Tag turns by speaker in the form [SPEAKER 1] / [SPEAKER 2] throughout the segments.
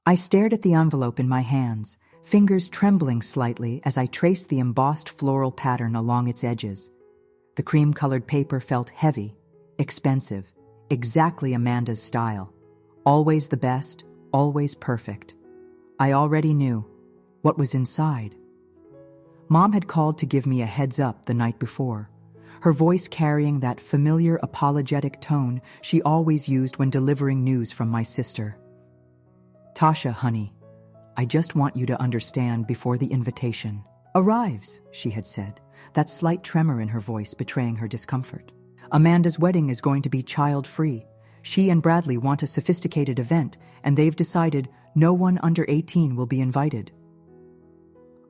[SPEAKER 1] I stared at the envelope in my hands, fingers trembling slightly as I traced the embossed floral pattern along its edges. The cream-colored paper felt heavy, expensive, exactly Amanda's style. Always the best, always perfect. I already knew what was inside. Mom had called to give me a heads up the night before, her voice carrying that familiar apologetic tone she always used when delivering news from my sister. "Tasha, honey, I just want you to understand before the invitation arrives," she had said, that slight tremor in her voice betraying her discomfort. "Amanda's wedding is going to be child-free. She and Bradley want a sophisticated event, and they've decided no one under 18 will be invited."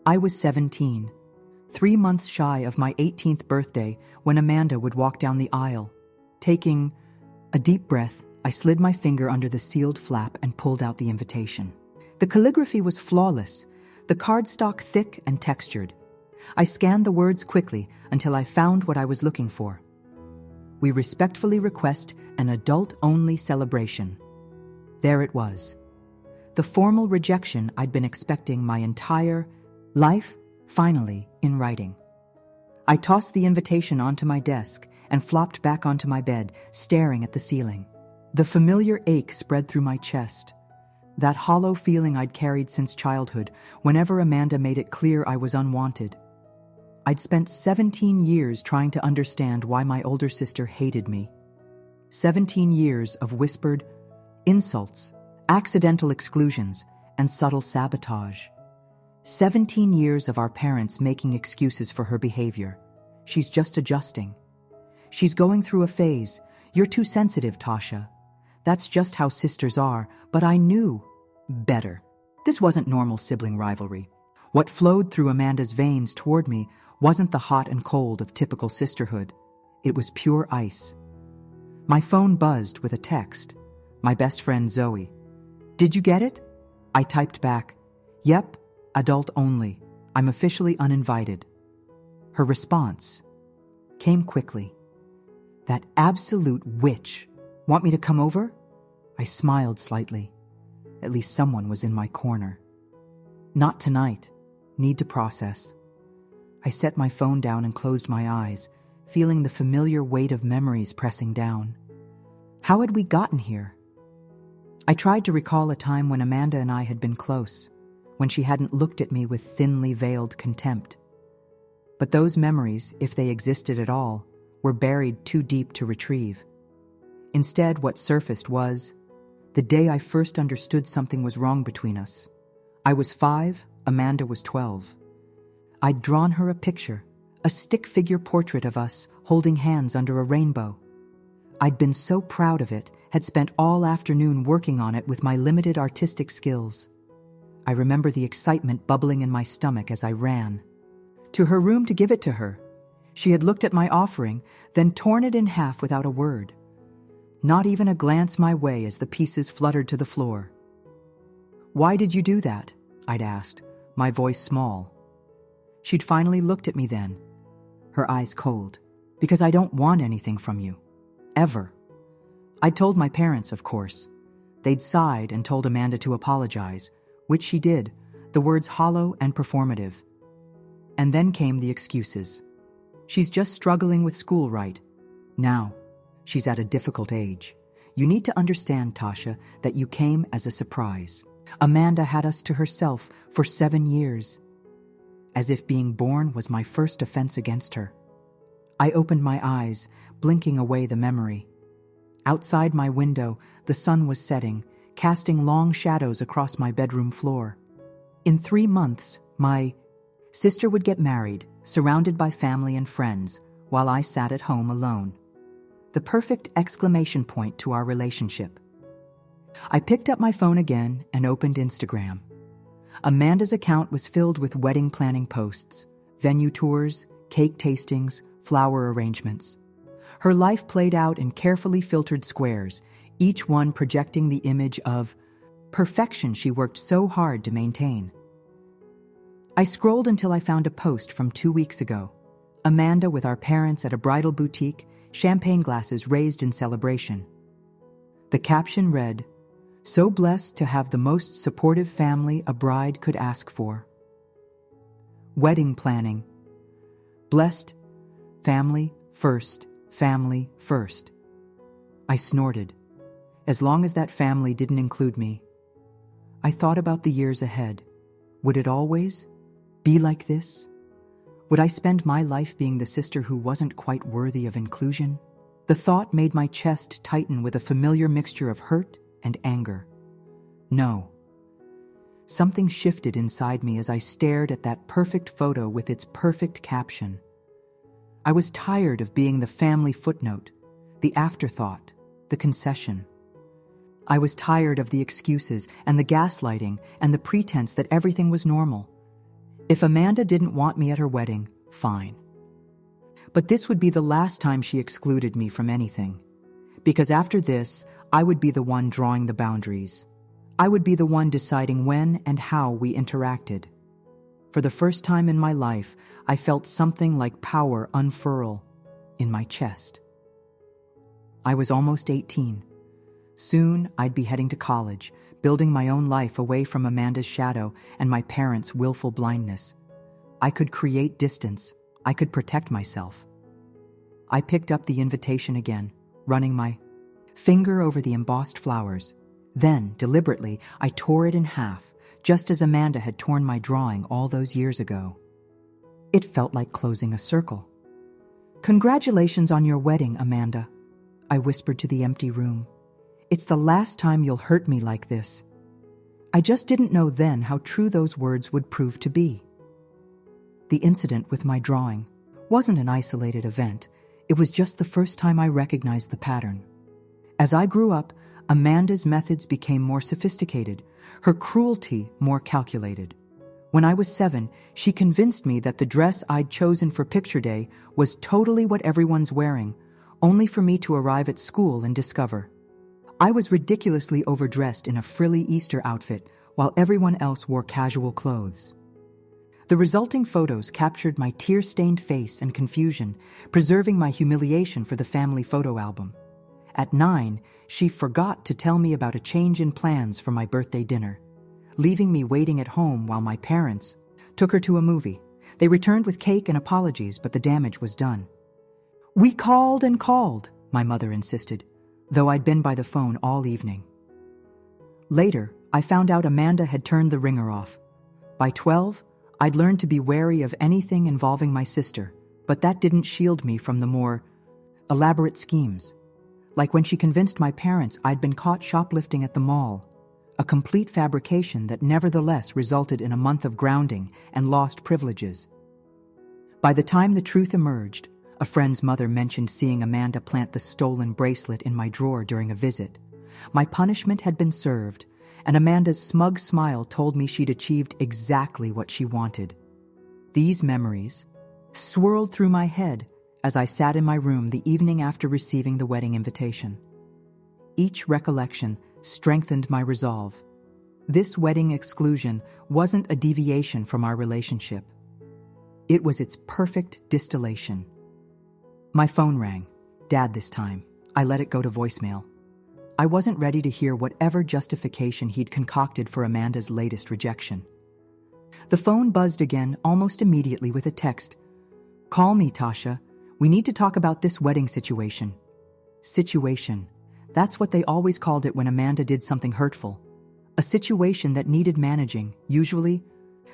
[SPEAKER 1] I was 17, 3 months shy of my 18th birthday when Amanda would walk down the aisle. Taking a deep breath, I slid my finger under the sealed flap and pulled out the invitation. The calligraphy was flawless, the cardstock thick and textured. I scanned the words quickly until I found what I was looking for. "We respectfully request an adult-only celebration." There it was. The formal rejection I'd been expecting my entire life, finally, in writing. I tossed the invitation onto my desk and flopped back onto my bed, staring at the ceiling. The familiar ache spread through my chest. That hollow feeling I'd carried since childhood, whenever Amanda made it clear I was unwanted. I'd spent 17 years trying to understand why my older sister hated me. 17 years of whispered insults, accidental exclusions, and subtle sabotage. 17 years of our parents making excuses for her behavior. She's just adjusting. She's going through a phase. You're too sensitive, Tasha. That's just how sisters are, but I knew better. This wasn't normal sibling rivalry. What flowed through Amanda's veins toward me wasn't the hot and cold of typical sisterhood. It was pure ice. My phone buzzed with a text. My best friend Zoe. "Did you get it?" I typed back, "Yep. Adult only. I'm officially uninvited." Her response came quickly. "That absolute witch. Want me to come over?" I smiled slightly. At least someone was in my corner. "Not tonight. Need to process." I set my phone down and closed my eyes, feeling the familiar weight of memories pressing down. How had we gotten here? I tried to recall a time when Amanda and I had been close, when she hadn't looked at me with thinly veiled contempt. But those memories, if they existed at all, were buried too deep to retrieve. Instead, what surfaced was the day I first understood something was wrong between us. I was 5, Amanda was 12. I'd drawn her a picture, a stick-figure portrait of us holding hands under a rainbow. I'd been so proud of it, had spent all afternoon working on it with my limited artistic skills. I remember the excitement bubbling in my stomach as I ran to her room to give it to her. She had looked at my offering, then torn it in half without a word. Not even a glance my way as the pieces fluttered to the floor. "Why did you do that?" I'd asked, my voice small. She'd finally looked at me then, her eyes cold. "Because I don't want anything from you. Ever." I'd told my parents, of course. They'd sighed and told Amanda to apologize, which she did, the words hollow and performative. And then came the excuses. "She's just struggling with school right now. She's at a difficult age. You need to understand, Tasha, that you came as a surprise. Amanda had us to herself for 7 years." As if being born was my first offense against her. I opened my eyes, blinking away the memory. Outside my window, the sun was setting, casting long shadows across my bedroom floor. In 3 months, my sister would get married, surrounded by family and friends, while I sat at home alone. The perfect exclamation point to our relationship. I picked up my phone again and opened Instagram. Amanda's account was filled with wedding planning posts, venue tours, cake tastings, flower arrangements. Her life played out in carefully filtered squares, each one projecting the image of perfection she worked so hard to maintain. I scrolled until I found a post from 2 weeks ago. Amanda with our parents at a bridal boutique, champagne glasses raised in celebration. The caption read, So blessed to have the most supportive family a bride could ask for. Wedding planning. Blessed. Family first, family first. I snorted. As long as that family didn't include me. I thought about the years ahead. Would it always be like this? Would I spend my life being the sister who wasn't quite worthy of inclusion? The thought made my chest tighten with a familiar mixture of hurt and anger. No. Something shifted inside me as I stared at that perfect photo with its perfect caption. I was tired of being the family footnote, the afterthought, the concession. I was tired of the excuses and the gaslighting and the pretense that everything was normal. If Amanda didn't want me at her wedding, fine. But this would be the last time she excluded me from anything. Because after this, I would be the one drawing the boundaries. I would be the one deciding when and how we interacted. For the first time in my life, I felt something like power unfurl in my chest. I was almost 18. Soon, I'd be heading to college, building my own life away from Amanda's shadow and my parents' willful blindness. I could create distance. I could protect myself. I picked up the invitation again, running my finger over the embossed flowers. Then, deliberately, I tore it in half, just as Amanda had torn my drawing all those years ago. It felt like closing a circle. "Congratulations on your wedding, Amanda," I whispered to the empty room. "It's the last time you'll hurt me like this." I just didn't know then how true those words would prove to be. The incident with my drawing wasn't an isolated event. It was just the first time I recognized the pattern. As I grew up, Amanda's methods became more sophisticated, her cruelty more calculated. When I was 7, she convinced me that the dress I'd chosen for picture day was totally what everyone's wearing, only for me to arrive at school and discover I was ridiculously overdressed in a frilly Easter outfit while everyone else wore casual clothes. The resulting photos captured my tear-stained face and confusion, preserving my humiliation for the family photo album. At 9, she forgot to tell me about a change in plans for my birthday dinner, leaving me waiting at home while my parents took her to a movie. They returned with cake and apologies, but the damage was done. "We called and called," my mother insisted, though I'd been by the phone all evening. Later, I found out Amanda had turned the ringer off. By 12, I'd learned to be wary of anything involving my sister, but that didn't shield me from the more elaborate schemes. Like when she convinced my parents I'd been caught shoplifting at the mall, a complete fabrication that nevertheless resulted in a month of grounding and lost privileges. By the time the truth emerged, a friend's mother mentioned seeing Amanda plant the stolen bracelet in my drawer during a visit. My punishment had been served, and Amanda's smug smile told me she'd achieved exactly what she wanted. These memories swirled through my head as I sat in my room the evening after receiving the wedding invitation. Each recollection strengthened my resolve. This wedding exclusion wasn't a deviation from our relationship. It was its perfect distillation. My phone rang. Dad this time. I let it go to voicemail. I wasn't ready to hear whatever justification he'd concocted for Amanda's latest rejection. The phone buzzed again almost immediately with a text. "Call me, Tasha. We need to talk about this wedding situation." Situation. That's what they always called it when Amanda did something hurtful. A situation that needed managing, usually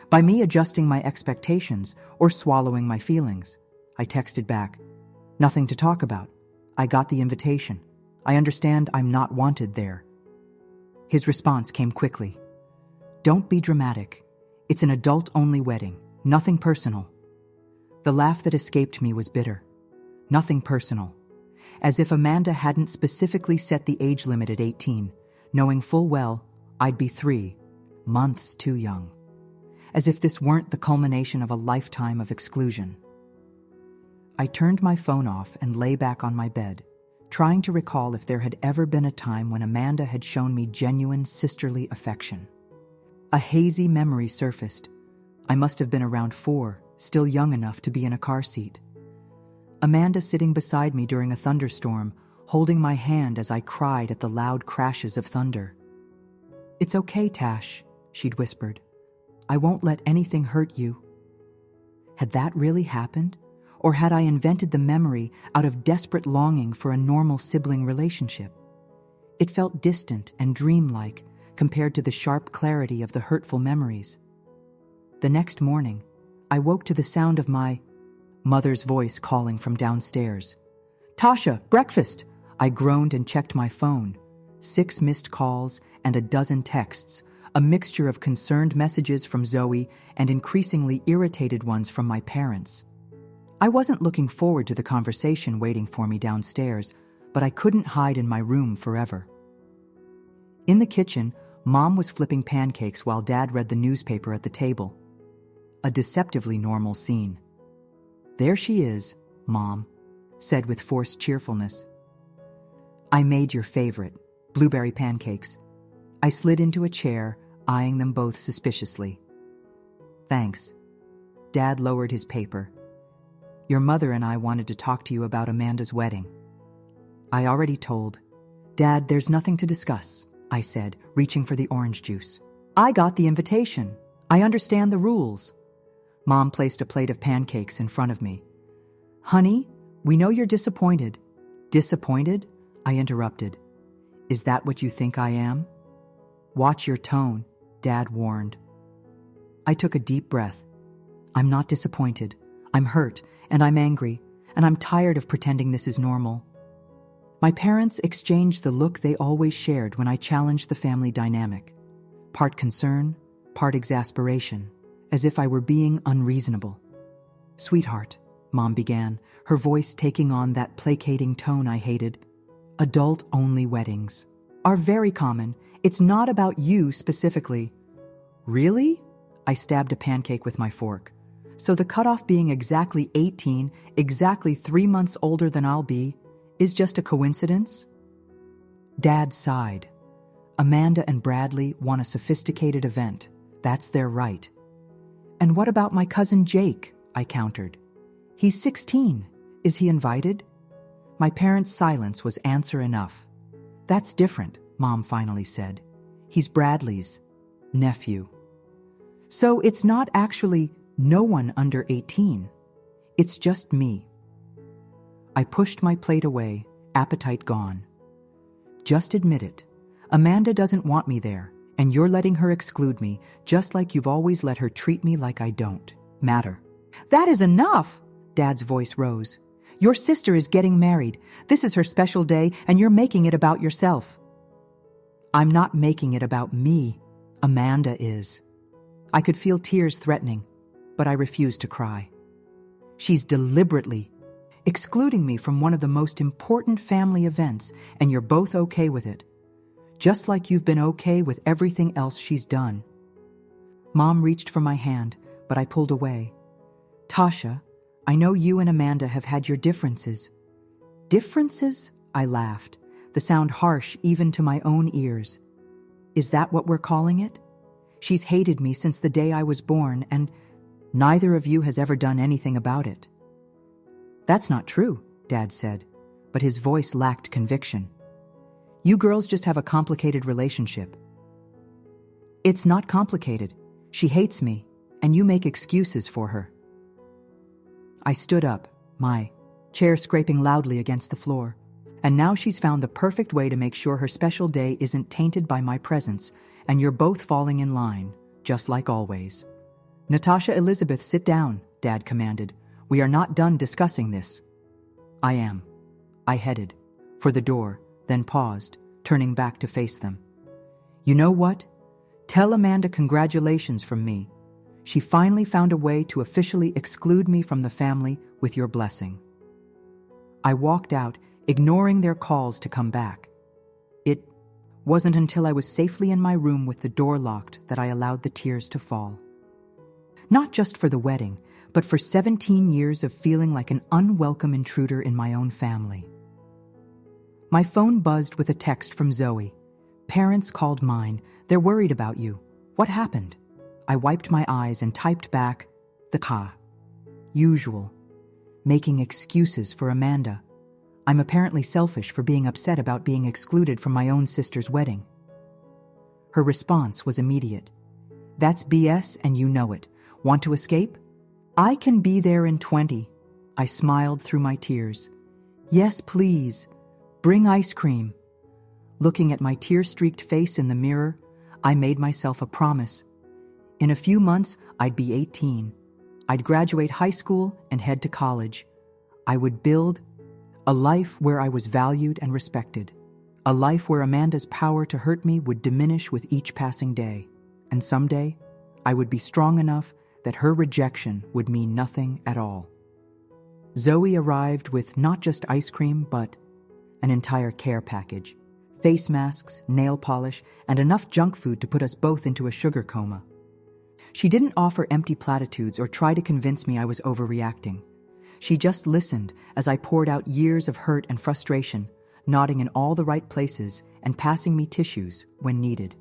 [SPEAKER 1] by me adjusting my expectations or swallowing my feelings. I texted back. "Nothing to talk about. I got the invitation. I understand I'm not wanted there." His response came quickly. "Don't be dramatic. It's an adult-only wedding. Nothing personal." The laugh that escaped me was bitter. Nothing personal. As if Amanda hadn't specifically set the age limit at 18, knowing full well I'd be 3 months too young. As if this weren't the culmination of a lifetime of exclusion. I turned my phone off and lay back on my bed, trying to recall if there had ever been a time when Amanda had shown me genuine sisterly affection. A hazy memory surfaced. I must have been around 4, still young enough to be in a car seat. Amanda sitting beside me during a thunderstorm, holding my hand as I cried at the loud crashes of thunder. "It's okay, Tash," she'd whispered. "I won't let anything hurt you." Had that really happened? Or had I invented the memory out of desperate longing for a normal sibling relationship? It felt distant and dreamlike compared to the sharp clarity of the hurtful memories. The next morning, I woke to the sound of my mother's voice calling from downstairs. "Tasha, breakfast!" I groaned and checked my phone. 6 missed calls and a dozen texts, a mixture of concerned messages from Zoe and increasingly irritated ones from my parents. I wasn't looking forward to the conversation waiting for me downstairs, but I couldn't hide in my room forever. In the kitchen, Mom was flipping pancakes while Dad read the newspaper at the table. A deceptively normal scene. "There she is, Mom," said with forced cheerfulness. "I made your favorite, blueberry pancakes." I slid into a chair, eyeing them both suspiciously. "Thanks." Dad lowered his paper. "Your mother and I wanted to talk to you about Amanda's wedding." "I already told." "Dad, there's nothing to discuss," I said, reaching for the orange juice. "I got the invitation. I understand the rules." Mom placed a plate of pancakes in front of me. "Honey, we know you're disappointed." "Disappointed?" I interrupted. "Is that what you think I am?" "Watch your tone," Dad warned. I took a deep breath. "I'm not disappointed. I'm hurt, and I'm angry, and I'm tired of pretending this is normal." My parents exchanged the look they always shared when I challenged the family dynamic. Part concern, part exasperation, as if I were being unreasonable. "Sweetheart," Mom began, her voice taking on that placating tone I hated, "adult-only weddings are very common. It's not about you specifically." "Really?" I stabbed a pancake with my fork. "So the cutoff being exactly 18, exactly 3 months older than I'll be, is just a coincidence?" Dad sighed. "Amanda and Bradley want a sophisticated event. That's their right." "And what about my cousin Jake?" I countered. "He's 16. Is he invited?" My parents' silence was answer enough. "That's different," Mom finally said. "He's Bradley's nephew." "So it's not actually no one under 18. It's just me." I pushed my plate away, appetite gone. "Just admit it. Amanda doesn't want me there, and you're letting her exclude me, just like you've always let her treat me like I don't matter." "That is enough!" Dad's voice rose. "Your sister is getting married. This is her special day, and you're making it about yourself." "I'm not making it about me. Amanda is." I could feel tears threatening, but I refused to cry. "She's deliberately excluding me from one of the most important family events, and you're both okay with it. Just like you've been okay with everything else she's done." Mom reached for my hand, but I pulled away. "Tasha, I know you and Amanda have had your differences." "Differences?" I laughed, the sound harsh even to my own ears. "Is that what we're calling it? She's hated me since the day I was born, and neither of you has ever done anything about it." "That's not true," Dad said, but his voice lacked conviction. "You girls just have a complicated relationship." "It's not complicated. She hates me, and you make excuses for her." I stood up, my chair scraping loudly against the floor. "And now she's found the perfect way to make sure her special day isn't tainted by my presence, and you're both falling in line, just like always." "Natasha Elizabeth, sit down," Dad commanded. "We are not done discussing this." "I am." I headed for the door, then paused, turning back to face them. "You know what? Tell Amanda congratulations from me. She finally found a way to officially exclude me from the family with your blessing." I walked out, ignoring their calls to come back. It wasn't until I was safely in my room with the door locked that I allowed the tears to fall. Not just for the wedding, but for 17 years of feeling like an unwelcome intruder in my own family. My phone buzzed with a text from Zoe. "Parents called mine. They're worried about you. What happened?" I wiped my eyes and typed back, the usual. Making excuses for Amanda. I'm apparently selfish for being upset about being excluded from my own sister's wedding. Her response was immediate. That's BS and you know it. Want to escape? I can be there in 20. I smiled through my tears. Yes, please. Bring ice cream. Looking at my tear-streaked face in the mirror, I made myself a promise. In a few months, I'd be 18. I'd graduate high school and head to college. I would build a life where I was valued and respected. A life where Amanda's power to hurt me would diminish with each passing day. And someday, I would be strong enough that her rejection would mean nothing at all. Zoe arrived with not just ice cream, but an entire care package. Face masks, nail polish, and enough junk food to put us both into a sugar coma. She didn't offer empty platitudes or try to convince me I was overreacting. She just listened as I poured out years of hurt and frustration, nodding in all the right places and passing me tissues when needed.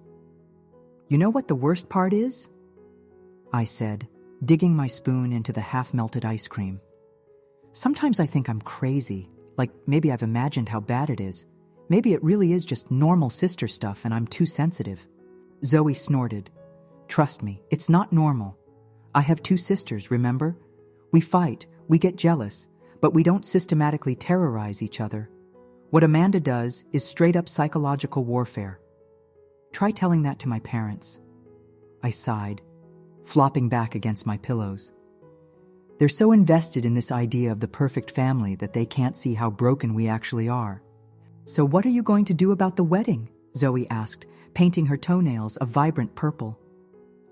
[SPEAKER 1] You know what the worst part is? I said, digging my spoon into the half-melted ice cream. Sometimes I think I'm crazy, like maybe I've imagined how bad it is. Maybe it really is just normal sister stuff and I'm too sensitive. Zoe snorted. Trust me, it's not normal. I have 2 sisters, remember? We fight, we get jealous, but we don't systematically terrorize each other. What Amanda does is straight-up psychological warfare. Try telling that to my parents. I sighed, flopping back against my pillows. They're so invested in this idea of the perfect family that they can't see how broken we actually are. So what are you going to do about the wedding? Zoe asked, painting her toenails a vibrant purple.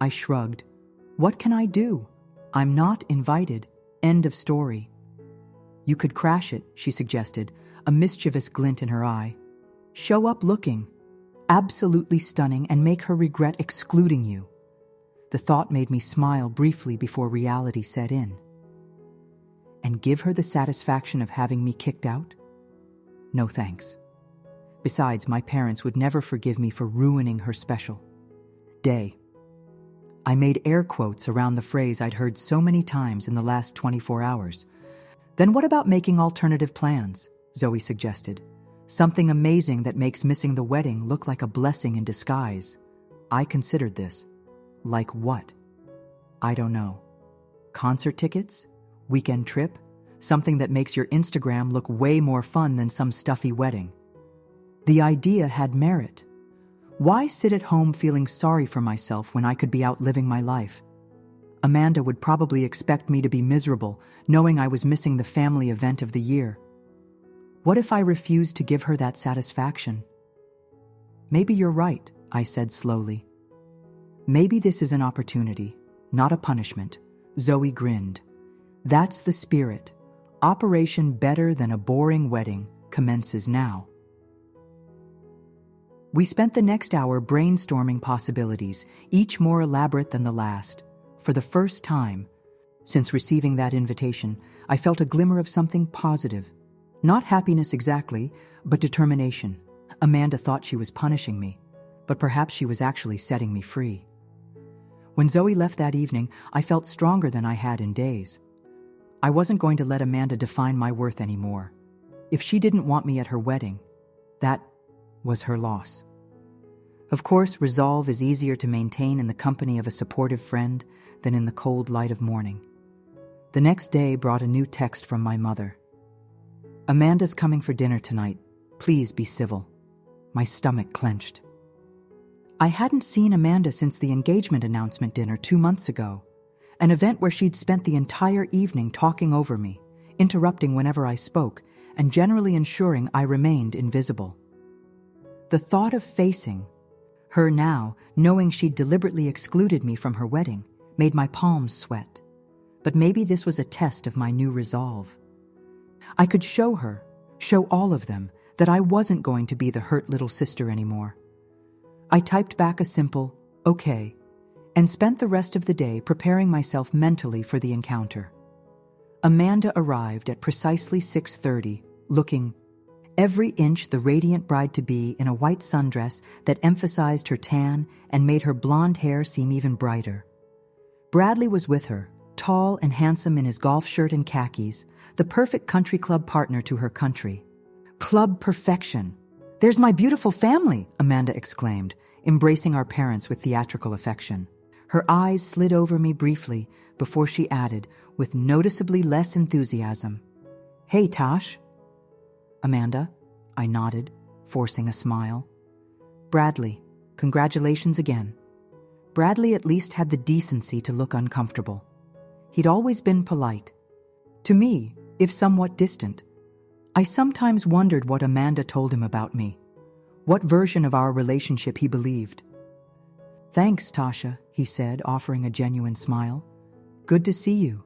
[SPEAKER 1] I shrugged. What can I do? I'm not invited. End of story. You could crash it, she suggested, a mischievous glint in her eye. Show up looking absolutely stunning and make her regret excluding you. The thought made me smile briefly before reality set in. And give her the satisfaction of having me kicked out? No thanks. Besides, my parents would never forgive me for ruining her special day. I made air quotes around the phrase I'd heard so many times in the last 24 hours. Then what about making alternative plans? Zoe suggested. Something amazing that makes missing the wedding look like a blessing in disguise. I considered this. Like what? I don't know. Concert tickets? Weekend trip? Something that makes your Instagram look way more fun than some stuffy wedding. The idea had merit. Why sit at home feeling sorry for myself when I could be out living my life? Amanda would probably expect me to be miserable, knowing I was missing the family event of the year. What if I refused to give her that satisfaction? Maybe you're right, I said slowly. Maybe this is an opportunity, not a punishment. Zoe grinned. That's the spirit. Operation Better Than a Boring Wedding commences now. We spent the next hour brainstorming possibilities, each more elaborate than the last. For the first time, since receiving that invitation, I felt a glimmer of something positive. Not happiness exactly, but determination. Amanda thought she was punishing me, but perhaps she was actually setting me free. When Zoe left that evening, I felt stronger than I had in days. I wasn't going to let Amanda define my worth anymore. If she didn't want me at her wedding, that was her loss. Of course, resolve is easier to maintain in the company of a supportive friend than in the cold light of morning. The next day brought a new text from my mother. Amanda's coming for dinner tonight. Please be civil. My stomach clenched. I hadn't seen Amanda since the engagement announcement dinner 2 months ago, an event where she'd spent the entire evening talking over me, interrupting whenever I spoke, and generally ensuring I remained invisible. The thought of facing her now, knowing she'd deliberately excluded me from her wedding, made my palms sweat. But maybe this was a test of my new resolve. I could show her, show all of them, that I wasn't going to be the hurt little sister anymore. I typed back a simple, okay, and spent the rest of the day preparing myself mentally for the encounter. Amanda arrived at precisely 6:30, looking every inch the radiant bride-to-be in a white sundress that emphasized her tan and made her blonde hair seem even brighter. Bradley was with her, tall and handsome in his golf shirt and khakis, the perfect country club partner to her country. Club perfection. There's my beautiful family, Amanda exclaimed, embracing our parents with theatrical affection. Her eyes slid over me briefly before she added, with noticeably less enthusiasm, "Hey, Tosh." "Amanda," I nodded, forcing a smile. "Bradley, congratulations again." Bradley at least had the decency to look uncomfortable. He'd always been polite. To me, if somewhat distant. I sometimes wondered what Amanda told him about me, what version of our relationship he believed. "Thanks, Tasha," he said, offering a genuine smile. "Good to see you."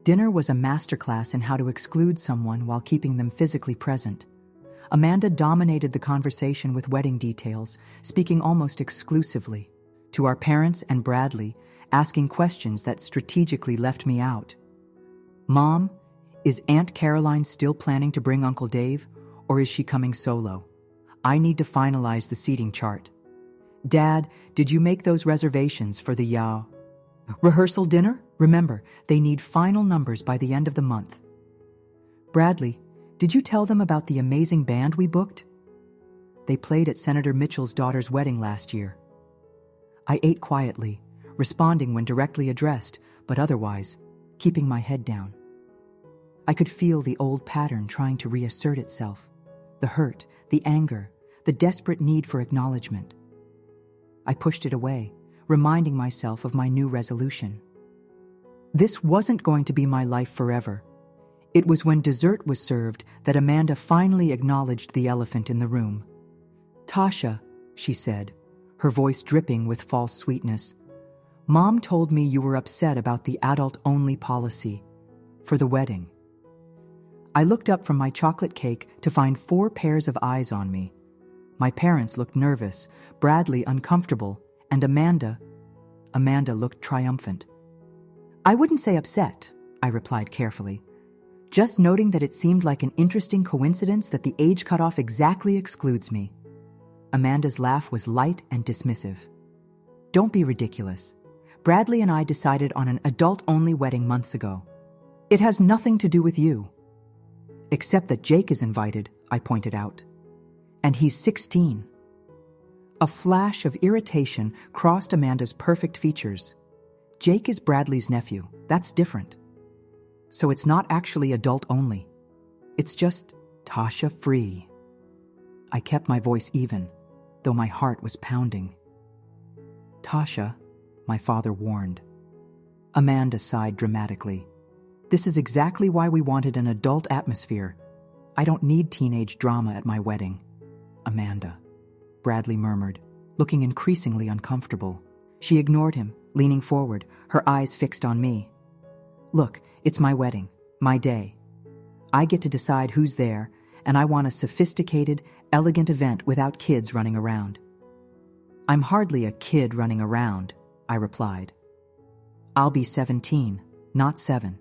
[SPEAKER 1] Dinner was a masterclass in how to exclude someone while keeping them physically present. Amanda dominated the conversation with wedding details, speaking almost exclusively to our parents and Bradley, asking questions that strategically left me out. "Mom, is Aunt Caroline still planning to bring Uncle Dave, or is she coming solo? I need to finalize the seating chart." "Dad, did you make those reservations for the rehearsal dinner? Remember, they need final numbers by the end of the month." "Bradley, did you tell them about the amazing band we booked? They played at Senator Mitchell's daughter's wedding last year." I ate quietly, responding when directly addressed, but otherwise, keeping my head down. I could feel the old pattern trying to reassert itself. The hurt, the anger, the desperate need for acknowledgement. I pushed it away, reminding myself of my new resolution. This wasn't going to be my life forever. It was when dessert was served that Amanda finally acknowledged the elephant in the room. "Tasha," she said, her voice dripping with false sweetness, "Mom told me you were upset about the adult-only policy for the wedding." I looked up from my chocolate cake to find 4 pairs of eyes on me. My parents looked nervous, Bradley uncomfortable, and Amanda looked triumphant. "I wouldn't say upset," I replied carefully, just noting that it seemed like an interesting coincidence that the age cutoff exactly excludes me. Amanda's laugh was light and dismissive. "Don't be ridiculous. Bradley and I decided on an adult-only wedding months ago. It has nothing to do with you." "Except that Jake is invited," I pointed out. "And he's 16. A flash of irritation crossed Amanda's perfect features. "Jake is Bradley's nephew. That's different. So it's not actually adult only. It's just Tasha free." I kept my voice even, though my heart was pounding. "Tasha," my father warned. Amanda sighed dramatically. "This is exactly why we wanted an adult atmosphere. I don't need teenage drama at my wedding." "Amanda," Bradley murmured, looking increasingly uncomfortable. She ignored him, leaning forward, her eyes fixed on me. "Look, it's my wedding, my day. I get to decide who's there, and I want a sophisticated, elegant event without kids running around." "I'm hardly a kid running around," I replied. "I'll be 17, not 7.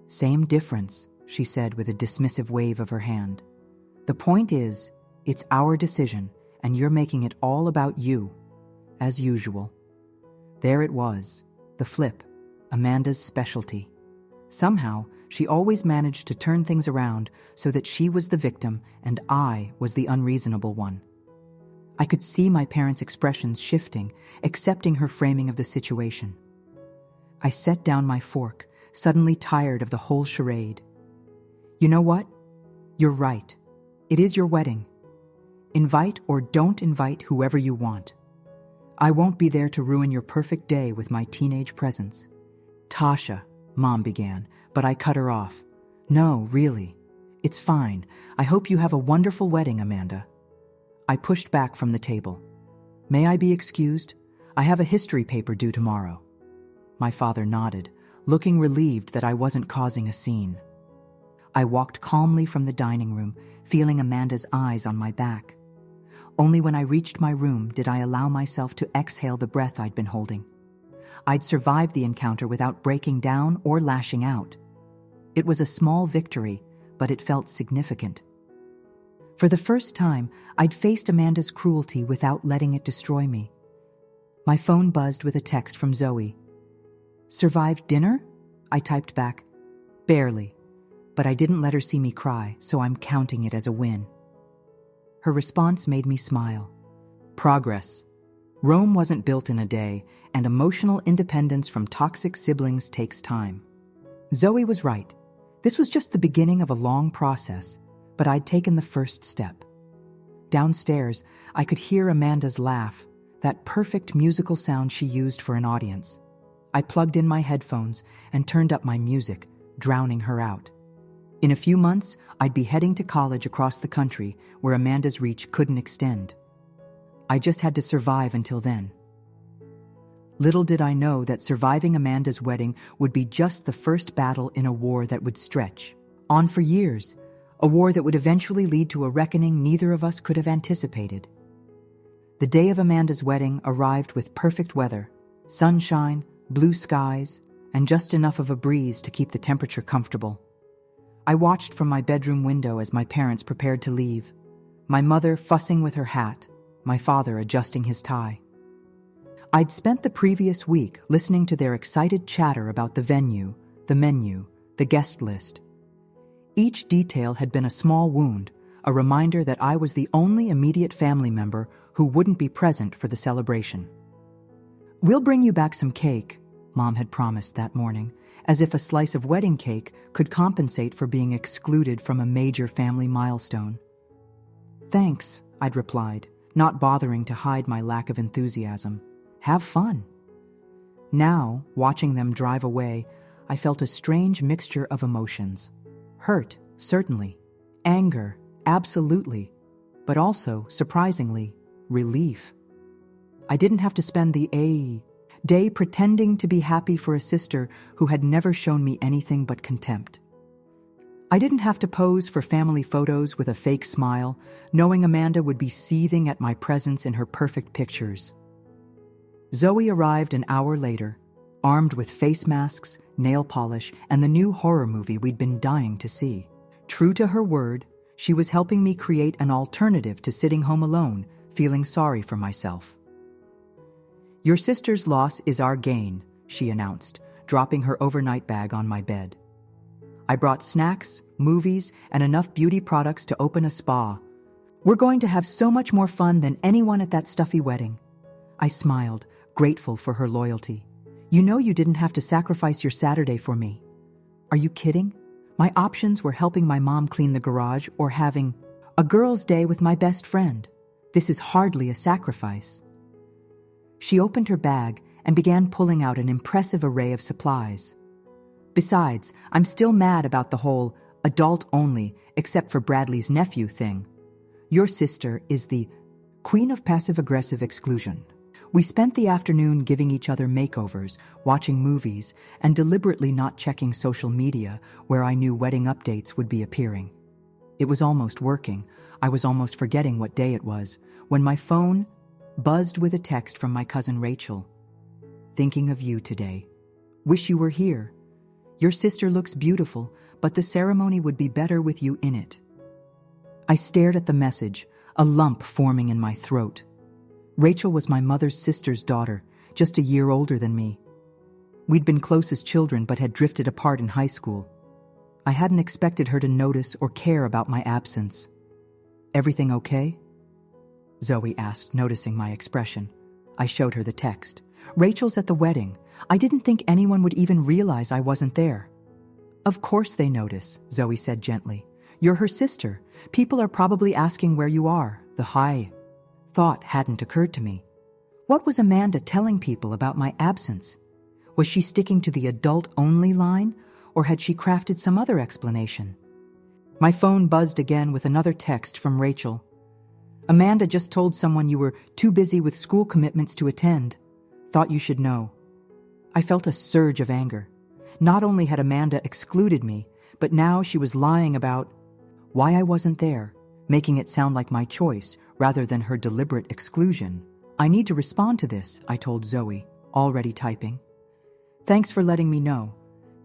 [SPEAKER 1] "Same difference," she said with a dismissive wave of her hand. "The point is, it's our decision, and you're making it all about you, as usual." There it was, the flip, Amanda's specialty. Somehow, she always managed to turn things around so that she was the victim and I was the unreasonable one. I could see my parents' expressions shifting, accepting her framing of the situation. I set down my fork, suddenly tired of the whole charade. "You know what? You're right. It is your wedding. Invite or don't invite whoever you want. I won't be there to ruin your perfect day with my teenage presence." "Tasha," Mom began, but I cut her off. "No, really. It's fine. I hope you have a wonderful wedding, Amanda." I pushed back from the table. "May I be excused? I have a history paper due tomorrow." My father nodded, looking relieved that I wasn't causing a scene. I walked calmly from the dining room, feeling Amanda's eyes on my back. Only when I reached my room did I allow myself to exhale the breath I'd been holding. I'd survived the encounter without breaking down or lashing out. It was a small victory, but it felt significant. For the first time, I'd faced Amanda's cruelty without letting it destroy me. My phone buzzed with a text from Zoe. "Survived dinner?" I typed back. "Barely. But I didn't let her see me cry, so I'm counting it as a win." Her response made me smile. Progress. Rome wasn't built in a day, and emotional independence from toxic siblings takes time. Zoe was right. This was just the beginning of a long process, but I'd taken the first step. Downstairs, I could hear Amanda's laugh, that perfect musical sound she used for an audience. I plugged in my headphones and turned up my music, drowning her out. In a few months, I'd be heading to college across the country where Amanda's reach couldn't extend. I just had to survive until then. Little did I know that surviving Amanda's wedding would be just the first battle in a war that would stretch on for years, a war that would eventually lead to a reckoning neither of us could have anticipated. The day of Amanda's wedding arrived with perfect weather, sunshine, blue skies, and just enough of a breeze to keep the temperature comfortable. I watched from my bedroom window as my parents prepared to leave, my mother fussing with her hat, my father adjusting his tie. I'd spent the previous week listening to their excited chatter about the venue, the menu, the guest list. Each detail had been a small wound, a reminder that I was the only immediate family member who wouldn't be present for the celebration. "We'll bring you back some cake," Mom had promised that morning, as if a slice of wedding cake could compensate for being excluded from a major family milestone. "Thanks," I'd replied, not bothering to hide my lack of enthusiasm. "Have fun." Now, watching them drive away, I felt a strange mixture of emotions. Hurt, certainly. Anger, absolutely. But also, surprisingly, relief. I didn't have to spend the day pretending to be happy for a sister who had never shown me anything but contempt. I didn't have to pose for family photos with a fake smile, knowing Amanda would be seething at my presence in her perfect pictures. Zoe arrived an hour later, armed with face masks, nail polish, and the new horror movie we'd been dying to see. True to her word, she was helping me create an alternative to sitting home alone, feeling sorry for myself. "Your sister's loss is our gain," she announced, dropping her overnight bag on my bed. I brought snacks, movies, and enough beauty products to open a spa. "We're going to have so much more fun than anyone at that stuffy wedding." I smiled, grateful for her loyalty. "You know you didn't have to sacrifice your Saturday for me." "Are you kidding? My options were helping my mom clean the garage or having a girls' day with my best friend. This is hardly a sacrifice." She opened her bag and began pulling out an impressive array of supplies. "Besides, I'm still mad about the whole adult-only, except for Bradley's nephew thing. Your sister is the queen of passive-aggressive exclusion." We spent the afternoon giving each other makeovers, watching movies, and deliberately not checking social media where I knew wedding updates would be appearing. It was almost working. I was almost forgetting what day it was, when my phone buzzed with a text from my cousin Rachel. "Thinking of you today. Wish you were here. Your sister looks beautiful, but the ceremony would be better with you in it." I stared at the message, a lump forming in my throat. Rachel was my mother's sister's daughter, just a year older than me. We'd been close as children but had drifted apart in high school. I hadn't expected her to notice or care about my absence. "Everything okay?" Zoe asked, noticing my expression. I showed her the text. "Rachel's at the wedding. I didn't think anyone would even realize I wasn't there." "Of course they notice," Zoe said gently. "You're her sister. People are probably asking where you are." The thought hadn't occurred to me. What was Amanda telling people about my absence? Was she sticking to the adult-only line, or had she crafted some other explanation? My phone buzzed again with another text from Rachel. "Amanda just told someone you were too busy with school commitments to attend. Thought you should know." I felt a surge of anger. Not only had Amanda excluded me, but now she was lying about why I wasn't there, making it sound like my choice rather than her deliberate exclusion. "I need to respond to this," I told Zoe, already typing. "Thanks for letting me know.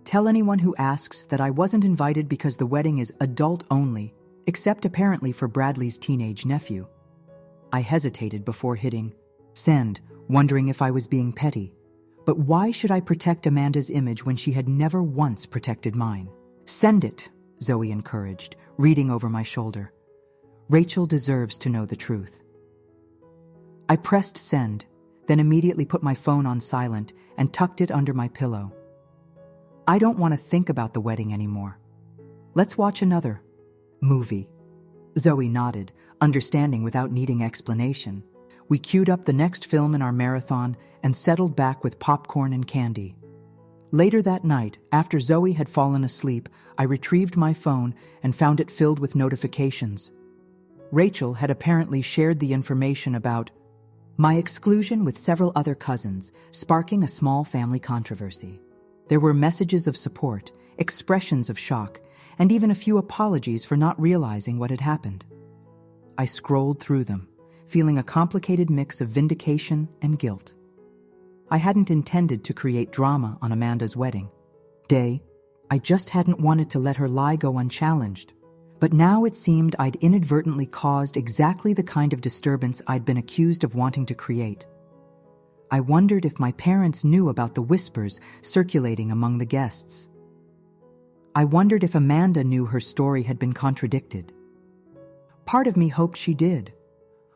[SPEAKER 1] Tell anyone who asks that I wasn't invited because the wedding is adult only, except apparently for Bradley's teenage nephew." I hesitated before hitting send, wondering if I was being petty. But why should I protect Amanda's image when she had never once protected mine? "Send it," Zoe encouraged, reading over my shoulder. "Rachel deserves to know the truth." I pressed send, then immediately put my phone on silent and tucked it under my pillow. I don't want to think about the wedding anymore. Let's watch another movie. Zoe nodded, understanding without needing explanation. We queued up the next film in our marathon and settled back with popcorn and candy. Later that night, after Zoe had fallen asleep, I retrieved my phone and found it filled with notifications. Rachel had apparently shared the information about my exclusion with several other cousins, sparking a small family controversy. There were messages of support, expressions of shock, and even a few apologies for not realizing what had happened. I scrolled through them, feeling a complicated mix of vindication and guilt. I hadn't intended to create drama on Amanda's wedding day. I just hadn't wanted to let her lie go unchallenged. But now it seemed I'd inadvertently caused exactly the kind of disturbance I'd been accused of wanting to create. I wondered if my parents knew about the whispers circulating among the guests. I wondered if Amanda knew her story had been contradicted. Part of me hoped she did.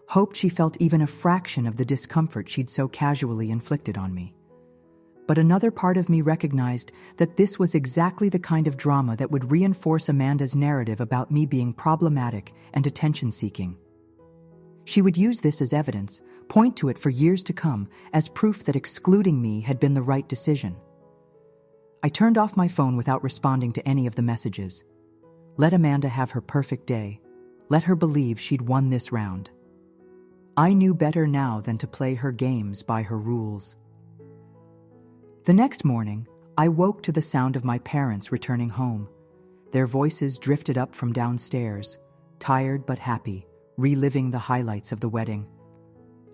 [SPEAKER 1] Hoped she felt even a fraction of the discomfort she'd so casually inflicted on me. But another part of me recognized that this was exactly the kind of drama that would reinforce Amanda's narrative about me being problematic and attention-seeking. She would use this as evidence, point to it for years to come, as proof that excluding me had been the right decision. I turned off my phone without responding to any of the messages. Let Amanda have her perfect day. Let her believe she'd won this round. I knew better now than to play her games by her rules. The next morning, I woke to the sound of my parents returning home. Their voices drifted up from downstairs, tired but happy, reliving the highlights of the wedding.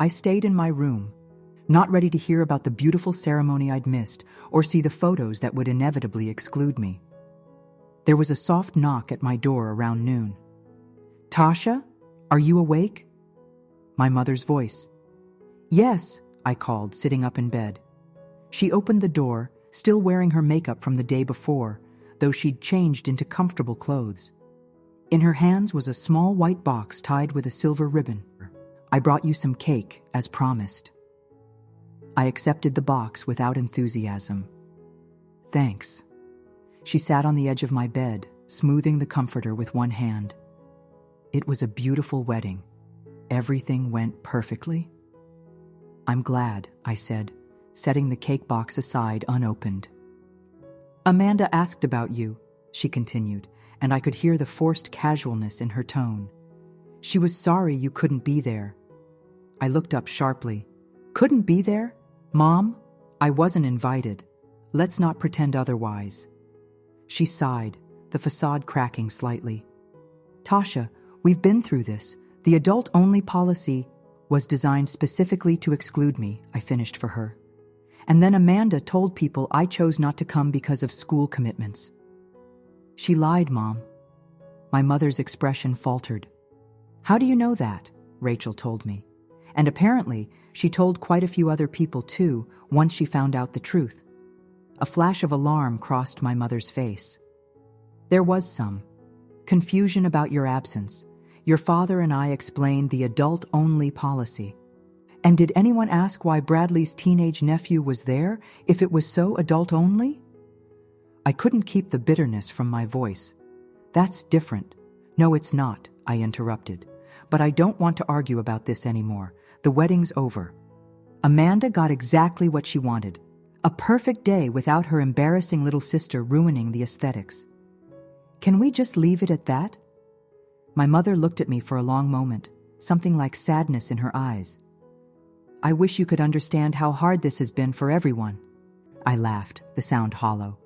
[SPEAKER 1] I stayed in my room, not ready to hear about the beautiful ceremony I'd missed or see the photos that would inevitably exclude me. There was a soft knock at my door around noon. "Tasha, are you awake?" My mother's voice. "Yes," I called, sitting up in bed. She opened the door, still wearing her makeup from the day before, though she'd changed into comfortable clothes. In her hands was a small white box tied with a silver ribbon. "I brought you some cake, as promised." I accepted the box without enthusiasm. "Thanks." She sat on the edge of my bed, smoothing the comforter with one hand. It was a beautiful wedding. Everything went perfectly. "I'm glad," I said, setting the cake box aside unopened. "Amanda asked about you," she continued, and I could hear the forced casualness in her tone. "She was sorry you couldn't be there." I looked up sharply. "Couldn't be there? Mom? I wasn't invited. Let's not pretend otherwise." She sighed, the facade cracking slightly. "Tasha, we've been through this. The adult-only policy was designed specifically to exclude me," I finished for her. "And then Amanda told people I chose not to come because of school commitments." "She lied, Mom." My mother's expression faltered. "How do you know that?" Rachel told me. And apparently, she told quite a few other people too, once she found out the truth. A flash of alarm crossed my mother's face. "There was some confusion about your absence. Your father and I explained the adult-only policy. And did anyone ask why Bradley's teenage nephew was there, if it was so adult-only?" I couldn't keep the bitterness from my voice. "That's different." "No, it's not," I interrupted. "But I don't want to argue about this anymore. The wedding's over. Amanda got exactly what she wanted. A perfect day without her embarrassing little sister ruining the aesthetics. Can we just leave it at that?" My mother looked at me for a long moment, something like sadness in her eyes. "I wish you could understand how hard this has been for everyone." I laughed, the sound hollow.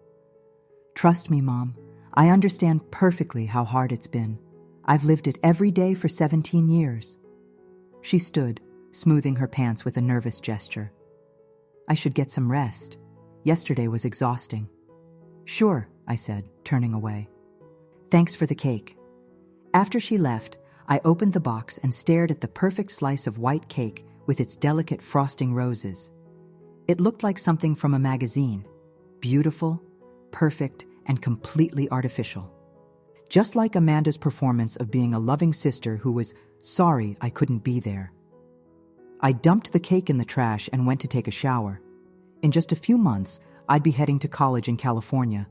[SPEAKER 1] "Trust me, Mom. I understand perfectly how hard it's been. I've lived it every day for 17 years. She stood, smoothing her pants with a nervous gesture. "I should get some rest. Yesterday was exhausting." "Sure," I said, turning away. "Thanks for the cake." After she left, I opened the box and stared at the perfect slice of white cake with its delicate frosting roses. It looked like something from a magazine. Beautiful, perfect, and completely artificial. Just like Amanda's performance of being a loving sister who was sorry I couldn't be there. I dumped the cake in the trash and went to take a shower. In just a few months, I'd be heading to college in California,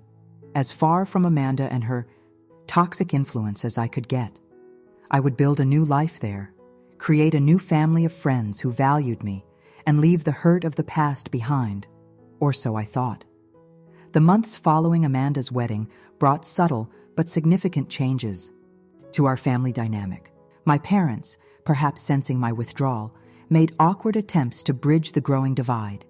[SPEAKER 1] as far from Amanda and her toxic influence as I could get. I would build a new life there, create a new family of friends who valued me, and leave the hurt of the past behind, or so I thought. The months following Amanda's wedding brought subtle but significant changes to our family dynamic. My parents, perhaps sensing my withdrawal, made awkward attempts to bridge the growing divide.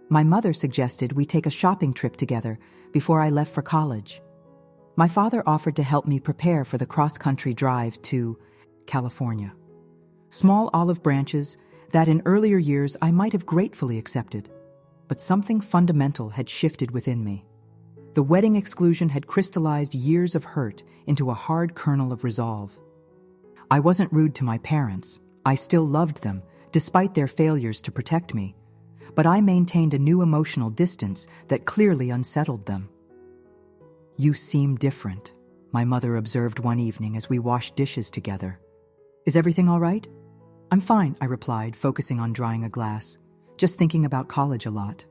[SPEAKER 1] My mother suggested we take a shopping trip together before I left for college. My father offered to help me prepare for the cross-country drive to California. Small olive branches that in earlier years I might have gratefully accepted, but something fundamental had shifted within me. The wedding exclusion had crystallized years of hurt into a hard kernel of resolve. I wasn't rude to my parents. I still loved them, despite their failures to protect me, but I maintained a new emotional distance that clearly unsettled them. "You seem different," my mother observed one evening as we washed dishes together. "Is everything all right?" "I'm fine," I replied, focusing on drying a glass. "Just thinking about college a lot."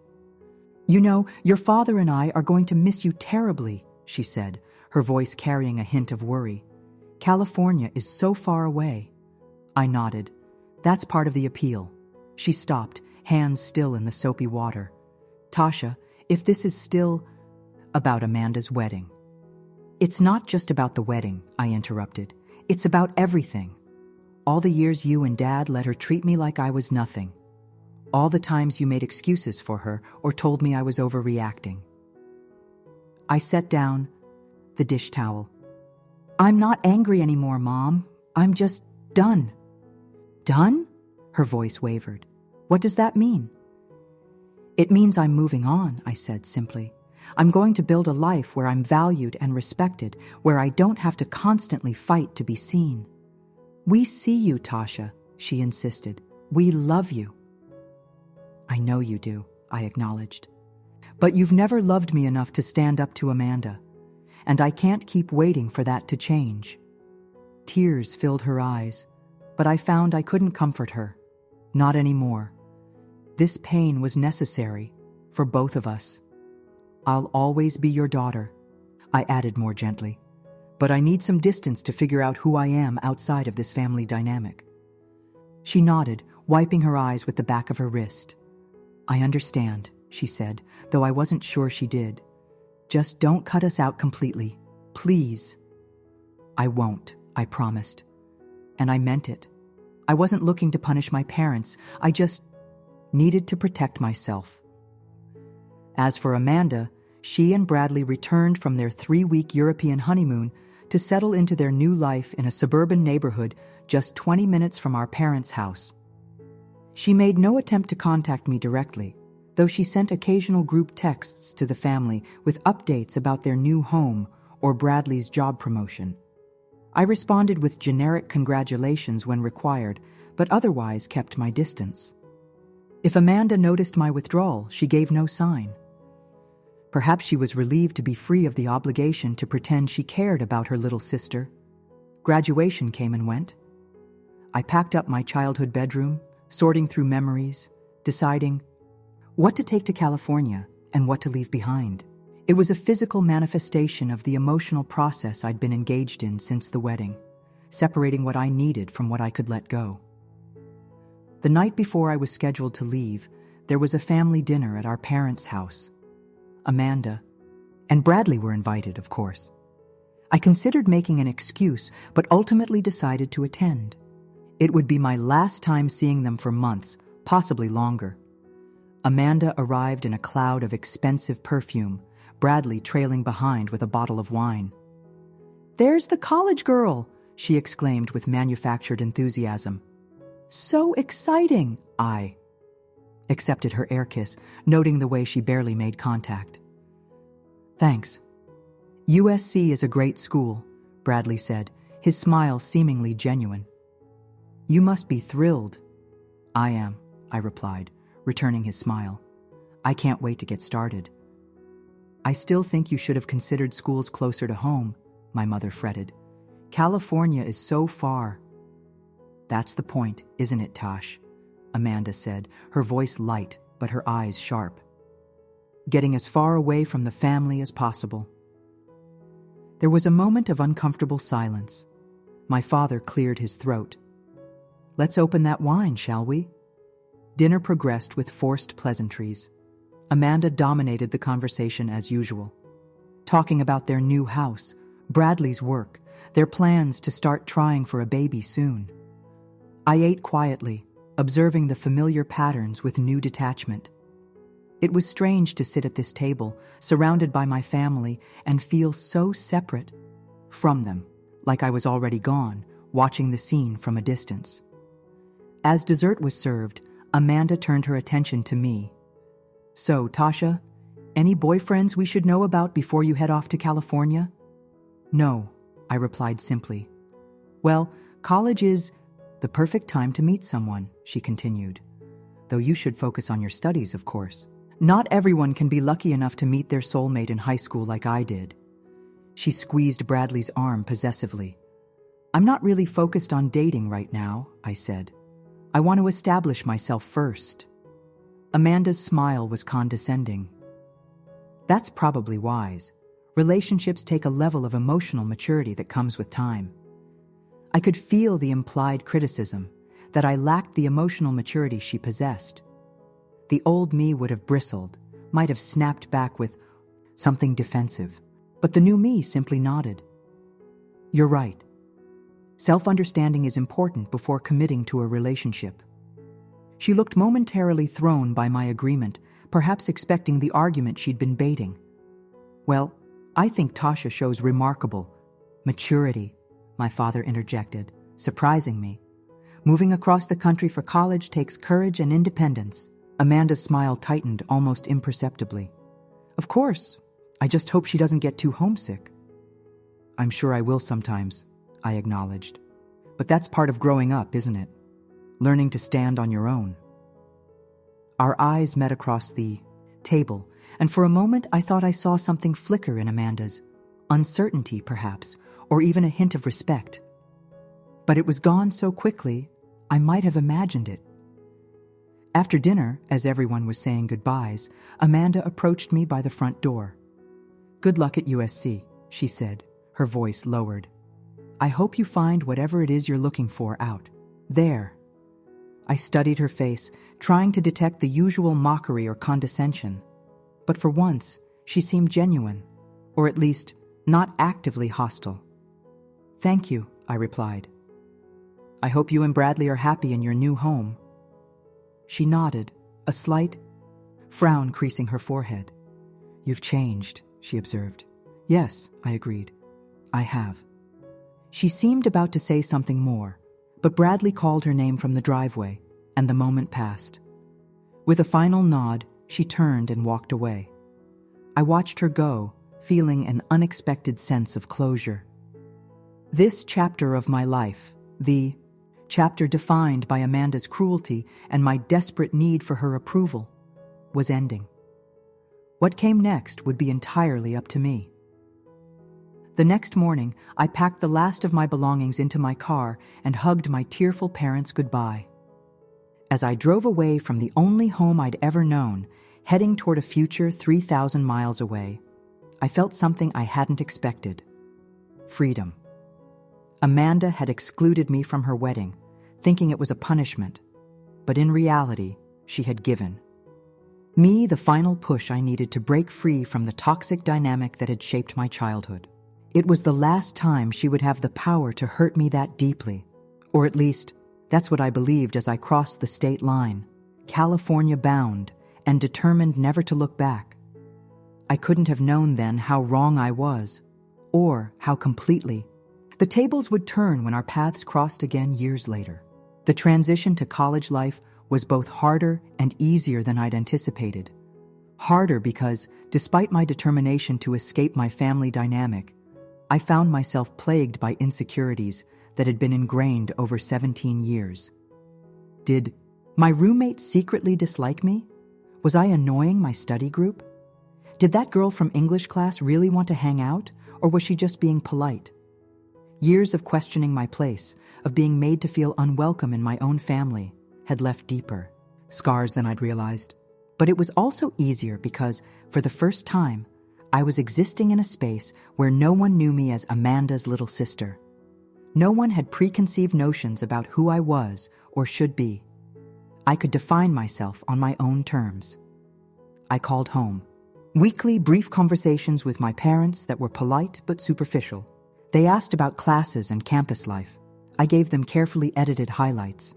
[SPEAKER 1] "You know, your father and I are going to miss you terribly," she said, her voice carrying a hint of worry. "California is so far away." I nodded. "That's part of the appeal." She stopped, hands still in the soapy water. "Tasha, if this is still about Amanda's wedding." "It's not just about the wedding," I interrupted. "It's about everything. All the years you and Dad let her treat me like I was nothing. All the times you made excuses for her or told me I was overreacting." I set down the dish towel. "I'm not angry anymore, Mom. I'm just done." "Done?" Her voice wavered. "What does that mean?" "It means I'm moving on," I said simply. "I'm going to build a life where I'm valued and respected, where I don't have to constantly fight to be seen." "We see you, Tasha," she insisted. "We love you." "I know you do," I acknowledged. "But you've never loved me enough to stand up to Amanda, and I can't keep waiting for that to change." Tears filled her eyes, but I found I couldn't comfort her. Not anymore. This pain was necessary for both of us. "I'll always be your daughter," I added more gently, "but I need some distance to figure out who I am outside of this family dynamic." She nodded, wiping her eyes with the back of her wrist. "I understand," she said, though I wasn't sure she did. "Just don't cut us out completely, please." "I won't," I promised. And I meant it. I wasn't looking to punish my parents. I just needed to protect myself. As for Amanda, she and Bradley returned from their 3-week European honeymoon to settle into their new life in a suburban neighborhood just 20 minutes from our parents' house. She made no attempt to contact me directly, though she sent occasional group texts to the family with updates about their new home or Bradley's job promotion. I responded with generic congratulations when required, but otherwise kept my distance. If Amanda noticed my withdrawal, she gave no sign. Perhaps she was relieved to be free of the obligation to pretend she cared about her little sister. Graduation came and went. I packed up my childhood bedroom, sorting through memories, deciding what to take to California and what to leave behind. It was a physical manifestation of the emotional process I'd been engaged in since the wedding, separating what I needed from what I could let go. The night before I was scheduled to leave, there was a family dinner at our parents' house. Amanda and Bradley were invited, of course. I considered making an excuse, but ultimately decided to attend. It would be my last time seeing them for months, possibly longer. Amanda arrived in a cloud of expensive perfume, Bradley trailing behind with a bottle of wine. "There's the college girl," she exclaimed with manufactured enthusiasm. "So exciting!" I accepted her air kiss, noting the way she barely made contact. "Thanks. USC is a great school," Bradley said, his smile seemingly genuine. "You must be thrilled." "I am," I replied, returning his smile. "I can't wait to get started." "I still think you should have considered schools closer to home," my mother fretted. "California is so far." "That's the point, isn't it, Tosh? Amanda said, her voice light but her eyes sharp. Getting as far away from the family as possible. There was a moment of uncomfortable silence. My father cleared his throat. Let's open that wine, shall we? Dinner progressed with forced pleasantries. Amanda dominated the conversation as usual, talking about their new house, Bradley's work, their plans to start trying for a baby soon. I ate quietly, observing the familiar patterns with new detachment. It was strange to sit at this table, surrounded by my family, and feel so separate from them, like I was already gone, watching the scene from a distance. As dessert was served, Amanda turned her attention to me. So, Tasha, any boyfriends we should know about before you head off to California? No, I replied simply. Well, college is the perfect time to meet someone, she continued. Though you should focus on your studies, of course. Not everyone can be lucky enough to meet their soulmate in high school like I did. She squeezed Bradley's arm possessively. I'm not really focused on dating right now, I said. I want to establish myself first. Amanda's smile was condescending. That's probably wise. Relationships take a level of emotional maturity that comes with time. I could feel the implied criticism that I lacked the emotional maturity she possessed. The old me would have bristled, might have snapped back with something defensive, but the new me simply nodded. You're right. Self-understanding is important before committing to a relationship. She looked momentarily thrown by my agreement, perhaps expecting the argument she'd been baiting. Well, I think Tasha shows remarkable maturity, my father interjected, surprising me. Moving across the country for college takes courage and independence. Amanda's smile tightened almost imperceptibly. Of course, I just hope she doesn't get too homesick. I'm sure I will sometimes, I acknowledged. But that's part of growing up, isn't it? Learning to stand on your own. Our eyes met across the table, and for a moment I thought I saw something flicker in Amanda's. Uncertainty, perhaps, or even a hint of respect. But it was gone so quickly, I might have imagined it. After dinner, as everyone was saying goodbyes, Amanda approached me by the front door. Good luck at USC, she said, her voice lowered. I hope you find whatever it is you're looking for out there. I studied her face, trying to detect the usual mockery or condescension. But for once, she seemed genuine, or at least not actively hostile. Thank you, I replied. I hope you and Bradley are happy in your new home. She nodded, a slight frown creasing her forehead. You've changed, she observed. Yes, I agreed. I have. She seemed about to say something more, but Bradley called her name from the driveway, and the moment passed. With a final nod, she turned and walked away. I watched her go, feeling an unexpected sense of closure. This chapter of my life, the chapter defined by Amanda's cruelty and my desperate need for her approval, was ending. What came next would be entirely up to me. The next morning, I packed the last of my belongings into my car and hugged my tearful parents goodbye. As I drove away from the only home I'd ever known, heading toward a future 3,000 miles away, I felt something I hadn't expected. Freedom. Amanda had excluded me from her wedding, thinking it was a punishment, but in reality, she had given me the final push I needed to break free from the toxic dynamic that had shaped my childhood. It was the last time she would have the power to hurt me that deeply, or at least, that's what I believed as I crossed the state line, California bound, and determined never to look back. I couldn't have known then how wrong I was, or how completely. The tables would turn when our paths crossed again years later. The transition to college life was both harder and easier than I'd anticipated. Harder because, despite my determination to escape my family dynamic, I found myself plagued by insecurities that had been ingrained over 17 years. Did my roommate secretly dislike me? Was I annoying my study group? Did that girl from English class really want to hang out, or was she just being polite? Years of questioning my place, of being made to feel unwelcome in my own family, had left deeper scars than I'd realized. But it was also easier because, for the first time, I was existing in a space where no one knew me as Amanda's little sister. No one had preconceived notions about who I was or should be. I could define myself on my own terms. I called home. Weekly, brief conversations with my parents that were polite but superficial. They asked about classes and campus life. I gave them carefully edited highlights.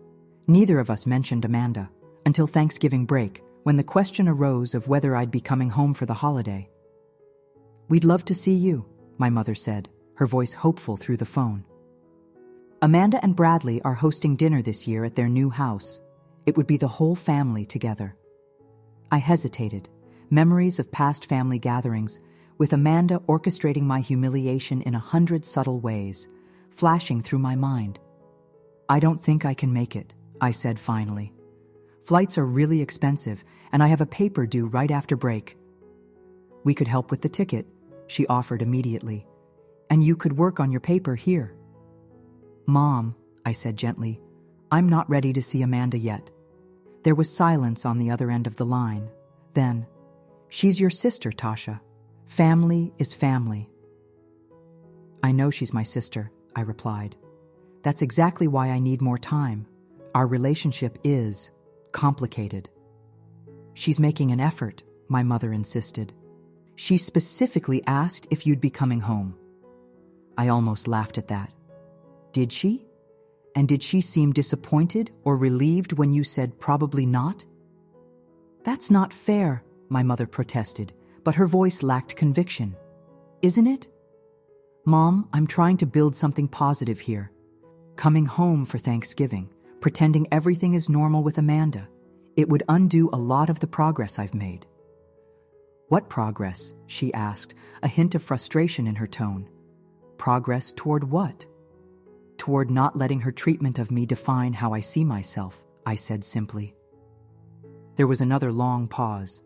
[SPEAKER 1] Neither of us mentioned Amanda until Thanksgiving break, when the question arose of whether I'd be coming home for the holiday. "We'd love to see you," my mother said, her voice hopeful through the phone. "Amanda and Bradley are hosting dinner this year at their new house. It would be the whole family together." I hesitated, memories of past family gatherings, with Amanda orchestrating my humiliation in 100 subtle ways, flashing through my mind. "I don't think I can make it," I said finally. "Flights are really expensive, and I have a paper due right after break." "We could help with the ticket," she offered immediately, "and you could work on your paper here." "Mom," I said gently, "I'm not ready to see Amanda yet." There was silence on the other end of the line. Then, "She's your sister, Tasha. Family is family." "I know she's my sister," I replied. "That's exactly why I need more time. Our relationship is complicated." "She's making an effort," my mother insisted. "She specifically asked if you'd be coming home." I almost laughed at that. "Did she? And did she seem disappointed or relieved when you said probably not?" "That's not fair," my mother protested, but her voice lacked conviction. "Isn't it?" "Mom, I'm trying to build something positive here. Coming home for Thanksgiving, pretending everything is normal with Amanda. It would undo a lot of the progress I've made." "What progress?" she asked, a hint of frustration in her tone. "Progress toward what?" "Toward not letting her treatment of me define how I see myself," I said simply. There was another long pause.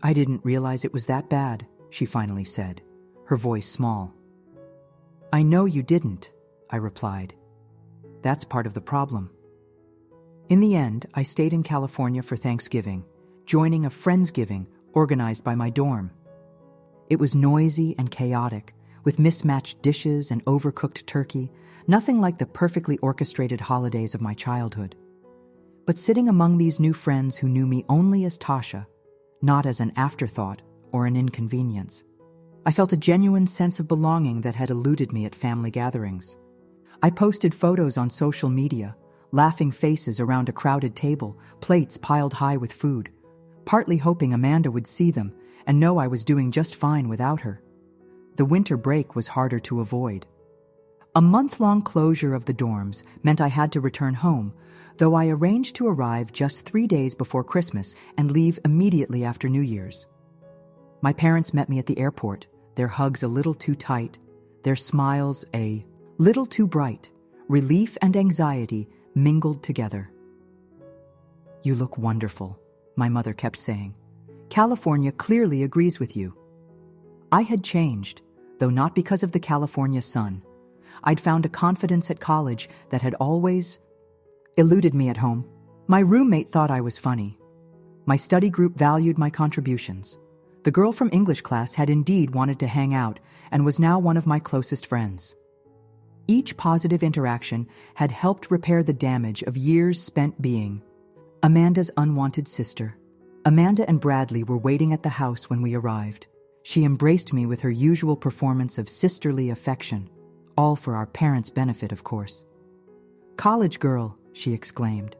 [SPEAKER 1] "I didn't realize it was that bad," she finally said, her voice small. "I know you didn't," I replied. "That's part of the problem." In the end, I stayed in California for Thanksgiving, joining a Friendsgiving organized by my dorm. It was noisy and chaotic, with mismatched dishes and overcooked turkey, nothing like the perfectly orchestrated holidays of my childhood. But sitting among these new friends who knew me only as Tasha, not as an afterthought or an inconvenience, I felt a genuine sense of belonging that had eluded me at family gatherings. I posted photos on social media, laughing faces around a crowded table, plates piled high with food, partly hoping Amanda would see them and know I was doing just fine without her. The winter break was harder to avoid. A month-long closure of the dorms meant I had to return home, though I arranged to arrive just 3 days before Christmas and leave immediately after New Year's. My parents met me at the airport, their hugs a little too tight, their smiles a little too bright, relief and anxiety mingled together. "You look wonderful," my mother kept saying. "California clearly agrees with you." I had changed, though not because of the California sun. I'd found a confidence at college that had always eluded me at home. My roommate thought I was funny. My study group valued my contributions. The girl from English class had indeed wanted to hang out and was now one of my closest friends. Each positive interaction had helped repair the damage of years spent being Amanda's unwanted sister. Amanda and Bradley were waiting at the house when we arrived. She embraced me with her usual performance of sisterly affection, all for our parents' benefit, of course. "College girl," she exclaimed.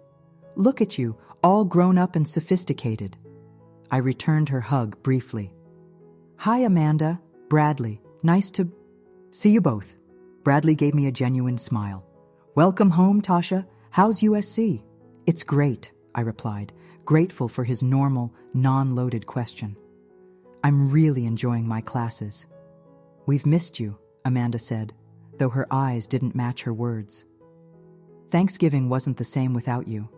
[SPEAKER 1] "Look at you, all grown up and sophisticated." I returned her hug briefly. "Hi, Amanda, Bradley. Nice to see you both." Bradley gave me a genuine smile. "Welcome home, Tasha. How's USC?" "It's great," I replied, grateful for his normal, non-loaded question. "I'm really enjoying my classes." "We've missed you," Amanda said, though her eyes didn't match her words. "Thanksgiving wasn't the same without you."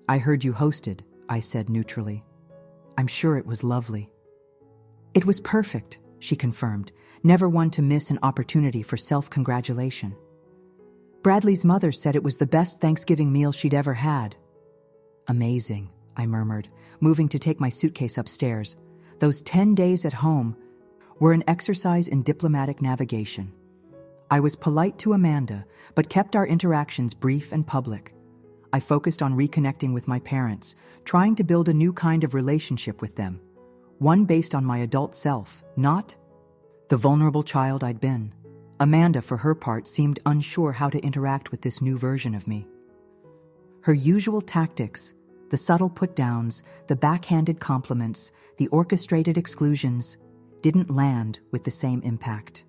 [SPEAKER 1] "I heard you hosted," I said neutrally. "I'm sure it was lovely." "It was perfect," she confirmed, never one to miss an opportunity for self-congratulation. Bradley's mother said it was the best Thanksgiving meal she'd ever had. Amazing, I murmured, moving to take my suitcase upstairs. Those 10 days at home were an exercise in diplomatic navigation. I was polite to Amanda, but kept our interactions brief and public. I focused on reconnecting with my parents, trying to build a new kind of relationship with them, one based on my adult self, not the vulnerable child I'd been. Amanda, for her part, seemed unsure how to interact with this new version of me. Her usual tactics, the subtle put-downs, the backhanded compliments, the orchestrated exclusions, didn't land with the same impact.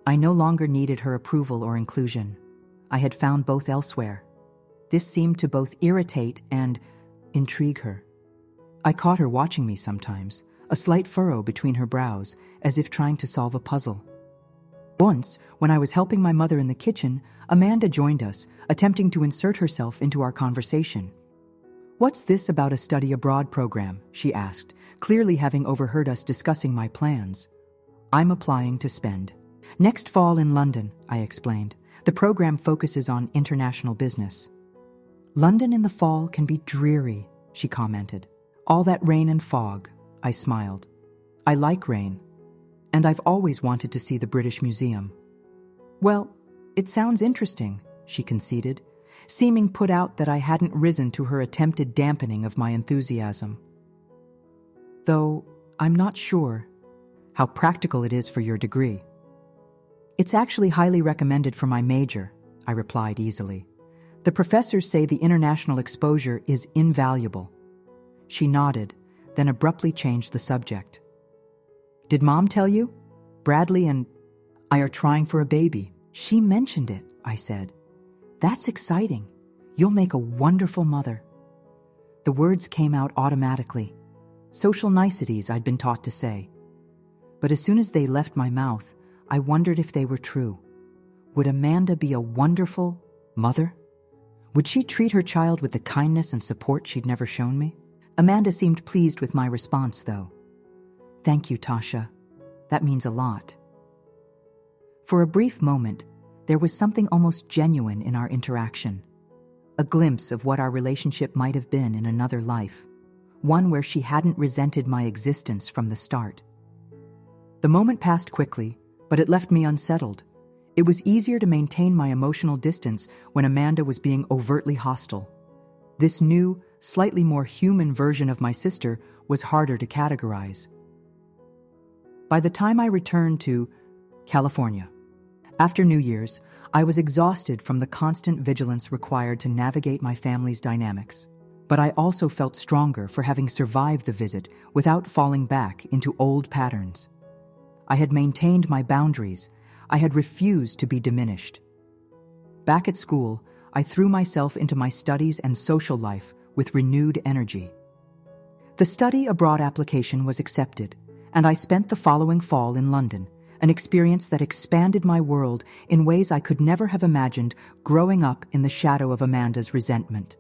[SPEAKER 1] I no longer needed her approval or inclusion. I had found both elsewhere. This seemed to both irritate and intrigue her. I caught her watching me sometimes, a slight furrow between her brows, as if trying to solve a puzzle. Once, when I was helping my mother in the kitchen, Amanda joined us, attempting to insert herself into our conversation. "What's this about a study abroad program?" she asked, clearly having overheard us discussing my plans. "I'm applying to spend next fall in London," I explained. "The program focuses on international business." "London in the fall can be dreary," she commented. "All that rain and fog," I smiled. "I like rain. And I've always wanted to see the British Museum." "Well, it sounds interesting," she conceded, seeming put out that I hadn't risen to her attempted dampening of my enthusiasm. "Though I'm not sure how practical it is for your degree." "It's actually highly recommended for my major," I replied easily. "The professors say the international exposure is invaluable." She nodded, then abruptly changed the subject. "Did Mom tell you? Bradley and I are trying for a baby." "She mentioned it," I said. "That's exciting. You'll make a wonderful mother." The words came out automatically. Social niceties I'd been taught to say. But as soon as they left my mouth, I wondered if they were true. Would Amanda be a wonderful mother? Would she treat her child with the kindness and support she'd never shown me? Amanda seemed pleased with my response, though. "Thank you, Tasha. That means a lot." For a brief moment, there was something almost genuine in our interaction. A glimpse of what our relationship might have been in another life, one where she hadn't resented my existence from the start. The moment passed quickly, but it left me unsettled. It was easier to maintain my emotional distance when Amanda was being overtly hostile. This new, slightly more human version of my sister was harder to categorize. By the time I returned to California, after New Year's, I was exhausted from the constant vigilance required to navigate my family's dynamics. But I also felt stronger for having survived the visit without falling back into old patterns. I had maintained my boundaries. I had refused to be diminished. Back at school, I threw myself into my studies and social life with renewed energy. The study abroad application was accepted, and I spent the following fall in London, an experience that expanded my world in ways I could never have imagined growing up in the shadow of Amanda's resentment.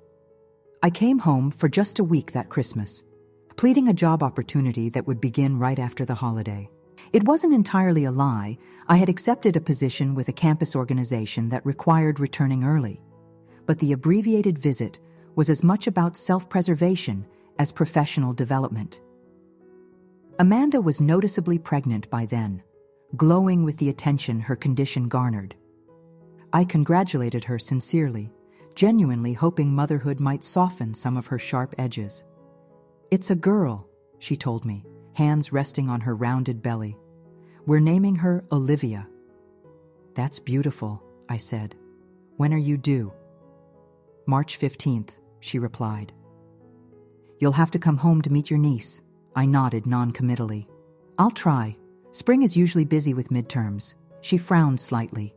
[SPEAKER 1] I came home for just a week that Christmas, pleading a job opportunity that would begin right after the holiday. It wasn't entirely a lie. I had accepted a position with a campus organization that required returning early. But the abbreviated visit was as much about self-preservation as professional development. Amanda was noticeably pregnant by then, glowing with the attention her condition garnered. I congratulated her sincerely, genuinely hoping motherhood might soften some of her sharp edges. "It's a girl," she told me, hands resting on her rounded belly. "We're naming her Olivia." "That's beautiful," I said. "When are you due?" "March 15th, she replied. "You'll have to come home to meet your niece." I nodded non-committally. "I'll try. Spring is usually busy with midterms." She frowned slightly.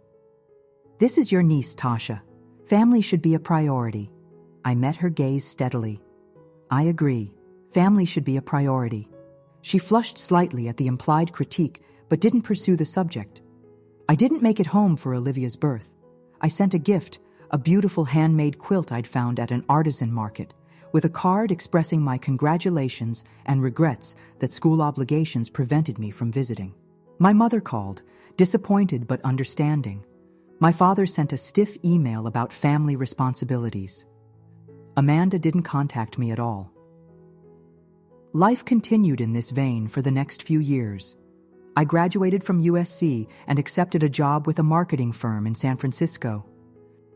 [SPEAKER 1] "This is your niece, Tasha. Family should be a priority." I met her gaze steadily. "I agree. Family should be a priority." She flushed slightly at the implied critique, but didn't pursue the subject. I didn't make it home for Olivia's birth. I sent a gift, a beautiful handmade quilt I'd found at an artisan market, with a card expressing my congratulations and regrets that school obligations prevented me from visiting. My mother called, disappointed but understanding. My father sent a stiff email about family responsibilities. Amanda didn't contact me at all. Life continued in this vein for the next few years. I graduated from USC and accepted a job with a marketing firm in San Francisco.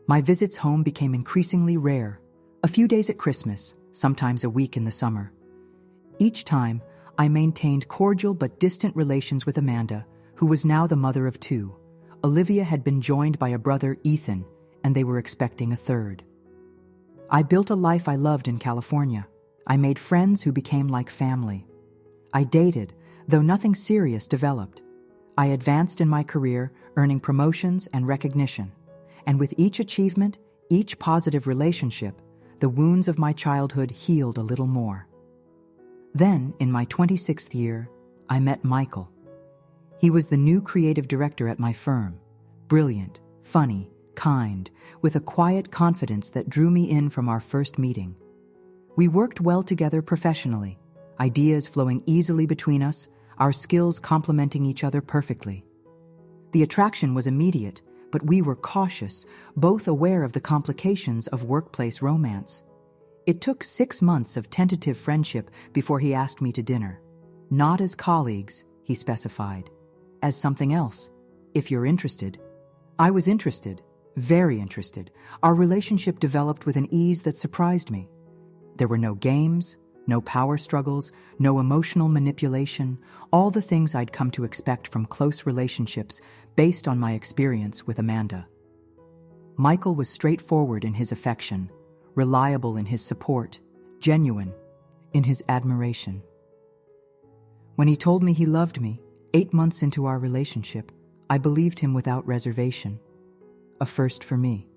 [SPEAKER 1] My visits home became increasingly rare, a few days at Christmas, sometimes a week in the summer. Each time, I maintained cordial but distant relations with Amanda, who was now the mother of two. Olivia had been joined by a brother, Ethan, and they were expecting a third. I built a life I loved in California. I made friends who became like family. I dated, though nothing serious developed. I advanced in my career, earning promotions and recognition. And with each achievement, each positive relationship, the wounds of my childhood healed a little more. Then, in my 26th year, I met Michael. He was the new creative director at my firm, brilliant, funny, kind, with a quiet confidence that drew me in from our first meeting. We worked well together professionally, ideas flowing easily between us, our skills complementing each other perfectly. The attraction was immediate, but we were cautious, both aware of the complications of workplace romance. It took 6 months of tentative friendship before he asked me to dinner. Not as colleagues, he specified. As something else, if you're interested. I was interested, very interested. Our relationship developed with an ease that surprised me. There were no games, no power struggles, no emotional manipulation, all the things I'd come to expect from close relationships based on my experience with Amanda. Michael was straightforward in his affection, reliable in his support, genuine in his admiration. When he told me he loved me, 8 months into our relationship, I believed him without reservation. A first for me.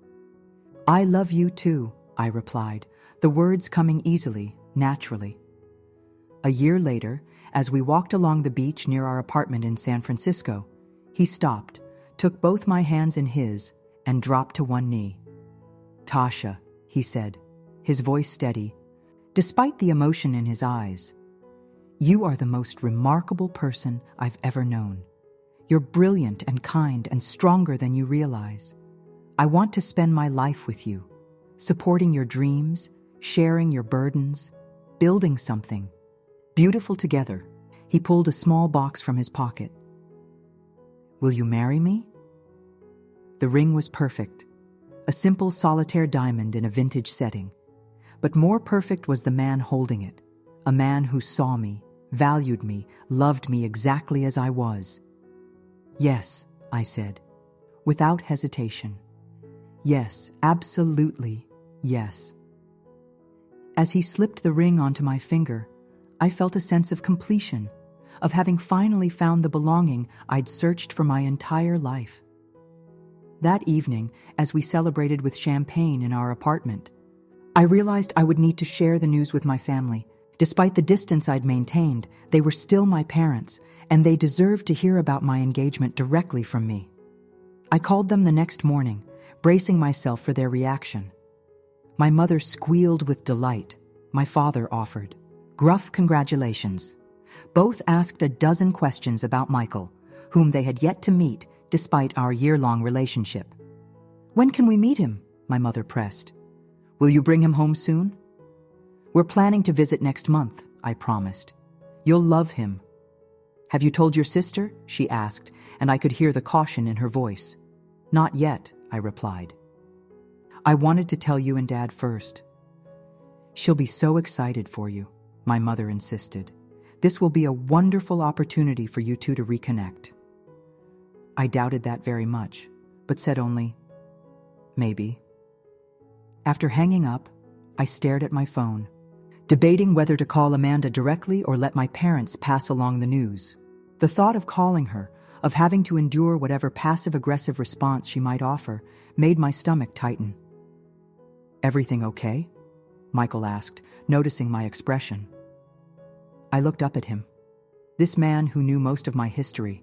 [SPEAKER 1] "I love you too," I replied, the words coming easily, naturally. A year later, as we walked along the beach near our apartment in San Francisco, he stopped, took both my hands in his, and dropped to one knee. "Tasha," he said, his voice steady, despite the emotion in his eyes, "you are the most remarkable person I've ever known. You're brilliant and kind and stronger than you realize. I want to spend my life with you, supporting your dreams, sharing your burdens, building something beautiful together." He pulled a small box from his pocket. "Will you marry me?" The ring was perfect, a simple solitaire diamond in a vintage setting. But more perfect was the man holding it, a man who saw me, valued me, loved me exactly as I was. "Yes," I said, without hesitation. "Yes, absolutely, yes." As he slipped the ring onto my finger, I felt a sense of completion, of having finally found the belonging I'd searched for my entire life. That evening, as we celebrated with champagne in our apartment, I realized I would need to share the news with my family. Despite the distance I'd maintained, they were still my parents, and they deserved to hear about my engagement directly from me. I called them the next morning, bracing myself for their reaction. My mother squealed with delight. My father offered gruff congratulations. Both asked a dozen questions about Michael, whom they had yet to meet despite our year-long relationship. "When can we meet him?" my mother pressed. "Will you bring him home soon?" "We're planning to visit next month," I promised. "You'll love him." "Have you told your sister?" she asked, and I could hear the caution in her voice. "Not yet," I replied. "I wanted to tell you and Dad first." "She'll be so excited for you," my mother insisted. "This will be a wonderful opportunity for you two to reconnect." I doubted that very much, but said only, "Maybe." After hanging up, I stared at my phone, debating whether to call Amanda directly or let my parents pass along the news. The thought of calling her, of having to endure whatever passive-aggressive response she might offer, made my stomach tighten. "Everything okay?" Michael asked, noticing my expression. I looked up at him. This man who knew most of my history,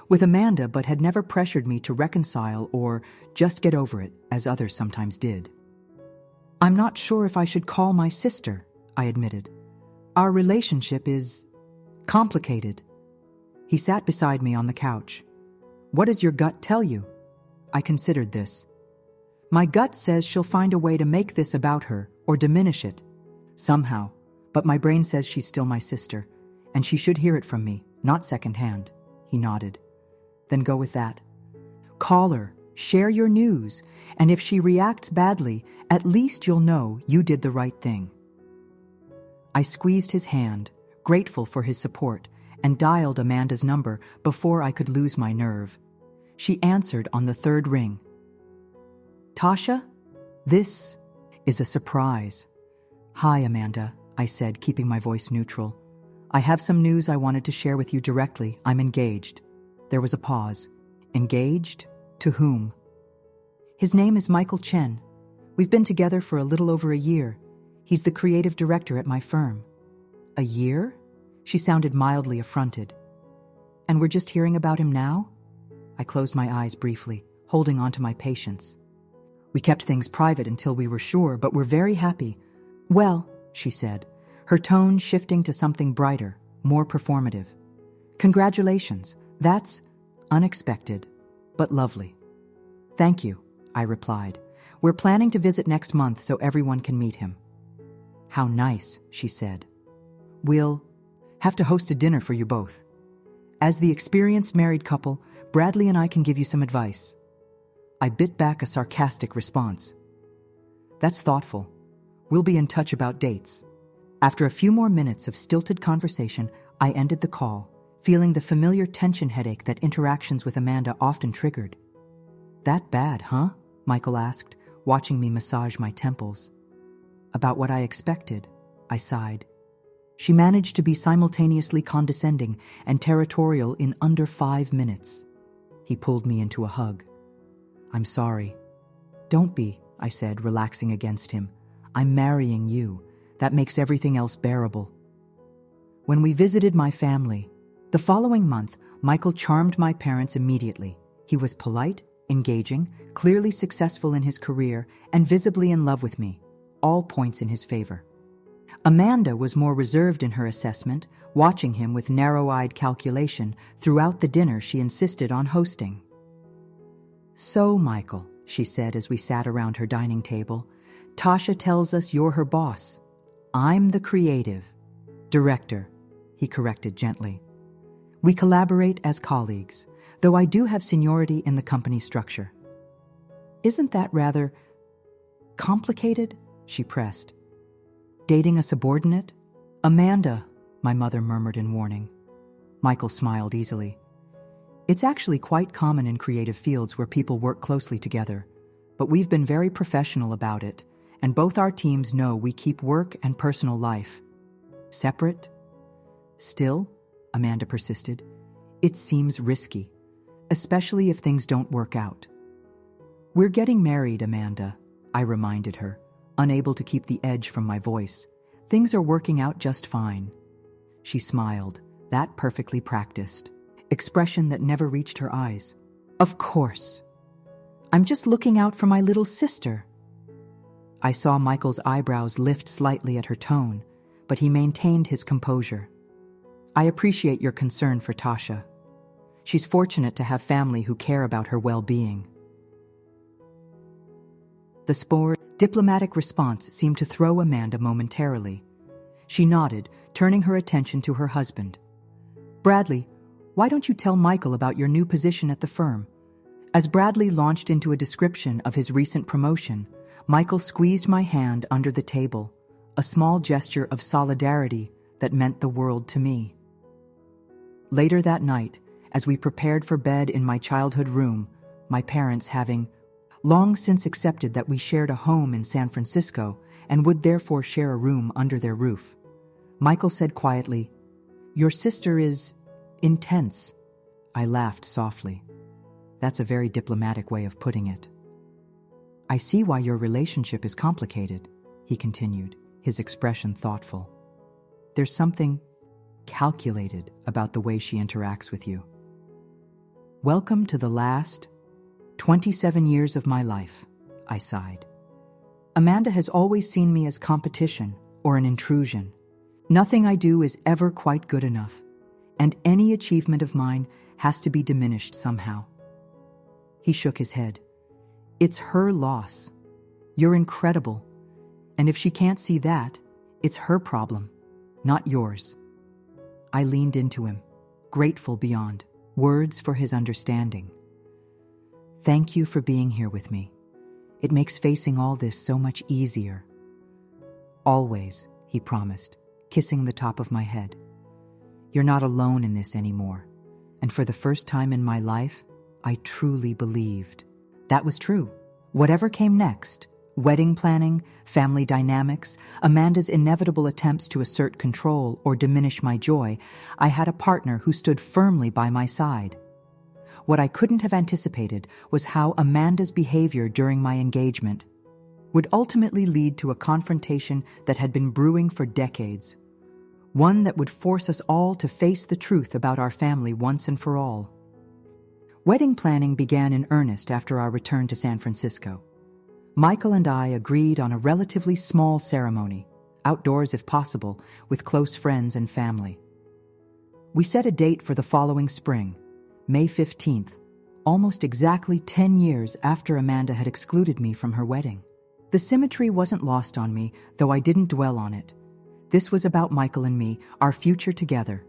[SPEAKER 1] with Amanda but had never pressured me to reconcile or just get over it, as others sometimes did. "I'm not sure if I should call my sister," I admitted. "Our relationship is complicated." He sat beside me on the couch. "What does your gut tell you?" I considered this. My gut says she'll find a way to make this about her or diminish it. Somehow. But my brain says she's still my sister, and she should hear it from me, not secondhand. He nodded. Then go with that. Call her, share your news, and if she reacts badly, at least you'll know you did the right thing. I squeezed his hand, grateful for his support, and dialed Amanda's number before I could lose my nerve. She answered on the third ring. Tasha, this is a surprise. Hi, Amanda, I said, keeping my voice neutral. I have some news I wanted to share with you directly. I'm engaged. There was a pause. Engaged? To whom? His name is Michael Chen. We've been together for a little over a year. He's the creative director at my firm. A year? She sounded mildly affronted. And we're just hearing about him now? I closed my eyes briefly, holding on to my patience. We kept things private until we were sure, but we're very happy. Well, she said, her tone shifting to something brighter, more performative. Congratulations. That's unexpected, but lovely. Thank you, I replied. We're planning to visit next month so everyone can meet him. How nice, she said. We'll have to host a dinner for you both. As the experienced married couple, Bradley and I can give you some advice. I bit back a sarcastic response. That's thoughtful. We'll be in touch about dates. After a few more minutes of stilted conversation, I ended the call, feeling the familiar tension headache that interactions with Amanda often triggered. That bad, huh? Michael asked, watching me massage my temples. About what I expected, I sighed. She managed to be simultaneously condescending and territorial in under 5 minutes. He pulled me into a hug. I'm sorry. Don't be, I said, relaxing against him. I'm marrying you. That makes everything else bearable. When we visited my family, the following month, Michael charmed my parents immediately. He was polite, engaging, clearly successful in his career, and visibly in love with me, all points in his favor. Amanda was more reserved in her assessment, watching him with narrow-eyed calculation throughout the dinner she insisted on hosting. So, Michael, she said as we sat around her dining table, Tasha tells us you're her boss. I'm the creative director, he corrected gently. We collaborate as colleagues, though I do have seniority in the company structure. Isn't that rather complicated? She pressed. Dating a subordinate? Amanda, my mother murmured in warning. Michael smiled easily. It's actually quite common in creative fields where people work closely together, but we've been very professional about it, and both our teams know we keep work and personal life separate. Still, Amanda persisted, it seems risky, especially if things don't work out. We're getting married, Amanda, I reminded her, unable to keep the edge from my voice. Things are working out just fine. She smiled, that perfectly practiced, expression that never reached her eyes. Of course. I'm just looking out for my little sister. I saw Michael's eyebrows lift slightly at her tone, but he maintained his composure. I appreciate your concern for Tasha. She's fortunate to have family who care about her well-being. The diplomatic response seemed to throw Amanda momentarily. She nodded, turning her attention to her husband. Bradley, why don't you tell Michael about your new position at the firm? As Bradley launched into a description of his recent promotion, Michael squeezed my hand under the table, a small gesture of solidarity that meant the world to me. Later that night, as we prepared for bed in my childhood room, my parents having long since accepted that we shared a home in San Francisco and would therefore share a room under their roof, Michael said quietly, "Your sister is intense." I laughed softly. That's a very diplomatic way of putting it. I see why your relationship is complicated, he continued, his expression thoughtful. There's something calculated about the way she interacts with you. Welcome to the last 27 years of my life, I sighed. Amanda has always seen me as competition or an intrusion. Nothing I do is ever quite good enough, and any achievement of mine has to be diminished somehow. He shook his head. It's her loss. You're incredible. And if she can't see that, it's her problem, not yours. I leaned into him, grateful beyond words for his understanding. Thank you for being here with me. It makes facing all this so much easier. Always, he promised, kissing the top of my head. You're not alone in this anymore. And for the first time in my life, I truly believed. That was true. Whatever came next, wedding planning, family dynamics, Amanda's inevitable attempts to assert control or diminish my joy, I had a partner who stood firmly by my side. What I couldn't have anticipated was how Amanda's behavior during my engagement would ultimately lead to a confrontation that had been brewing for decades. One that would force us all to face the truth about our family once and for all. Wedding planning began in earnest after our return to San Francisco. Michael and I agreed on a relatively small ceremony, outdoors if possible, with close friends and family. We set a date for the following spring, May 15th, almost exactly 10 years after Amanda had excluded me from her wedding. The symmetry wasn't lost on me, though I didn't dwell on it. This was about Michael and me, our future together.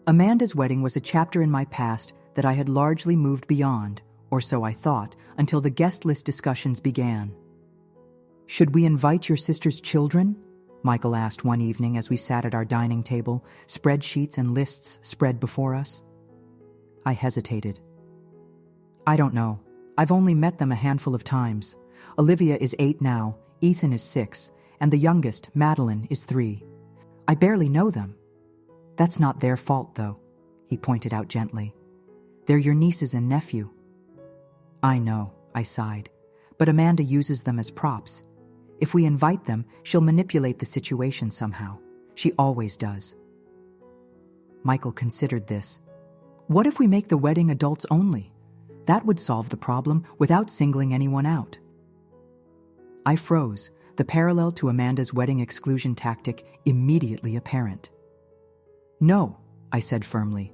[SPEAKER 1] Amanda's wedding was a chapter in my past that I had largely moved beyond, or so I thought, until the guest list discussions began. Should we invite your sister's children? Michael asked one evening as we sat at our dining table, spreadsheets and lists spread before us. I hesitated. I don't know. I've only met them a handful of times. Olivia is 8 now, Ethan is 6, and the youngest, Madeline, is 3. I barely know them. That's not their fault, though, he pointed out gently. They're your nieces and nephew. I know, I sighed, but Amanda uses them as props. If we invite them, she'll manipulate the situation somehow. She always does. Michael considered this. What if we make the wedding adults only? That would solve the problem without singling anyone out. I froze, the parallel to Amanda's wedding exclusion tactic immediately apparent. No, I said firmly.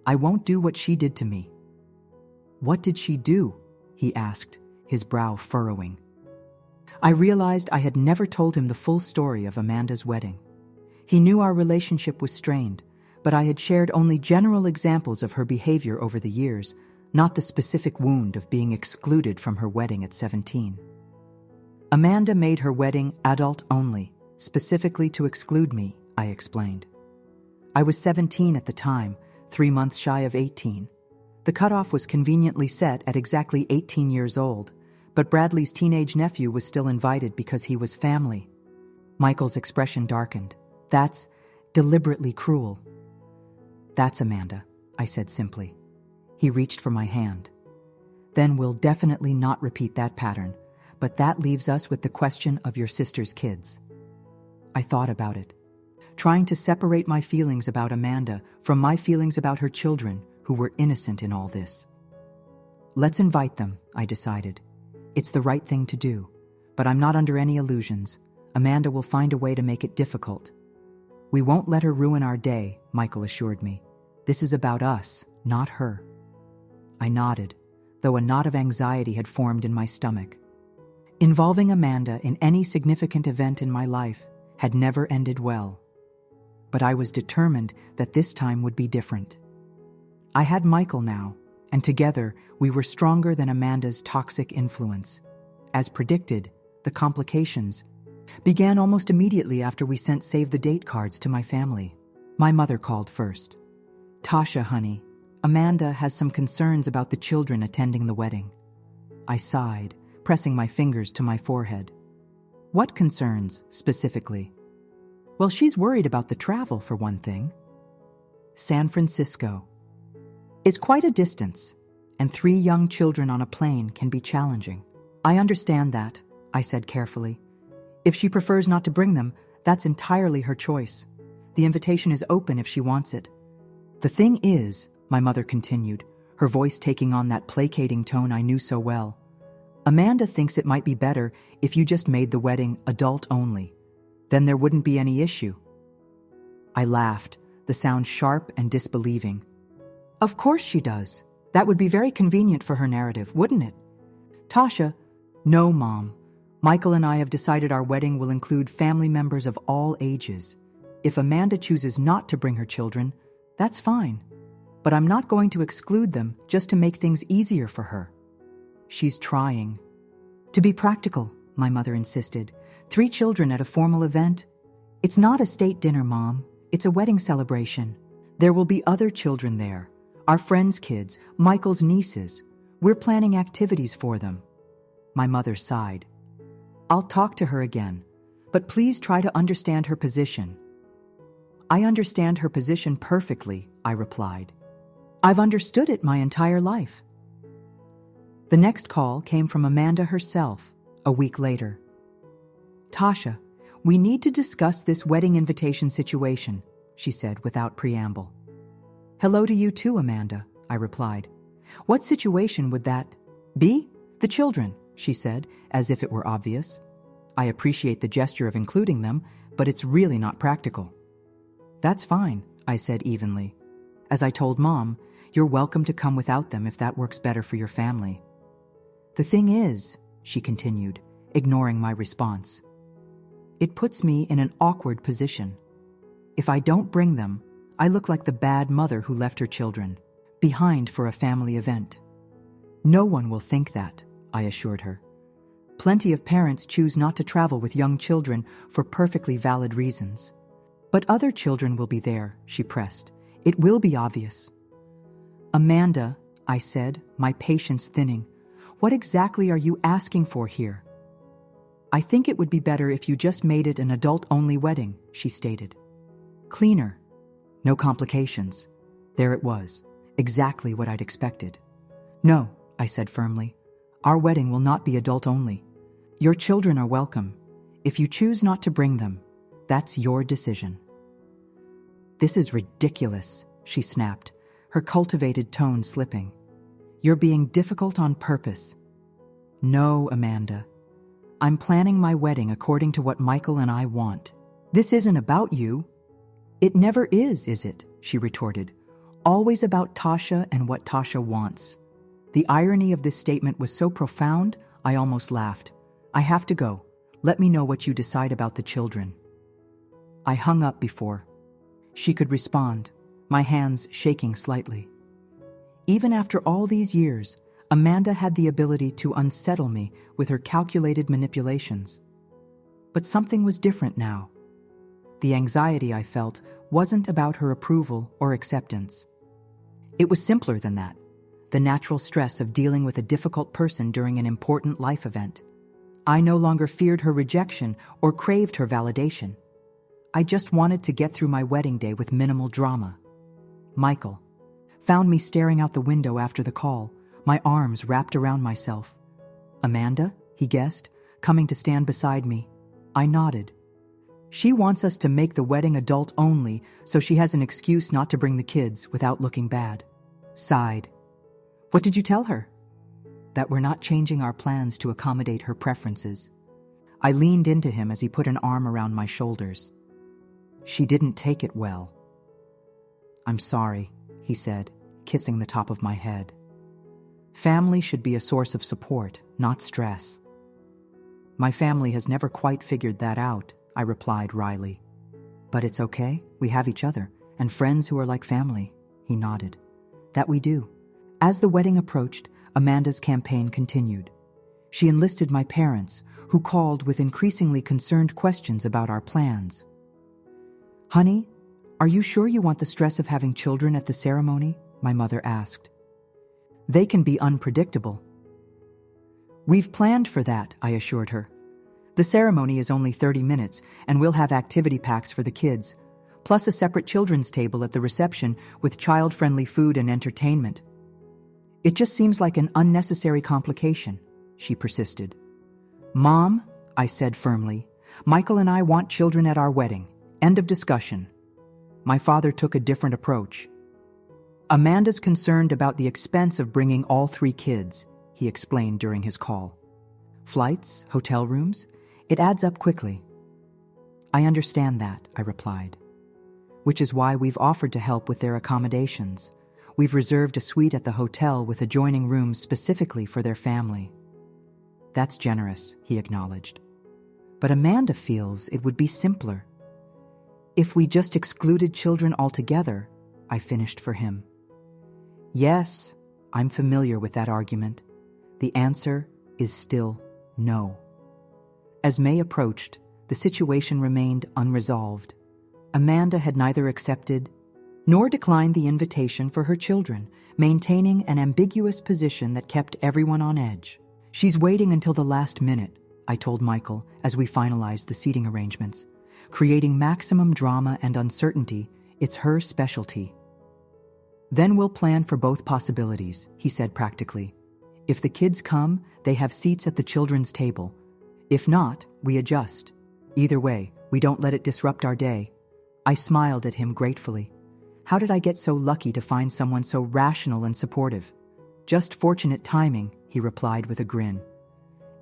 [SPEAKER 1] I won't do what she did to me. What did she do? He asked, his brow furrowing. I realized I had never told him the full story of Amanda's wedding. He knew our relationship was strained, but I had shared only general examples of her behavior over the years, not the specific wound of being excluded from her wedding at 17. Amanda made her wedding adult only, specifically to exclude me, I explained. I was 17 at the time, 3 months shy of 18. The cutoff was conveniently set at exactly 18 years old, but Bradley's teenage nephew was still invited because he was family. Michael's expression darkened. That's deliberately cruel. That's Amanda, I said simply. He reached for my hand. Then we'll definitely not repeat that pattern, but that leaves us with the question of your sister's kids. I thought about it, trying to separate my feelings about Amanda from my feelings about her children who were innocent in all this. Let's invite them, I decided. It's the right thing to do, but I'm not under any illusions. Amanda will find a way to make it difficult. We won't let her ruin our day, Michael assured me. This is about us, not her. I nodded, though a knot of anxiety had formed in my stomach. Involving Amanda in any significant event in my life had never ended well. But I was determined that this time would be different. I had Michael now, and together we were stronger than Amanda's toxic influence. As predicted, the complications began almost immediately after we sent save-the-date cards to my family. My mother called first. Tasha, honey, Amanda has some concerns about the children attending the wedding. I sighed, pressing my fingers to my forehead. What concerns, specifically? Well, she's worried about the travel, for one thing. San Francisco is quite a distance, and 3 young children on a plane can be challenging. I understand that, I said carefully. If she prefers not to bring them, that's entirely her choice. The invitation is open if she wants it. The thing is, my mother continued, her voice taking on that placating tone I knew so well, Amanda thinks it might be better if you just made the wedding adult only. Then there wouldn't be any issue. I laughed, the sound sharp and disbelieving. Of course she does. That would be very convenient for her narrative, wouldn't it? Tasha, no, Mom. Michael and I have decided our wedding will include family members of all ages. If Amanda chooses not to bring her children, that's fine. But I'm not going to exclude them just to make things easier for her. She's trying. To be practical, my mother insisted. 3 children at a formal event? It's not a state dinner, Mom. It's a wedding celebration. There will be other children there. Our friends' kids, Michael's nieces. We're planning activities for them. My mother sighed. I'll talk to her again, but please try to understand her position. I understand her position perfectly, I replied. I've understood it my entire life. The next call came from Amanda herself, a week later. Tasha, we need to discuss this wedding invitation situation, she said without preamble. Hello to you too, Amanda, I replied. What situation would that be? The children, she said, as if it were obvious. I appreciate the gesture of including them, but it's really not practical. That's fine, I said evenly. As I told Mom, you're welcome to come without them if that works better for your family. The thing is, she continued, ignoring my response, it puts me in an awkward position. If I don't bring them, I look like the bad mother who left her children behind for a family event. No one will think that, I assured her. Plenty of parents choose not to travel with young children for perfectly valid reasons. But other children will be there, she pressed. It will be obvious. Amanda, I said, my patience thinning, what exactly are you asking for here? I think it would be better if you just made it an adult-only wedding, she stated. Cleaner. No complications. There it was, exactly what I'd expected. No, I said firmly. Our wedding will not be adult-only. Your children are welcome. If you choose not to bring them, that's your decision. This is ridiculous, she snapped, her cultivated tone slipping. You're being difficult on purpose. No, Amanda. I'm planning my wedding according to what Michael and I want. This isn't about you. It never is it? She retorted. Always about Tasha and what Tasha wants. The irony of this statement was so profound, I almost laughed. I have to go. Let me know what you decide about the children. I hung up before she could respond, my hands shaking slightly. Even after all these years, Amanda had the ability to unsettle me with her calculated manipulations. But something was different now. The anxiety I felt wasn't about her approval or acceptance. It was simpler than that, the natural stress of dealing with a difficult person during an important life event. I no longer feared her rejection or craved her validation. I just wanted to get through my wedding day with minimal drama. Michael found me staring out the window after the call, my arms wrapped around myself. Amanda, he guessed, coming to stand beside me. I nodded. She wants us to make the wedding adult only so she has an excuse not to bring the kids without looking bad. Sighed. What did you tell her? That we're not changing our plans to accommodate her preferences. I leaned into him as he put an arm around my shoulders. She didn't take it well. I'm sorry, he said, kissing the top of my head. Family should be a source of support, not stress. My family has never quite figured that out, I replied wryly. But it's okay, we have each other, and friends who are like family, he nodded. That we do. As the wedding approached, Amanda's campaign continued. She enlisted my parents, who called with increasingly concerned questions about our plans. Honey, are you sure you want the stress of having children at the ceremony? My mother asked. They can be unpredictable. We've planned for that, I assured her. The ceremony is only 30 minutes, and we'll have activity packs for the kids, plus a separate children's table at the reception with child-friendly food and entertainment. It just seems like an unnecessary complication, she persisted. Mom, I said firmly, Michael and I want children at our wedding. End of discussion. My father took a different approach. Amanda's concerned about the expense of bringing all 3 kids, he explained during his call. Flights, hotel rooms, it adds up quickly. I understand that, I replied. Which is why we've offered to help with their accommodations. We've reserved a suite at the hotel with adjoining rooms specifically for their family." "That's generous," he acknowledged. "But Amanda feels it would be simpler. If we just excluded children altogether," I finished for him. "Yes, I'm familiar with that argument. The answer is still no." As May approached, the situation remained unresolved. Amanda had neither accepted nor declined the invitation for her children, maintaining an ambiguous position that kept everyone on edge. "She's waiting until the last minute," I told Michael as we finalized the seating arrangements. "Creating maximum drama and uncertainty, it's her specialty." "Then we'll plan for both possibilities," he said practically. "If the kids come, they have seats at the children's table. If not, we adjust. Either way, we don't let it disrupt our day." I smiled at him gratefully. How did I get so lucky to find someone so rational and supportive? "Just fortunate timing," he replied with a grin.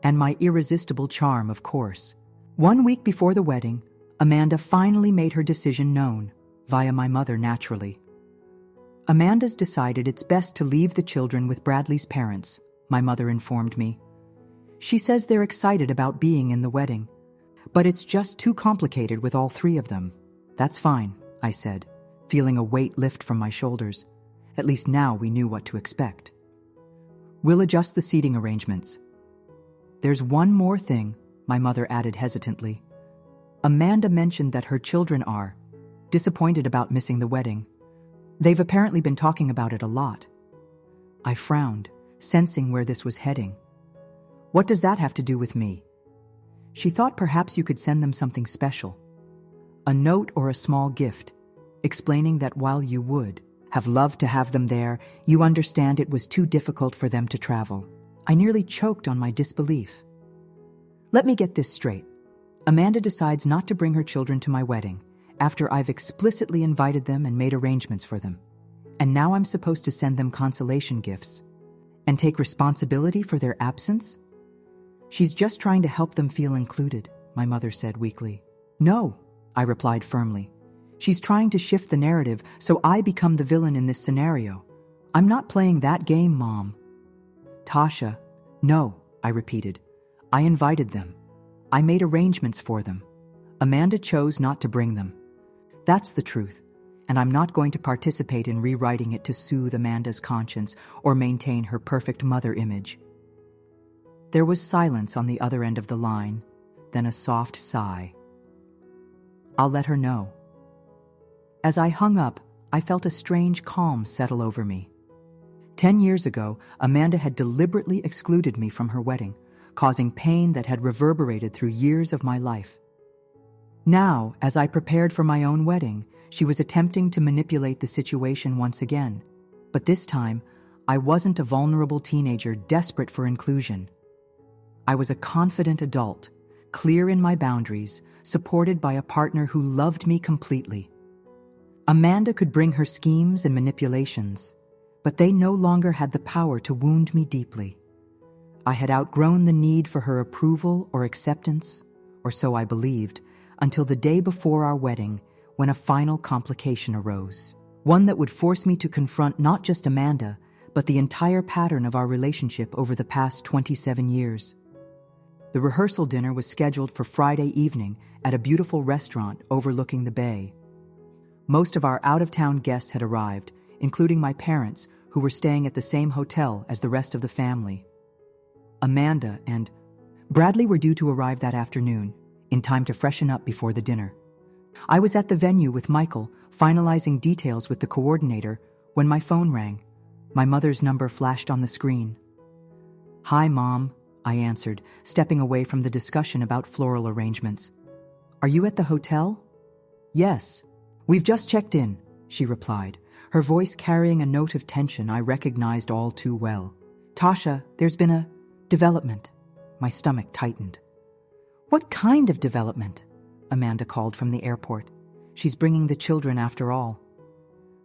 [SPEAKER 1] "And my irresistible charm, of course." 1 week before the wedding, Amanda finally made her decision known, via my mother naturally. "Amanda's decided it's best to leave the children with Bradley's parents," my mother informed me. "She says they're excited about being in the wedding, but it's just too complicated with all 3 of them." "That's fine," I said, feeling a weight lift from my shoulders. At least now we knew what to expect. "We'll adjust the seating arrangements." "There's one more thing," my mother added hesitantly. "Amanda mentioned that her children are disappointed about missing the wedding. They've apparently been talking about it a lot." I frowned, sensing where this was heading. "What does that have to do with me?" "She thought perhaps you could send them something special. A note or a small gift, explaining that while you would have loved to have them there, you understand it was too difficult for them to travel." I nearly choked on my disbelief. "Let me get this straight. Amanda decides not to bring her children to my wedding, after I've explicitly invited them and made arrangements for them. And now I'm supposed to send them consolation gifts and take responsibility for their absence?" "She's just trying to help them feel included," my mother said weakly. "No," I replied firmly. "She's trying to shift the narrative so I become the villain in this scenario. I'm not playing that game, Mom." "Tasha, no," I repeated. "I invited them. I made arrangements for them. Amanda chose not to bring them. That's the truth, and I'm not going to participate in rewriting it to soothe Amanda's conscience or maintain her perfect mother image." There was silence on the other end of the line, then a soft sigh. "I'll let her know." As I hung up, I felt a strange calm settle over me. 10 years ago, Amanda had deliberately excluded me from her wedding, causing pain that had reverberated through years of my life. Now, as I prepared for my own wedding, she was attempting to manipulate the situation once again. But this time, I wasn't a vulnerable teenager desperate for inclusion. I was a confident adult, clear in my boundaries, supported by a partner who loved me completely. Amanda could bring her schemes and manipulations, but they no longer had the power to wound me deeply. I had outgrown the need for her approval or acceptance, or so I believed, until the day before our wedding, when a final complication arose. One that would force me to confront not just Amanda, but the entire pattern of our relationship over the past 27 years. The rehearsal dinner was scheduled for Friday evening at a beautiful restaurant overlooking the bay. Most of our out-of-town guests had arrived, including my parents, who were staying at the same hotel as the rest of the family. Amanda and Bradley were due to arrive that afternoon, in time to freshen up before the dinner. I was at the venue with Michael, finalizing details with the coordinator, when my phone rang. My mother's number flashed on the screen. "Hi, Mom," I answered, stepping away from the discussion about floral arrangements. "Are you at the hotel?" "Yes. We've just checked in," she replied, her voice carrying a note of tension I recognized all too well. "Tasha, there's been a development." My stomach tightened. "What kind of development?" Amanda called from the airport. "She's bringing the children after all."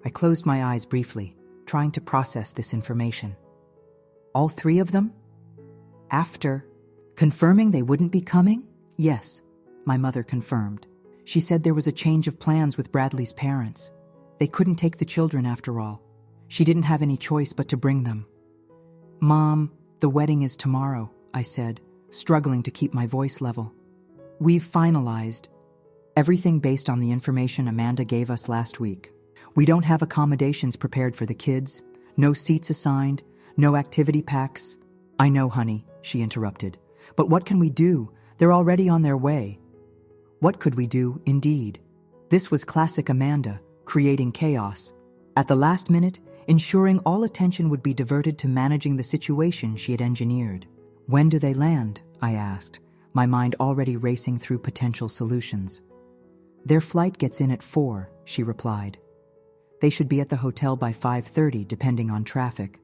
[SPEAKER 1] I closed my eyes briefly, trying to process this information. "All 3 of them? After confirming they wouldn't be coming?" "Yes," my mother confirmed. "She said there was a change of plans with Bradley's parents. They couldn't take the children after all. She didn't have any choice but to bring them. "Mom, the wedding is tomorrow," I said, struggling to keep my voice level. "We've finalized everything based on the information Amanda gave us last week. We don't have accommodations prepared for the kids, no seats assigned, no activity packs." "I know, honey," she interrupted. "But what can we do? They're already on their way." What could we do, indeed? This was classic Amanda, creating chaos. At the last minute, ensuring all attention would be diverted to managing the situation she had engineered. "When do they land?" I asked, my mind already racing through potential solutions. "Their flight gets in at 4, she replied. "They should be at the hotel by 5:30, depending on traffic."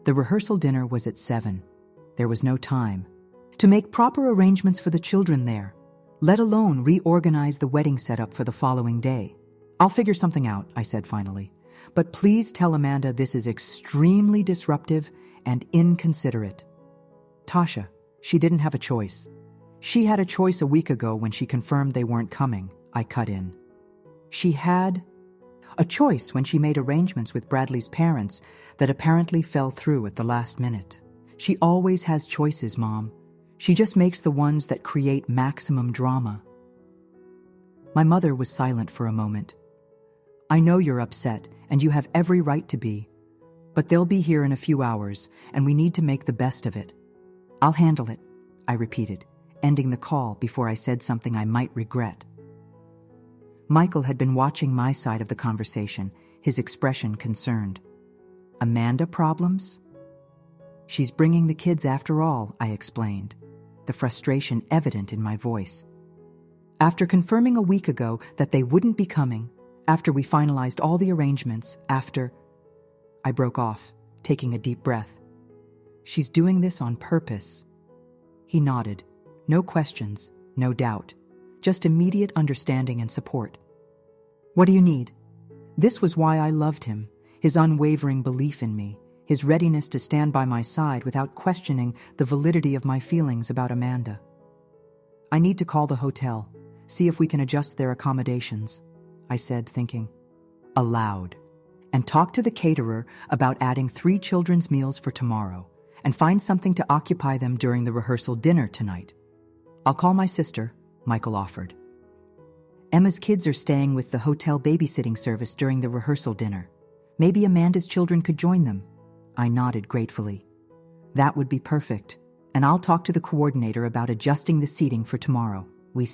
[SPEAKER 1] The rehearsal dinner was at 7. There was no time to make proper arrangements for the children there, let alone reorganize the wedding setup for the following day. "I'll figure something out," I said finally. "But please tell Amanda this is extremely disruptive and inconsiderate." "Tasha, she didn't have a choice. She had a choice a week ago when she confirmed they weren't coming," I cut in. "She had a choice when she made arrangements with Bradley's parents that apparently fell through at the last minute. She always has choices, Mom. She just makes the ones that create maximum drama." My mother was silent for a moment. "I know you're upset, and you have every right to be. But they'll be here in a few hours, and we need to make the best of it." "I'll handle it," I repeated, ending the call before I said something I might regret. Michael had been watching my side of the conversation, his expression concerned. "Amanda problems?" "She's bringing the kids after all," I explained, the frustration evident in my voice. "After confirming a week ago that they wouldn't be coming, after we finalized all the arrangements, after—" I broke off, taking a deep breath. "She's doing this on purpose." He nodded. No questions, no doubt, just immediate understanding and support. "What do you need?" This was why I loved him, his unwavering belief in me, his readiness to stand by my side without questioning the validity of my feelings about Amanda. "I need to call the hotel, see if we can adjust their accommodations," I said, thinking aloud, "and talk to the caterer about adding 3 children's meals for tomorrow, and find something to occupy them during the rehearsal dinner tonight." "I'll call my sister," Michael offered. "Emma's kids are staying with the hotel babysitting service during the rehearsal dinner. Maybe Amanda's children could join them." I nodded gratefully. "That would be perfect, and I'll talk to the coordinator about adjusting the seating for tomorrow." We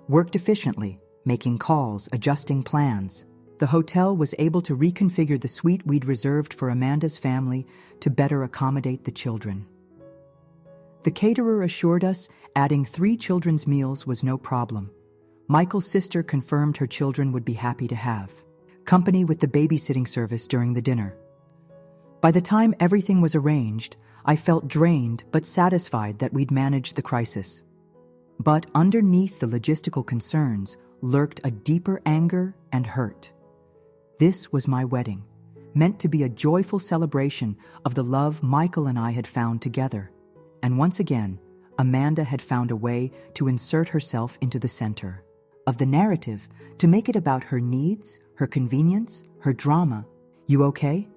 [SPEAKER 1] worked efficiently, making calls, adjusting plans. The hotel was able to reconfigure the suite we'd reserved for Amanda's family to better accommodate the children. The caterer assured us adding 3 children's meals was no problem. Michael's sister confirmed her children would be happy to have company with the babysitting service during the dinner. By the time everything was arranged, I felt drained but satisfied that we'd managed the crisis. But underneath the logistical concerns lurked a deeper anger and hurt. This was my wedding, meant to be a joyful celebration of the love Michael and I had found together. And once again, Amanda had found a way to insert herself into the center of the narrative, to make it about her needs, her convenience, her drama. "You okay?"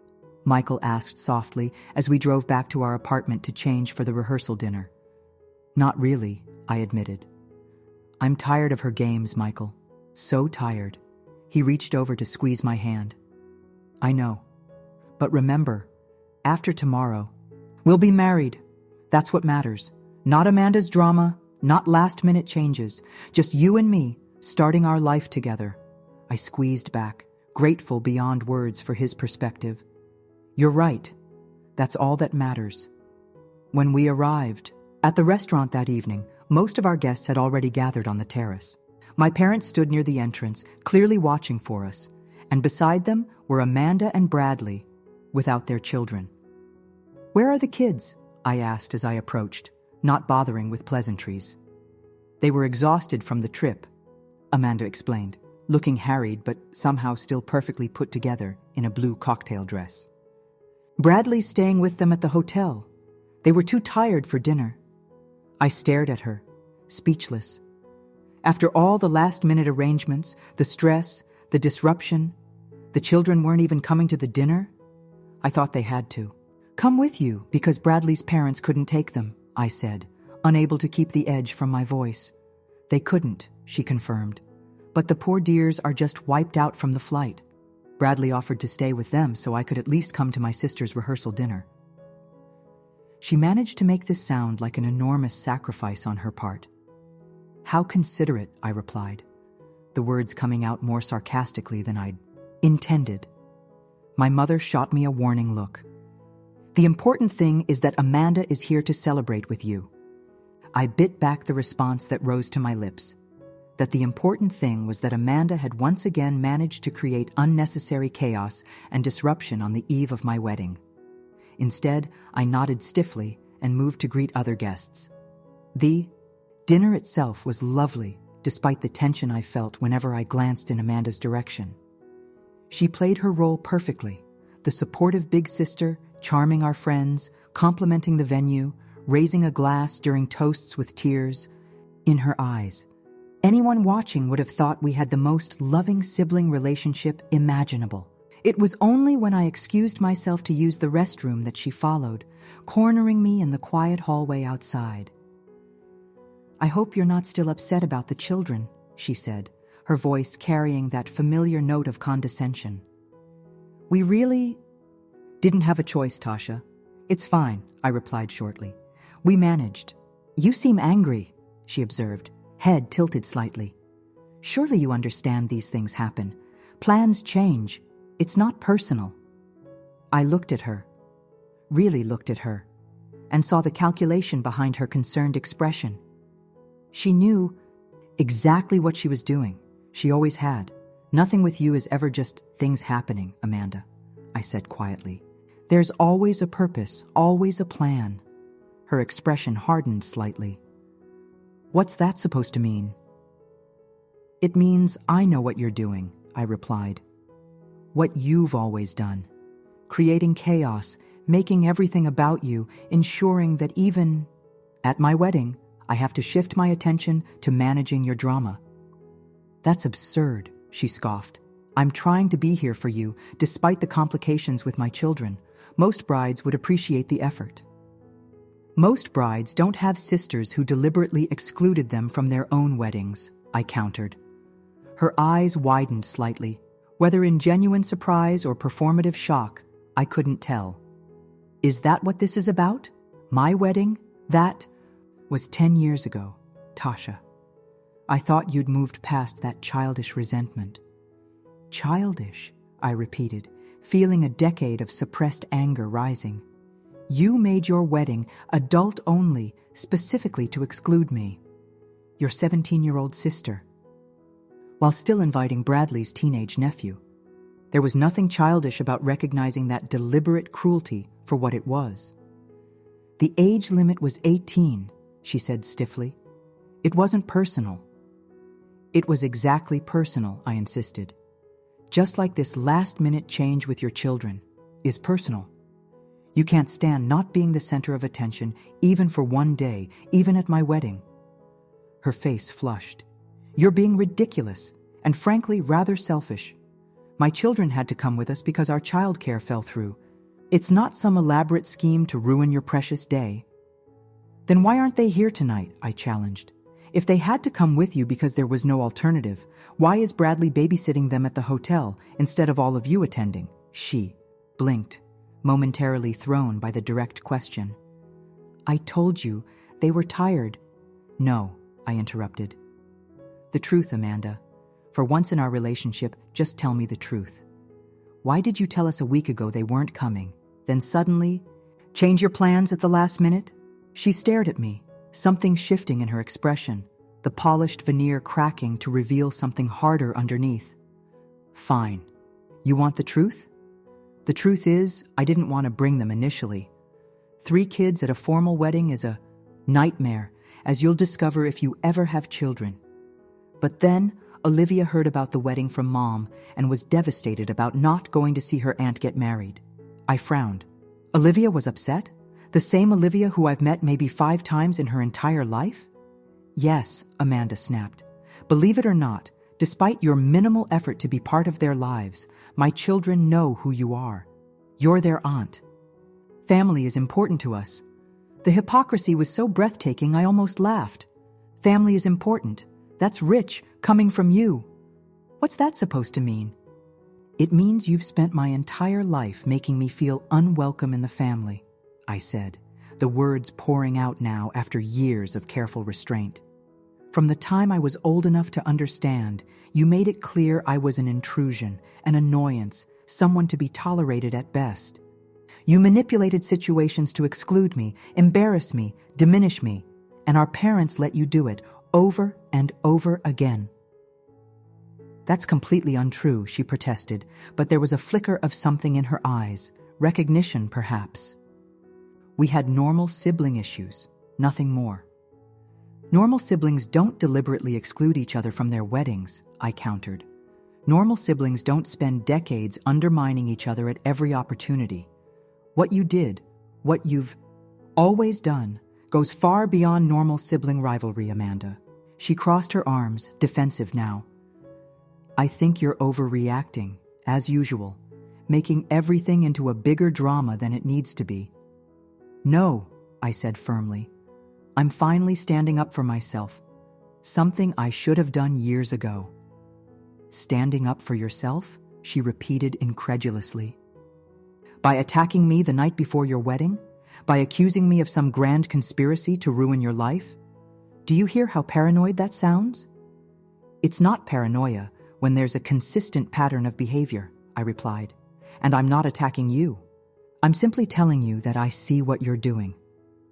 [SPEAKER 1] Michael asked softly as we drove back to our apartment to change for the rehearsal dinner. "Not really," I admitted. "I'm tired of her games, Michael. So tired." He reached over to squeeze my hand. "I know. But remember, after tomorrow, we'll be married. That's what matters. Not Amanda's drama, not last-minute changes. Just you and me, starting our life together." I squeezed back, grateful beyond words for his perspective. "You're right. That's all that matters." When we arrived at the restaurant that evening, most of our guests had already gathered on the terrace. My parents stood near the entrance, clearly watching for us, and beside them were Amanda and Bradley, without their children. "Where are the kids?" I asked as I approached, not bothering with pleasantries. "They were exhausted from the trip," Amanda explained, looking harried but somehow still perfectly put together in a blue cocktail dress. "Bradley's staying with them at the hotel. They were too tired for dinner." I stared at her, speechless. After all the last-minute arrangements, the stress, the disruption, The children weren't even coming to the dinner? I thought they had to. Come with you, because Bradley's parents couldn't take them, I said, unable to keep the edge from my voice. They couldn't, she confirmed. But the poor dears are just wiped out from the flight. Bradley offered to stay with them so I could at least come to my sister's rehearsal dinner. She managed to make this sound like an enormous sacrifice on her part. How considerate, I replied, the words coming out more sarcastically than I'd intended. My mother shot me a warning look. The important thing is that Amanda is here to celebrate with you. I bit back the response that rose to my lips. That the important thing was that Amanda had once again managed to create unnecessary chaos and disruption on the eve of my wedding. Instead, I nodded stiffly and moved to greet other guests. The dinner itself was lovely, despite the tension I felt whenever I glanced in Amanda's direction. She played her role perfectly, the supportive big sister, charming our friends, complimenting the venue, raising a glass during toasts with tears in her eyes. Anyone watching would have thought we had the most loving sibling relationship imaginable. It was only when I excused myself to use the restroom that she followed, cornering me in the quiet hallway outside. I hope you're not still upset about the children, she said, her voice carrying that familiar note of condescension. We really didn't have a choice, Tasha. It's fine, I replied shortly. We managed. You seem angry, she observed, head tilted slightly. Surely you understand these things happen. Plans change. It's not personal. I looked at her, really looked at her, and saw the calculation behind her concerned expression. She knew exactly what she was doing. She always had. Nothing with you is ever just things happening, Amanda, I said quietly. There's always a purpose, always a plan. Her expression hardened slightly. What's that supposed to mean? It means I know what you're doing, I replied. What you've always done. Creating chaos, making everything about you, ensuring that even at my wedding, I have to shift my attention to managing your drama. That's absurd, she scoffed. I'm trying to be here for you, despite the complications with my children. Most brides would appreciate the effort. Most brides don't have sisters who deliberately excluded them from their own weddings, I countered. Her eyes widened slightly. Whether in genuine surprise or performative shock, I couldn't tell. Is that what this is about? My wedding? That was 10 years ago, Tasha. I thought you'd moved past that childish resentment. Childish, I repeated, feeling a decade of suppressed anger rising. You made your wedding adult only, specifically to exclude me, your 17-year-old sister, while still inviting Bradley's teenage nephew. There was nothing childish about recognizing that deliberate cruelty for what it was. The age limit was 18, she said stiffly. It wasn't personal. It was exactly personal, I insisted. Just like this last-minute change with your children is personal. You can't stand not being the center of attention, even for one day, even at my wedding. Her face flushed. You're being ridiculous, and frankly rather selfish. My children had to come with us because our childcare fell through. It's not some elaborate scheme to ruin your precious day. Then why aren't they here tonight? I challenged. If they had to come with you because there was no alternative, why is Bradley babysitting them at the hotel instead of all of you attending? She blinked, momentarily thrown by the direct question. I told you they were tired. No, I interrupted. The truth, Amanda. For once in our relationship, just tell me the truth. Why did you tell us a week ago they weren't coming, then suddenly change your plans at the last minute? She stared at me, something shifting in her expression, the polished veneer cracking to reveal something harder underneath. Fine. You want the truth? The truth is, I didn't want to bring them initially. 3 kids at a formal wedding is a nightmare, as you'll discover if you ever have children. But then, Olivia heard about the wedding from Mom and was devastated about not going to see her aunt get married. I frowned. Olivia was upset? The same Olivia who I've met maybe 5 times in her entire life? Yes, Amanda snapped. Believe it or not, Despite your minimal effort to be part of their lives, my children know who you are. You're their aunt. Family is important to us. The hypocrisy was so breathtaking I almost laughed. Family is important. That's rich, coming from you. What's that supposed to mean? It means you've spent my entire life making me feel unwelcome in the family, I said, the words pouring out now after years of careful restraint. From the time I was old enough to understand, you made it clear I was an intrusion, an annoyance, someone to be tolerated at best. You manipulated situations to exclude me, embarrass me, diminish me, and our parents let you do it over and over again. That's completely untrue, she protested, but there was a flicker of something in her eyes, recognition perhaps. We had normal sibling issues, nothing more. Normal siblings don't deliberately exclude each other from their weddings, I countered. Normal siblings don't spend decades undermining each other at every opportunity. What you did, what you've always done, goes far beyond normal sibling rivalry, Amanda. She crossed her arms, defensive now. I think you're overreacting, as usual, making everything into a bigger drama than it needs to be. No, I said firmly. I'm finally standing up for myself. Something I should have done years ago. Standing up for yourself? She repeated incredulously. By attacking me the night before your wedding? By accusing me of some grand conspiracy to ruin your life? Do you hear how paranoid that sounds? It's not paranoia when there's a consistent pattern of behavior, I replied. And I'm not attacking you. I'm simply telling you that I see what you're doing.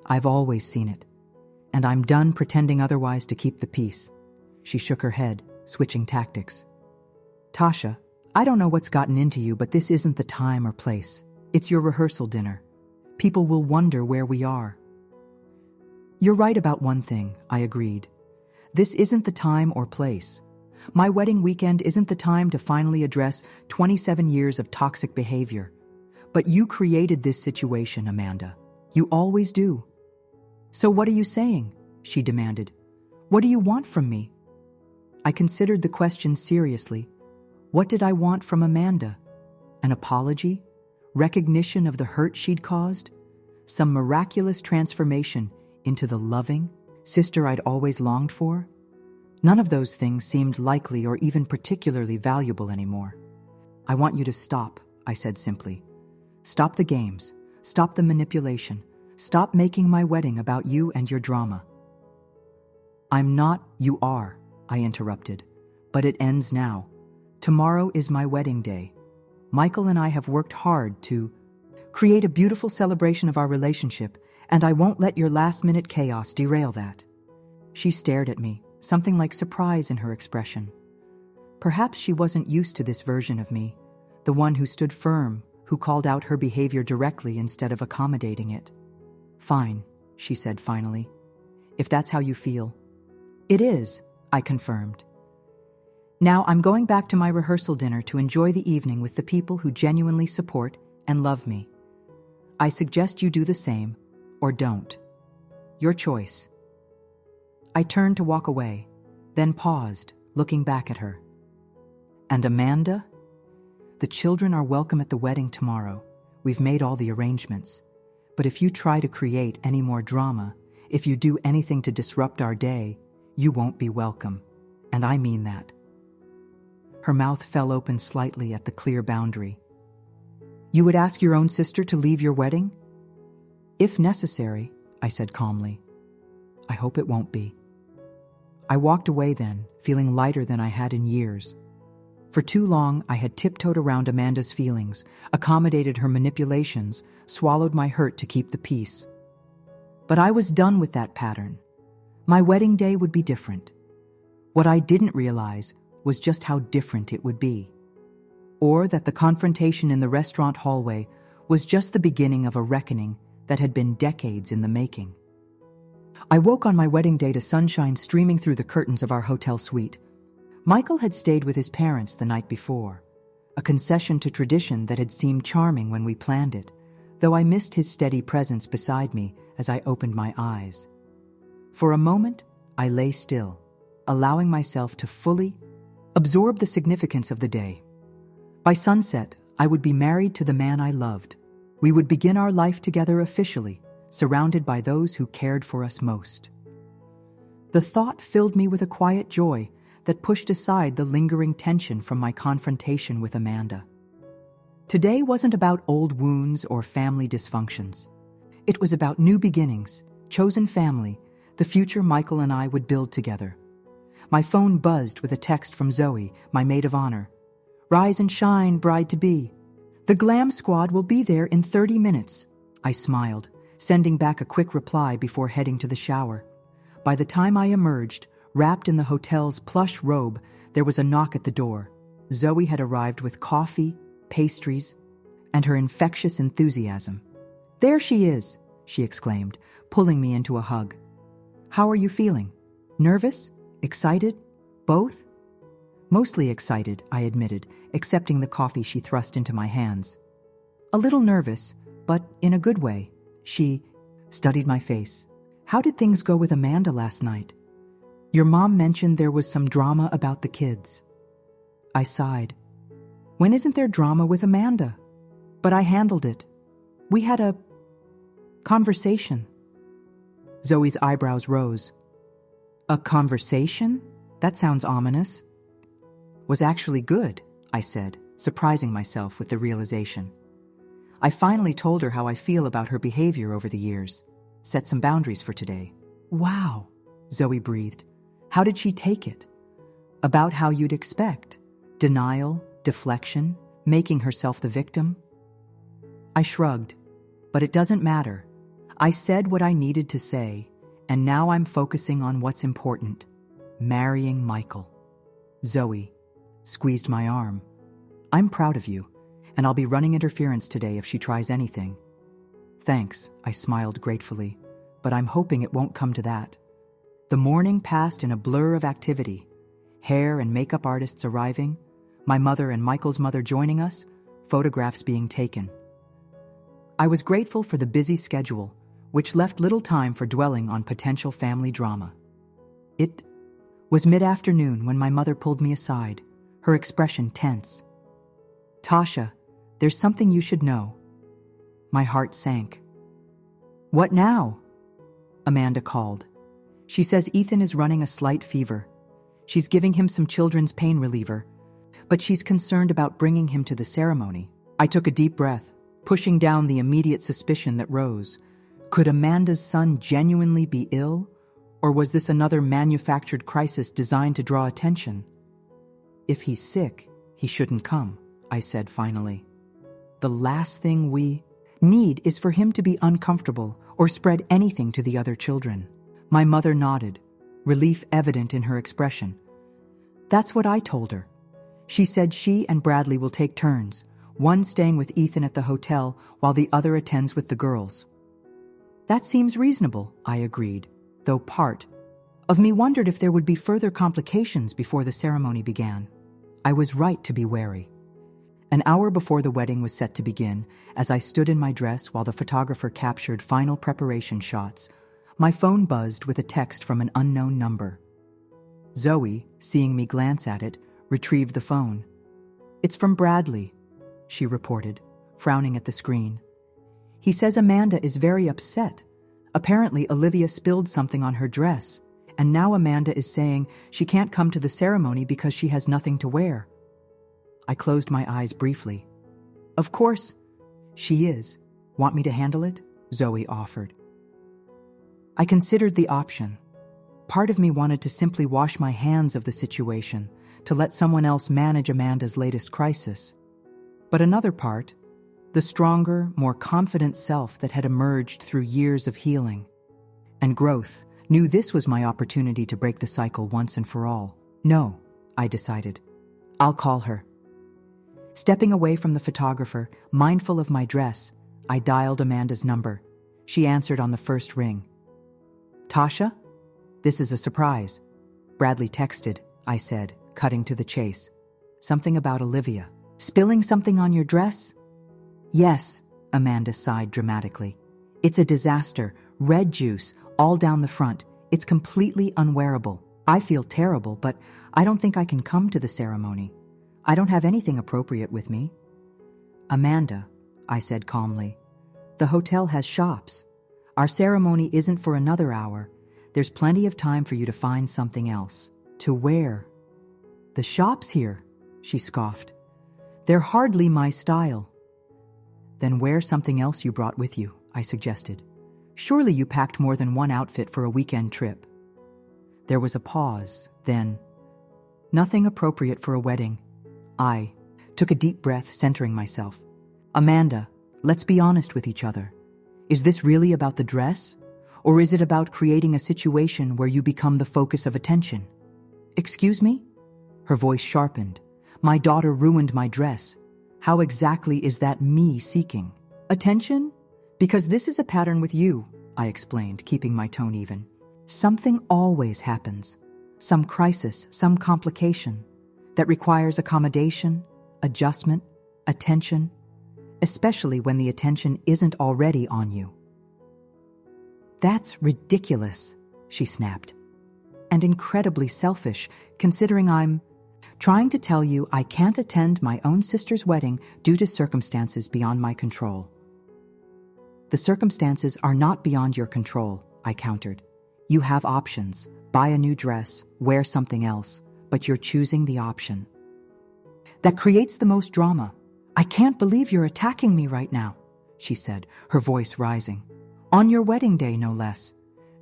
[SPEAKER 1] I've always seen it. And I'm done pretending otherwise to keep the peace. She shook her head, switching tactics. Tasha, I don't know what's gotten into you, but this isn't the time or place. It's your rehearsal dinner. People will wonder where we are. You're right about one thing, I agreed. This isn't the time or place. My wedding weekend isn't the time to finally address 27 years of toxic behavior. But you created this situation, Amanda. You always do. So what are you saying? She demanded. What do you want from me? I considered the question seriously. What did I want from Amanda? An apology? Recognition of the hurt she'd caused? Some miraculous transformation into the loving sister I'd always longed for? None of those things seemed likely or even particularly valuable anymore. I want you to stop, I said simply. Stop the games. Stop the manipulation. Stop making my wedding about you and your drama. I'm not, you are, I interrupted. But it ends now. Tomorrow is my wedding day. Michael and I have worked hard to create a beautiful celebration of our relationship, and I won't let your last-minute chaos derail that. She stared at me, something like surprise in her expression. Perhaps she wasn't used to this version of me, the one who stood firm, who called out her behavior directly instead of accommodating it. Fine, she said finally. If that's how you feel. It is, I confirmed. Now I'm going back to my rehearsal dinner to enjoy the evening with the people who genuinely support and love me. I suggest you do the same, or don't. Your choice. I turned to walk away, then paused, looking back at her. And Amanda? The children are welcome at the wedding tomorrow. We've made all the arrangements. But if you try to create any more drama, if you do anything to disrupt our day, you won't be welcome. And I mean that. Her mouth fell open slightly at the clear boundary. You would ask your own sister to leave your wedding? If necessary, I said calmly. I hope it won't be. I walked away then, feeling lighter than I had in years. For too long, I had tiptoed around Amanda's feelings, accommodated her manipulations, swallowed my hurt to keep the peace. But I was done with that pattern. My wedding day would be different. What I didn't realize was just how different it would be. Or that the confrontation in the restaurant hallway was just the beginning of a reckoning that had been decades in the making. I woke on my wedding day to sunshine streaming through the curtains of our hotel suite. Michael had stayed with his parents the night before, a concession to tradition that had seemed charming when we planned it, though I missed his steady presence beside me as I opened my eyes. For a moment, I lay still, allowing myself to fully Absorb the significance of the day. By sunset, I would be married to the man I loved. We would begin our life together officially, surrounded by those who cared for us most. The thought filled me with a quiet joy that pushed aside the lingering tension from my confrontation with Amanda. Today wasn't about old wounds or family dysfunctions. It was about new beginnings, chosen family, the future Michael and I would build together. My phone buzzed with a text from Zoe, my maid of honor. "Rise and shine, bride-to-be. The glam squad will be there in 30 minutes. I smiled, sending back a quick reply before heading to the shower. By the time I emerged, wrapped in the hotel's plush robe, there was a knock at the door. Zoe had arrived with coffee, pastries, and her infectious enthusiasm. "There she is," she exclaimed, pulling me into a hug. "How are you feeling? Nervous? Excited? Both?" "Mostly excited," I admitted, accepting the coffee she thrust into my hands. "A little nervous, but in a good way." She studied my face. "How did things go with Amanda last night? Your mom mentioned there was some drama about the kids." I sighed. "When isn't there drama with Amanda? But I handled it. We had a conversation." Zoe's eyebrows rose. "A conversation? That sounds ominous." "Was actually good," I said, surprising myself with the realization. I finally told her how I feel about her behavior over the years. Set some boundaries for today. "Wow," Zoe breathed. "How did she take it?" "About how you'd expect. Denial, deflection, making herself the victim." I shrugged. "But it doesn't matter. I said what I needed to say, and now I'm focusing on what's important. Marrying Michael." Zoe squeezed my arm. "I'm proud of you, and I'll be running interference today if she tries anything." "Thanks," I smiled gratefully, "but I'm hoping it won't come to that." The morning passed in a blur of activity. Hair and makeup artists arriving, my mother and Michael's mother joining us, photographs being taken. I was grateful for the busy schedule, which left little time for dwelling on potential family drama. It was mid-afternoon when my mother pulled me aside, her expression tense. "Tasha, there's something you should know." My heart sank. "What now?" Amanda called. "She says Ethan is running a slight fever. She's giving him some children's pain reliever, but she's concerned about bringing him to the ceremony." I took a deep breath, pushing down the immediate suspicion that rose. Could Amanda's son genuinely be ill, or was this another manufactured crisis designed to draw attention? "If he's sick, he shouldn't come," I said finally. "The last thing we need is for him to be uncomfortable or spread anything to the other children." My mother nodded, relief evident in her expression. "That's what I told her. She said she and Bradley will take turns, one staying with Ethan at the hotel while the other attends with the girls." "That seems reasonable," I agreed, though part of me wondered if there would be further complications before the ceremony began. I was right to be wary. An hour before the wedding was set to begin, as I stood in my dress while the photographer captured final preparation shots, my phone buzzed with a text from an unknown number. Zoe, seeing me glance at it, retrieved the phone. "It's from Bradley," she reported, frowning at the screen. "He says Amanda is very upset. Apparently Olivia spilled something on her dress, and now Amanda is saying she can't come to the ceremony because she has nothing to wear." I closed my eyes briefly. "Of course, she is. Want me to handle it?" Zoe offered. I considered the option. Part of me wanted to simply wash my hands of the situation, to let someone else manage Amanda's latest crisis. But another part, the stronger, more confident self that had emerged through years of healing and growth, knew this was my opportunity to break the cycle once and for all. "No," I decided. "I'll call her." Stepping away from the photographer, mindful of my dress, I dialed Amanda's number. She answered on the first ring. "Tasha? This is a surprise." "Bradley texted," I said, cutting to the chase. "Something about Olivia. Spilling something on your dress?" "Yes," Amanda sighed dramatically. "It's a disaster. Red juice, all down the front. It's completely unwearable." I feel terrible, but I don't think I can come to the ceremony. I don't have anything appropriate with me. Amanda, I said calmly, the hotel has shops. Our ceremony isn't for another hour. There's plenty of time for you to find something else to wear. The shops here, she scoffed. They're hardly my style. Then wear something else you brought with you, I suggested. Surely you packed more than one outfit for a weekend trip. There was a pause, then, nothing appropriate for a wedding. I took a deep breath, centering myself. Amanda, let's be honest with each other. Is this really about the dress? Or is it about creating a situation where you become the focus of attention? Excuse me? Her voice sharpened. My daughter ruined my dress. How exactly is that me seeking? Attention? Because this is a pattern with you, I explained, keeping my tone even. Something always happens. Some crisis, some complication that requires accommodation, adjustment, attention, especially when the attention isn't already on you. That's ridiculous, she snapped. And incredibly selfish, considering I'm trying to tell you I can't attend my own sister's wedding due to circumstances beyond my control. The circumstances are not beyond your control, I countered. You have options. Buy a new dress, wear something else, but you're choosing the option. That creates the most drama. I can't believe you're attacking me right now, she said, her voice rising. On your wedding day, no less.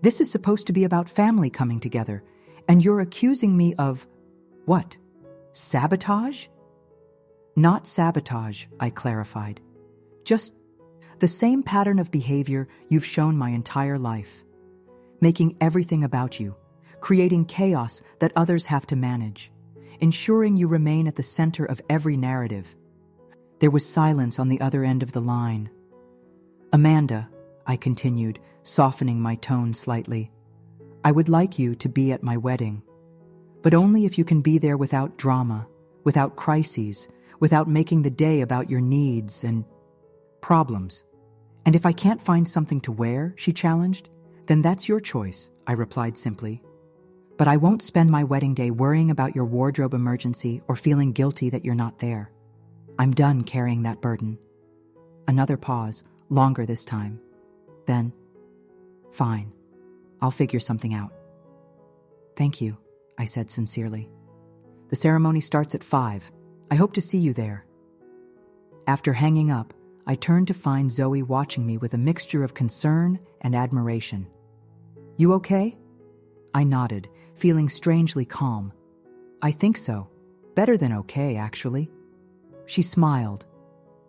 [SPEAKER 1] This is supposed to be about family coming together, and you're accusing me of, what? Sabotage? Not sabotage, I clarified. Just the same pattern of behavior you've shown my entire life. Making everything about you, creating chaos that others have to manage, ensuring you remain at the center of every narrative. There was silence on the other end of the line. Amanda, I continued, softening my tone slightly, I would like you to be at my wedding, but only if you can be there without drama, without crises, without making the day about your needs and problems. And if I can't find something to wear, she challenged, then that's your choice, I replied simply. But I won't spend my wedding day worrying about your wardrobe emergency or feeling guilty that you're not there. I'm done carrying that burden. Another pause, longer this time. Then, fine, I'll figure something out. Thank you, I said sincerely. The ceremony starts at 5. I hope to see you there. After hanging up, I turned to find Zoe watching me with a mixture of concern and admiration. You okay? I nodded, feeling strangely calm. I think so. Better than okay, actually. She smiled,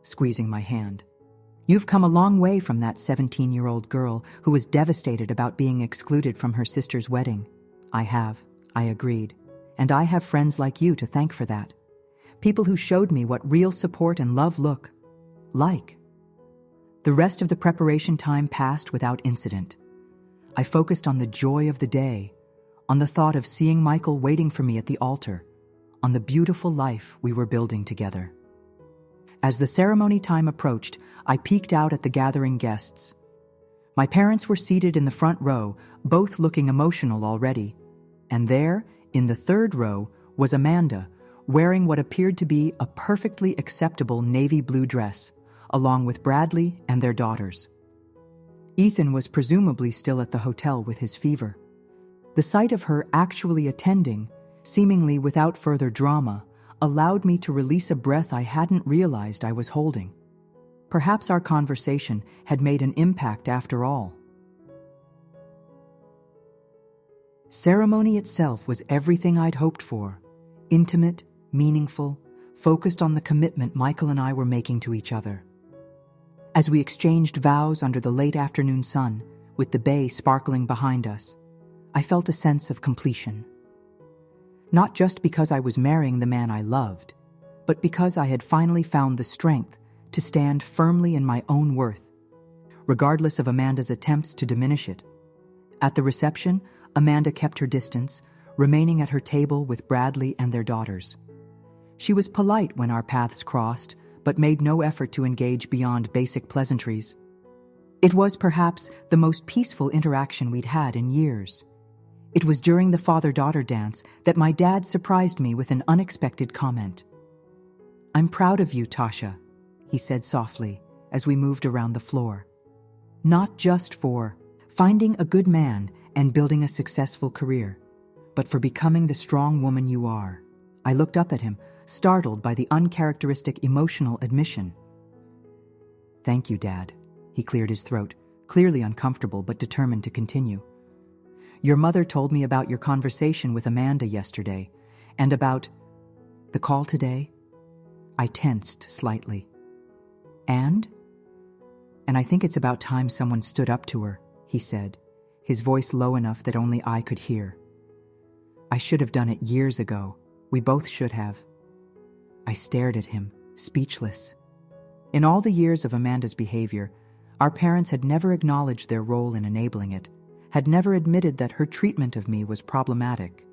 [SPEAKER 1] squeezing my hand. You've come a long way from that 17-year-old girl who was devastated about being excluded from her sister's wedding. I have, I agreed. And I have friends like you to thank for that. People who showed me what real support and love look like. The rest of the preparation time passed without incident. I focused on the joy of the day, on the thought of seeing Michael waiting for me at the altar, on the beautiful life we were building together. As the ceremony time approached, I peeked out at the gathering guests. My parents were seated in the front row, both looking emotional already. And there, in the third row, was Amanda, wearing what appeared to be a perfectly acceptable navy blue dress, along with Bradley and their daughters. Ethan was presumably still at the hotel with his fever. The sight of her actually attending, seemingly without further drama, allowed me to release a breath I hadn't realized I was holding. Perhaps our conversation had made an impact after all. Ceremony itself was everything I'd hoped for. Intimate, meaningful, focused on the commitment Michael and I were making to each other. As we exchanged vows under the late afternoon sun, with the bay sparkling behind us, I felt a sense of completion. Not just because I was marrying the man I loved, but because I had finally found the strength to stand firmly in my own worth, regardless of Amanda's attempts to diminish it. At the reception, Amanda kept her distance, remaining at her table with Bradley and their daughters. She was polite when our paths crossed, but made no effort to engage beyond basic pleasantries. It was perhaps the most peaceful interaction we'd had in years. It was during the father-daughter dance that my dad surprised me with an unexpected comment. "I'm proud of you, Tasha," he said softly as we moved around the floor. "Not just for finding a good man and building a successful career, but for becoming the strong woman you are." I looked up at him, startled by the uncharacteristic emotional admission. "Thank you, Dad." He cleared his throat, clearly uncomfortable but determined to continue. "Your mother told me about your conversation with Amanda yesterday, and about the call today." I tensed slightly. And I think it's about time someone stood up to her," he said, his voice low enough that only I could hear. "I should have done it years ago. We both should have." I stared at him, speechless. In all the years of Amanda's behavior, our parents had never acknowledged their role in enabling it, had never admitted that her treatment of me was problematic.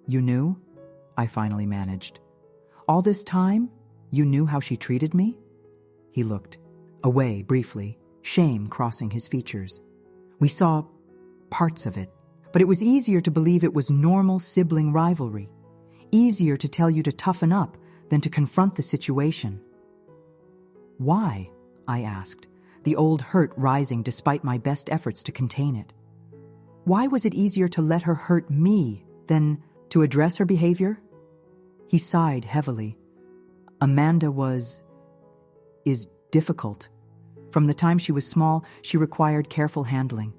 [SPEAKER 1] "You knew?" I finally managed. "All this time, you knew how she treated me?" He looked away briefly, shame crossing his features. "We saw parts of it, but it was easier to believe it was normal sibling rivalry, easier to tell you to toughen up than to confront the situation." "Why?" I asked, the old hurt rising despite my best efforts to contain it. Why was it easier to let her hurt me than to address her behavior? He sighed heavily. "Amanda is difficult. From the time she was small, she required careful handling.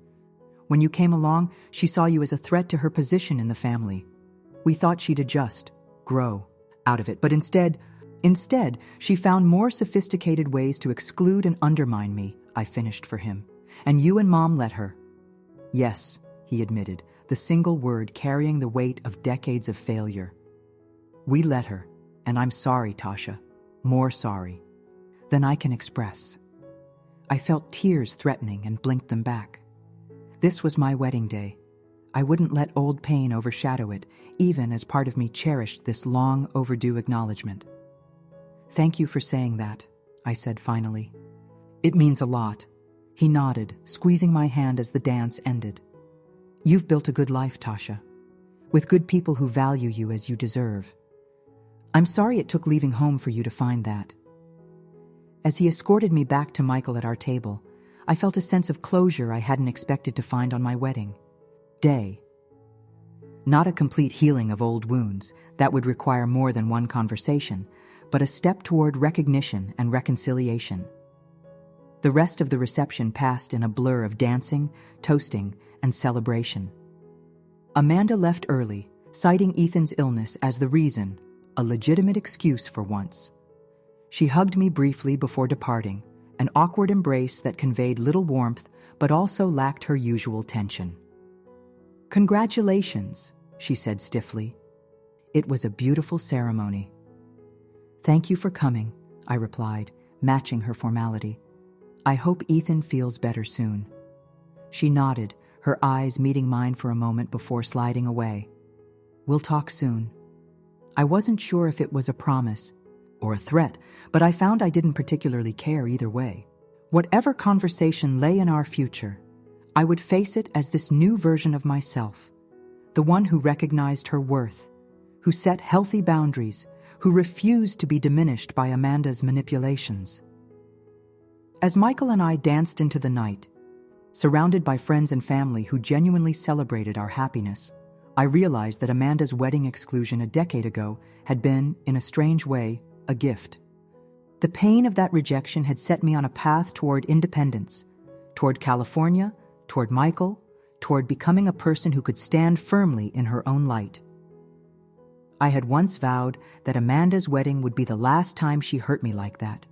[SPEAKER 1] When you came along, she saw you as a threat to her position in the family. We thought she'd adjust, grow out of it, but instead, she found more sophisticated ways to exclude and undermine me," I finished for him. "And you and Mom let her." "Yes," he admitted, the single word carrying the weight of decades of failure. "We let her, and I'm sorry, Tasha. More sorry than I can express." I felt tears threatening and blinked them back. This was my wedding day. I wouldn't let old pain overshadow it, even as part of me cherished this long overdue acknowledgement. "Thank you for saying that," I said finally. "It means a lot." He nodded, squeezing my hand as the dance ended. "You've built a good life, Tasha, with good people who value you as you deserve. I'm sorry it took leaving home for you to find that." As he escorted me back to Michael at our table, I felt a sense of closure I hadn't expected to find on my wedding day. Not a complete healing of old wounds, that would require more than one conversation, but a step toward recognition and reconciliation. The rest of the reception passed in a blur of dancing, toasting, and celebration. Amanda left early, citing Ethan's illness as the reason, a legitimate excuse for once. She hugged me briefly before departing, an awkward embrace that conveyed little warmth but also lacked her usual tension. "Congratulations," she said stiffly. "It was a beautiful ceremony." "Thank you for coming," I replied, matching her formality. "I hope Ethan feels better soon." She nodded, her eyes meeting mine for a moment before sliding away. "We'll talk soon." I wasn't sure if it was a promise or a threat, but I found I didn't particularly care either way. Whatever conversation lay in our future, I would face it as this new version of myself, the one who recognized her worth, who set healthy boundaries, who refused to be diminished by Amanda's manipulations. As Michael and I danced into the night, surrounded by friends and family who genuinely celebrated our happiness, I realized that Amanda's wedding exclusion a decade ago had been, in a strange way, a gift. The pain of that rejection had set me on a path toward independence, toward California, toward Michael, toward becoming a person who could stand firmly in her own light. I had once vowed that Amanda's wedding would be the last time she hurt me like that.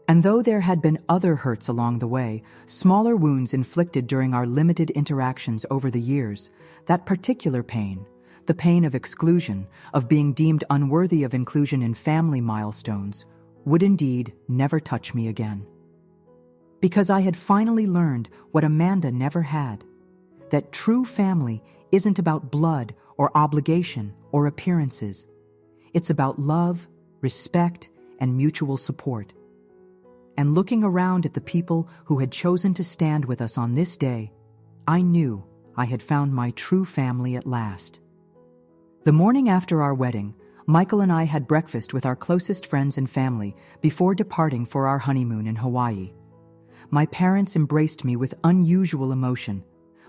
[SPEAKER 1] And though there had been other hurts along the way, smaller wounds inflicted during our limited interactions over the years, that particular pain, the pain of exclusion, of being deemed unworthy of inclusion in family milestones, would indeed never touch me again. Because I had finally learned what Amanda never had, that true family isn't about blood or obligation or appearances. It's about love, respect, and mutual support. And looking around at the people who had chosen to stand with us on this day, I knew I had found my true family at last. The morning after our wedding, Michael and I had breakfast with our closest friends and family before departing for our honeymoon in Hawaii. My parents embraced me with unusual emotion,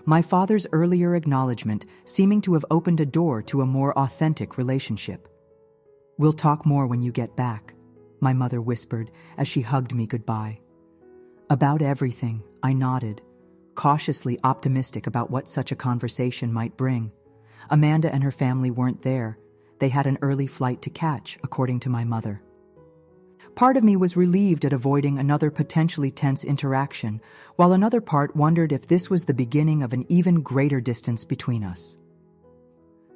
[SPEAKER 1] my father's earlier acknowledgement seeming to have opened a door to a more authentic relationship. "We'll talk more when you get back," my mother whispered as she hugged me goodbye. "About everything," I nodded, cautiously optimistic about what such a conversation might bring. Amanda and her family weren't there. They had an early flight to catch, according to my mother. Part of me was relieved at avoiding another potentially tense interaction, while another part wondered if this was the beginning of an even greater distance between us.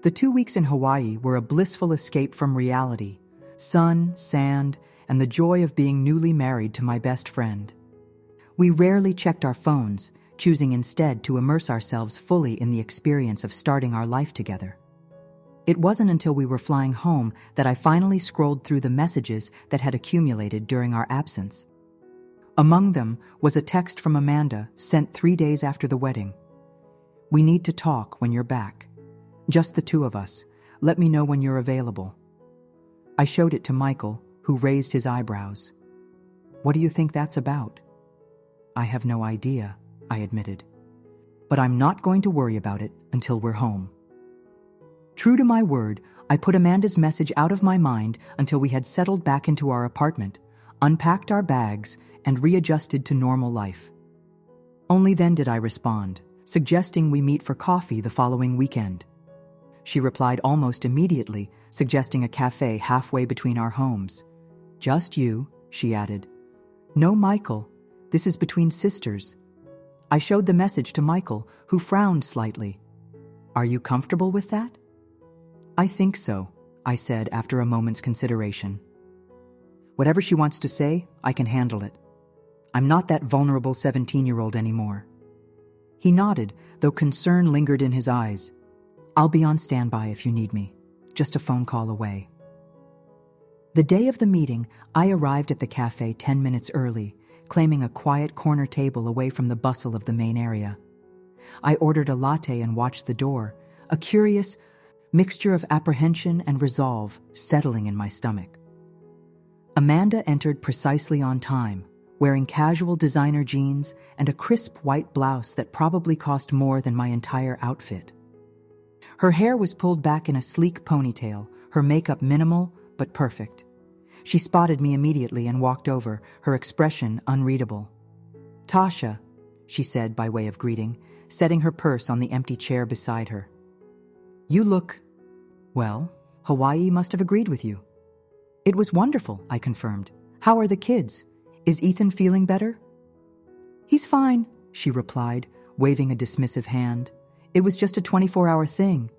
[SPEAKER 1] The 2 weeks in Hawaii were a blissful escape from reality, sun, sand, and the joy of being newly married to my best friend. We rarely checked our phones, choosing instead to immerse ourselves fully in the experience of starting our life together. It wasn't until we were flying home that I finally scrolled through the messages that had accumulated during our absence. Among them was a text from Amanda sent 3 days after the wedding. "We need to talk when you're back. Just the two of us. Let me know when you're available." I showed it to Michael, who raised his eyebrows. "What do you think that's about?" "I have no idea," I admitted. "But I'm not going to worry about it until we're home." True to my word, I put Amanda's message out of my mind until we had settled back into our apartment, unpacked our bags, and readjusted to normal life. Only then did I respond, suggesting we meet for coffee the following weekend. She replied almost immediately, suggesting a cafe halfway between our homes. "Just you," she added. "No, Michael. This is between sisters." I showed the message to Michael, who frowned slightly. "Are you comfortable with that?" "I think so," I said after a moment's consideration. "Whatever she wants to say, I can handle it. I'm not that vulnerable 17-year-old anymore." He nodded, though concern lingered in his eyes. "I'll be on standby if you need me. Just a phone call away." The day of the meeting, I arrived at the cafe 10 minutes early, claiming a quiet corner table away from the bustle of the main area. I ordered a latte and watched the door, a curious mixture of apprehension and resolve settling in my stomach. Amanda entered precisely on time, wearing casual designer jeans and a crisp white blouse that probably cost more than my entire outfit. Her hair was pulled back in a sleek ponytail, her makeup minimal but perfect. She spotted me immediately and walked over, her expression unreadable. "Tasha," she said by way of greeting, setting her purse on the empty chair beside her. "You look... well, Hawaii must have agreed with you." "It was wonderful," I confirmed. "How are the kids? Is Ethan feeling better?" "He's fine," she replied, waving a dismissive hand. "It was just a 24-hour thing."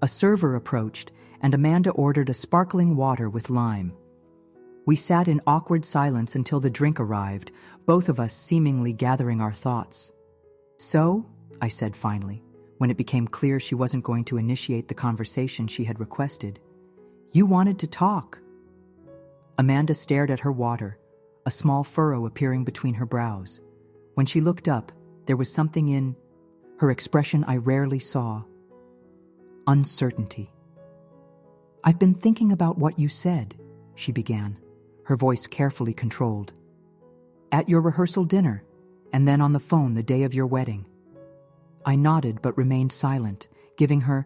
[SPEAKER 1] A server approached, and Amanda ordered a sparkling water with lime. We sat in awkward silence until the drink arrived, both of us seemingly gathering our thoughts. "So," I said finally, when it became clear she wasn't going to initiate the conversation she had requested, "you wanted to talk." Amanda stared at her water, a small furrow appearing between her brows. When she looked up, there was something in her expression I rarely saw. Uncertainty. "I've been thinking about what you said," she began, her voice carefully controlled. "At your rehearsal dinner, and then on the phone the day of your wedding." I nodded but remained silent, giving her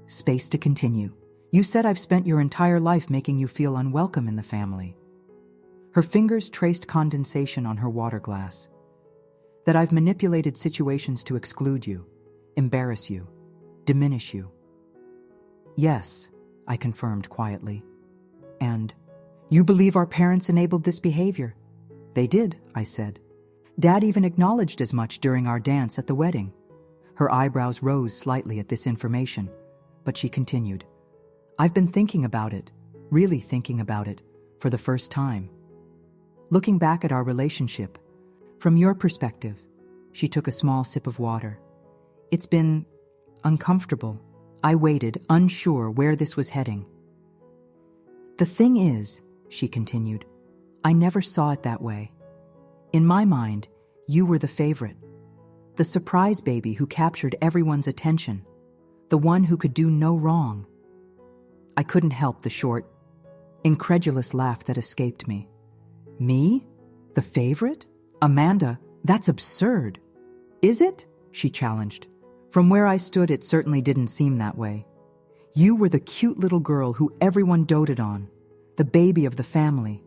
[SPEAKER 1] space to continue. "You said I've spent your entire life making you feel unwelcome in the family." Her fingers traced condensation on her water glass. "That I've manipulated situations to exclude you, embarrass you, diminish you." "Yes," I confirmed quietly. "And you believe our parents enabled this behavior?" "They did," I said. "Dad even acknowledged as much during our dance at the wedding." Her eyebrows rose slightly at this information, but she continued. "I've been thinking about it, really thinking about it, for the first time. Looking back at our relationship, from your perspective," she took a small sip of water. "It's been uncomfortable." I waited, unsure where this was heading. "The thing is," she continued, "I never saw it that way. In my mind, you were the favorite. The the surprise baby who captured everyone's attention, the one who could do no wrong. I couldn't help the short, incredulous laugh that escaped me. Me? The favorite? Amanda, that's absurd. Is it? She challenged. From where I stood, it certainly didn't seem that way. You were the cute little girl who everyone doted on, the baby of the family.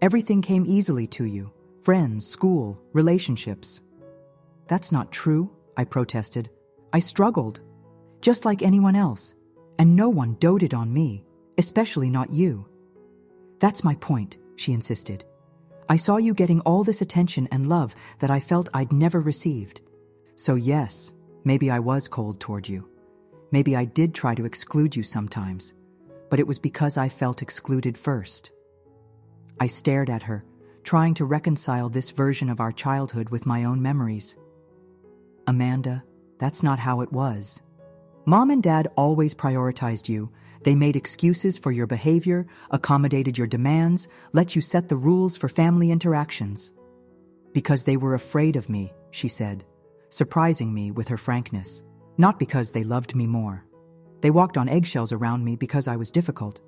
[SPEAKER 1] Everything came easily to you. Friends, school, relationships. That's not true, I protested. I struggled, just like anyone else, and no one doted on me, especially not you. That's my point, she insisted. I saw you getting all this attention and love that I felt I'd never received. So yes, maybe I was cold toward you. Maybe I did try to exclude you sometimes, but it was because I felt excluded first. I stared at her, trying to reconcile this version of our childhood with my own memories. Amanda, that's not how it was. Mom and Dad always prioritized you. They made excuses for your behavior, accommodated your demands, let you set the rules for family interactions. Because they were afraid of me, she said, surprising me with her frankness. Not because they loved me more. They walked on eggshells around me because I was difficult.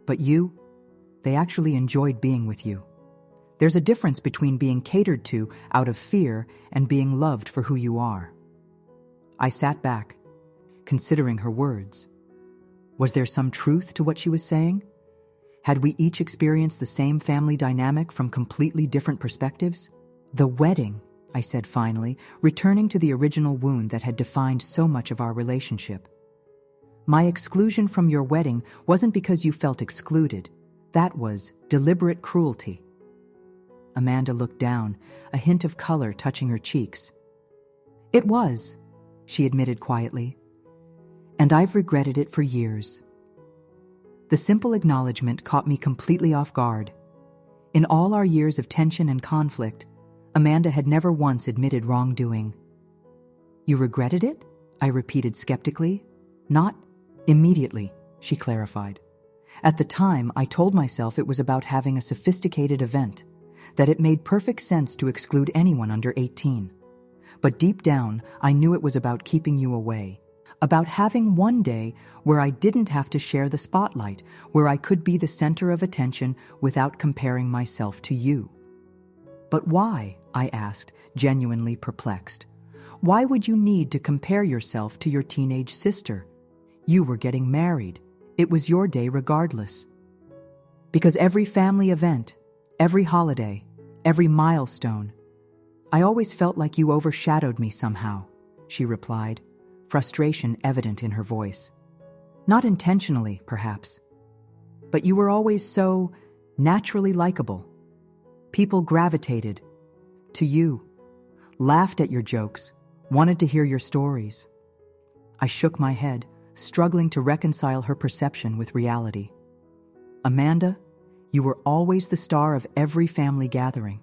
[SPEAKER 1] But you, they actually enjoyed being with you. There's a difference between being catered to out of fear and being loved for who you are. I sat back, considering her words. Was there some truth to what she was saying? Had we each experienced the same family dynamic from completely different perspectives? The wedding, I said finally, returning to the original wound that had defined so much of our relationship. My exclusion from your wedding wasn't because you felt excluded. That was deliberate cruelty. Amanda looked down, a hint of color touching her cheeks. It was, she admitted quietly, and I've regretted it for years. The simple acknowledgement caught me completely off guard. In all our years of tension and conflict, Amanda had never once admitted wrongdoing. You regretted it? I repeated skeptically. Not immediately, she clarified. At the time, I told myself it was about having a sophisticated event, that it made perfect sense to exclude anyone under 18. But deep down, I knew it was about keeping you away, about having one day where I didn't have to share the spotlight, where I could be the center of attention without comparing myself to you. But why? I asked, genuinely perplexed. Why would you need to compare yourself to your teenage sister? You were getting married. It was your day regardless. Because every family event, every holiday, every milestone, I always felt like you overshadowed me somehow, she replied, frustration evident in her voice. Not intentionally, perhaps. But you were always so naturally likable. People gravitated to you, laughed at your jokes, wanted to hear your stories. I shook my head, struggling to reconcile her perception with reality. Amanda, you were always the star of every family gathering.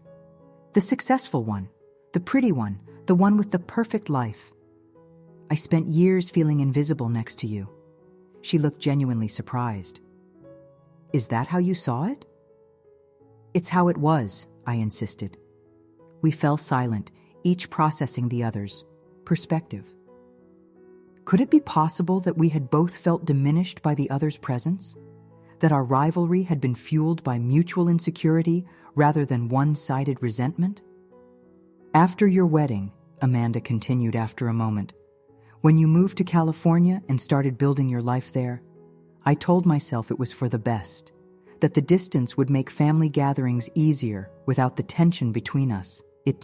[SPEAKER 1] The successful one, the pretty one, the one with the perfect life. I spent years feeling invisible next to you. She looked genuinely surprised. Is that how you saw it? It's how it was, I insisted. We fell silent, each processing the other's perspective. Could it be possible that we had both felt diminished by the other's presence? That our rivalry had been fueled by mutual insecurity rather than one-sided resentment? After your wedding, Amanda continued after a moment, when you moved to California and started building your life there, I told myself it was for the best, that the distance would make family gatherings easier without the tension between us. It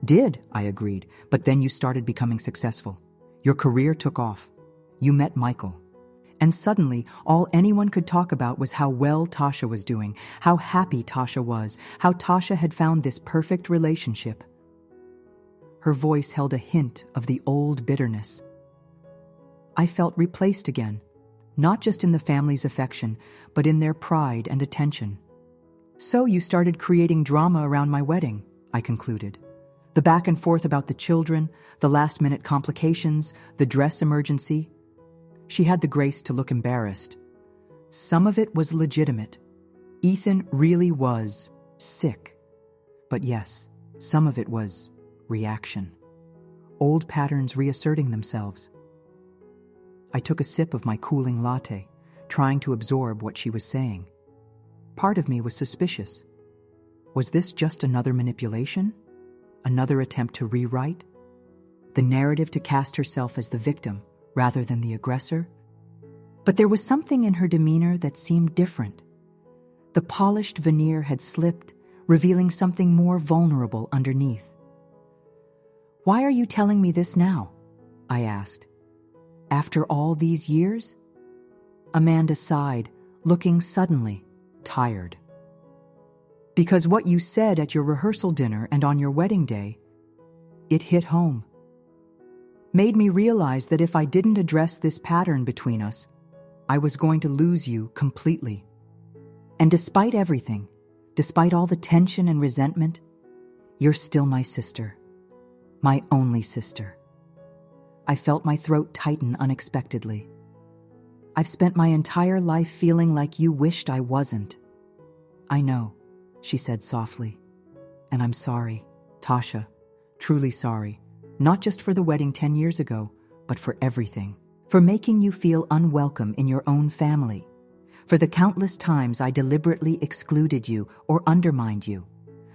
[SPEAKER 1] did, I agreed, but then you started becoming successful. Your career took off. You met Michael. And suddenly, all anyone could talk about was how well Tasha was doing, how happy Tasha was, how Tasha had found this perfect relationship. Her voice held a hint of the old bitterness. I felt replaced again, not just in the family's affection, but in their pride and attention. So you started creating drama around my wedding, I concluded. The back and forth about the children, the last-minute complications, the dress emergency. She had the grace to look embarrassed. Some of it was legitimate. Ethan really was sick. But yes, some of it was reaction. old patterns reasserting themselves. I took a sip of my cooling latte, trying to absorb what she was saying. Part of me was suspicious. Was this just another manipulation? Another attempt to rewrite? The narrative to cast herself as the victim rather than the aggressor? But there was something in her demeanor that seemed different. The polished veneer had slipped, revealing something more vulnerable underneath. "Why are you telling me this now?" I asked. "After all these years?" Amanda sighed, looking suddenly tired. "Because what you said at your rehearsal dinner and on your wedding day, it hit home. Made me realize that if I didn't address this pattern between us, I was going to lose you completely. And despite everything, despite all the tension and resentment, you're still my sister. My only sister." I felt my throat tighten unexpectedly. "I've spent my entire life feeling like you wished I wasn't." "I know," she said softly. "And I'm sorry, Tasha, truly sorry. Not just for the wedding 10 years ago, but for everything. For making you feel unwelcome in your own family. For the countless times I deliberately excluded you or undermined you.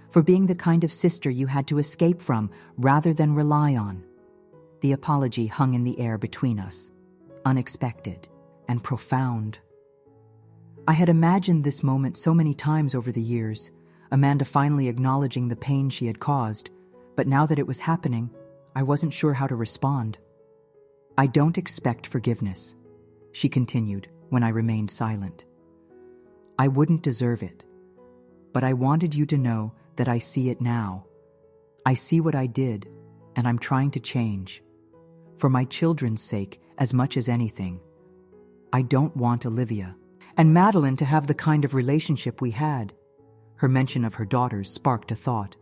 [SPEAKER 1] For being the kind of sister you had to escape from rather than rely on." The apology hung in the air between us, unexpected and profound. I had imagined this moment so many times over the years, Amanda finally acknowledging the pain she had caused, but now that it was happening, I wasn't sure how to respond. "I don't expect forgiveness," she continued when I remained silent. "I wouldn't deserve it, but I wanted you to know that I see it now. I see what I did, and I'm trying to change. For my children's sake, as much as anything. I don't want Olivia and Madeline to have the kind of relationship we had." Her mention of her daughters sparked a thought.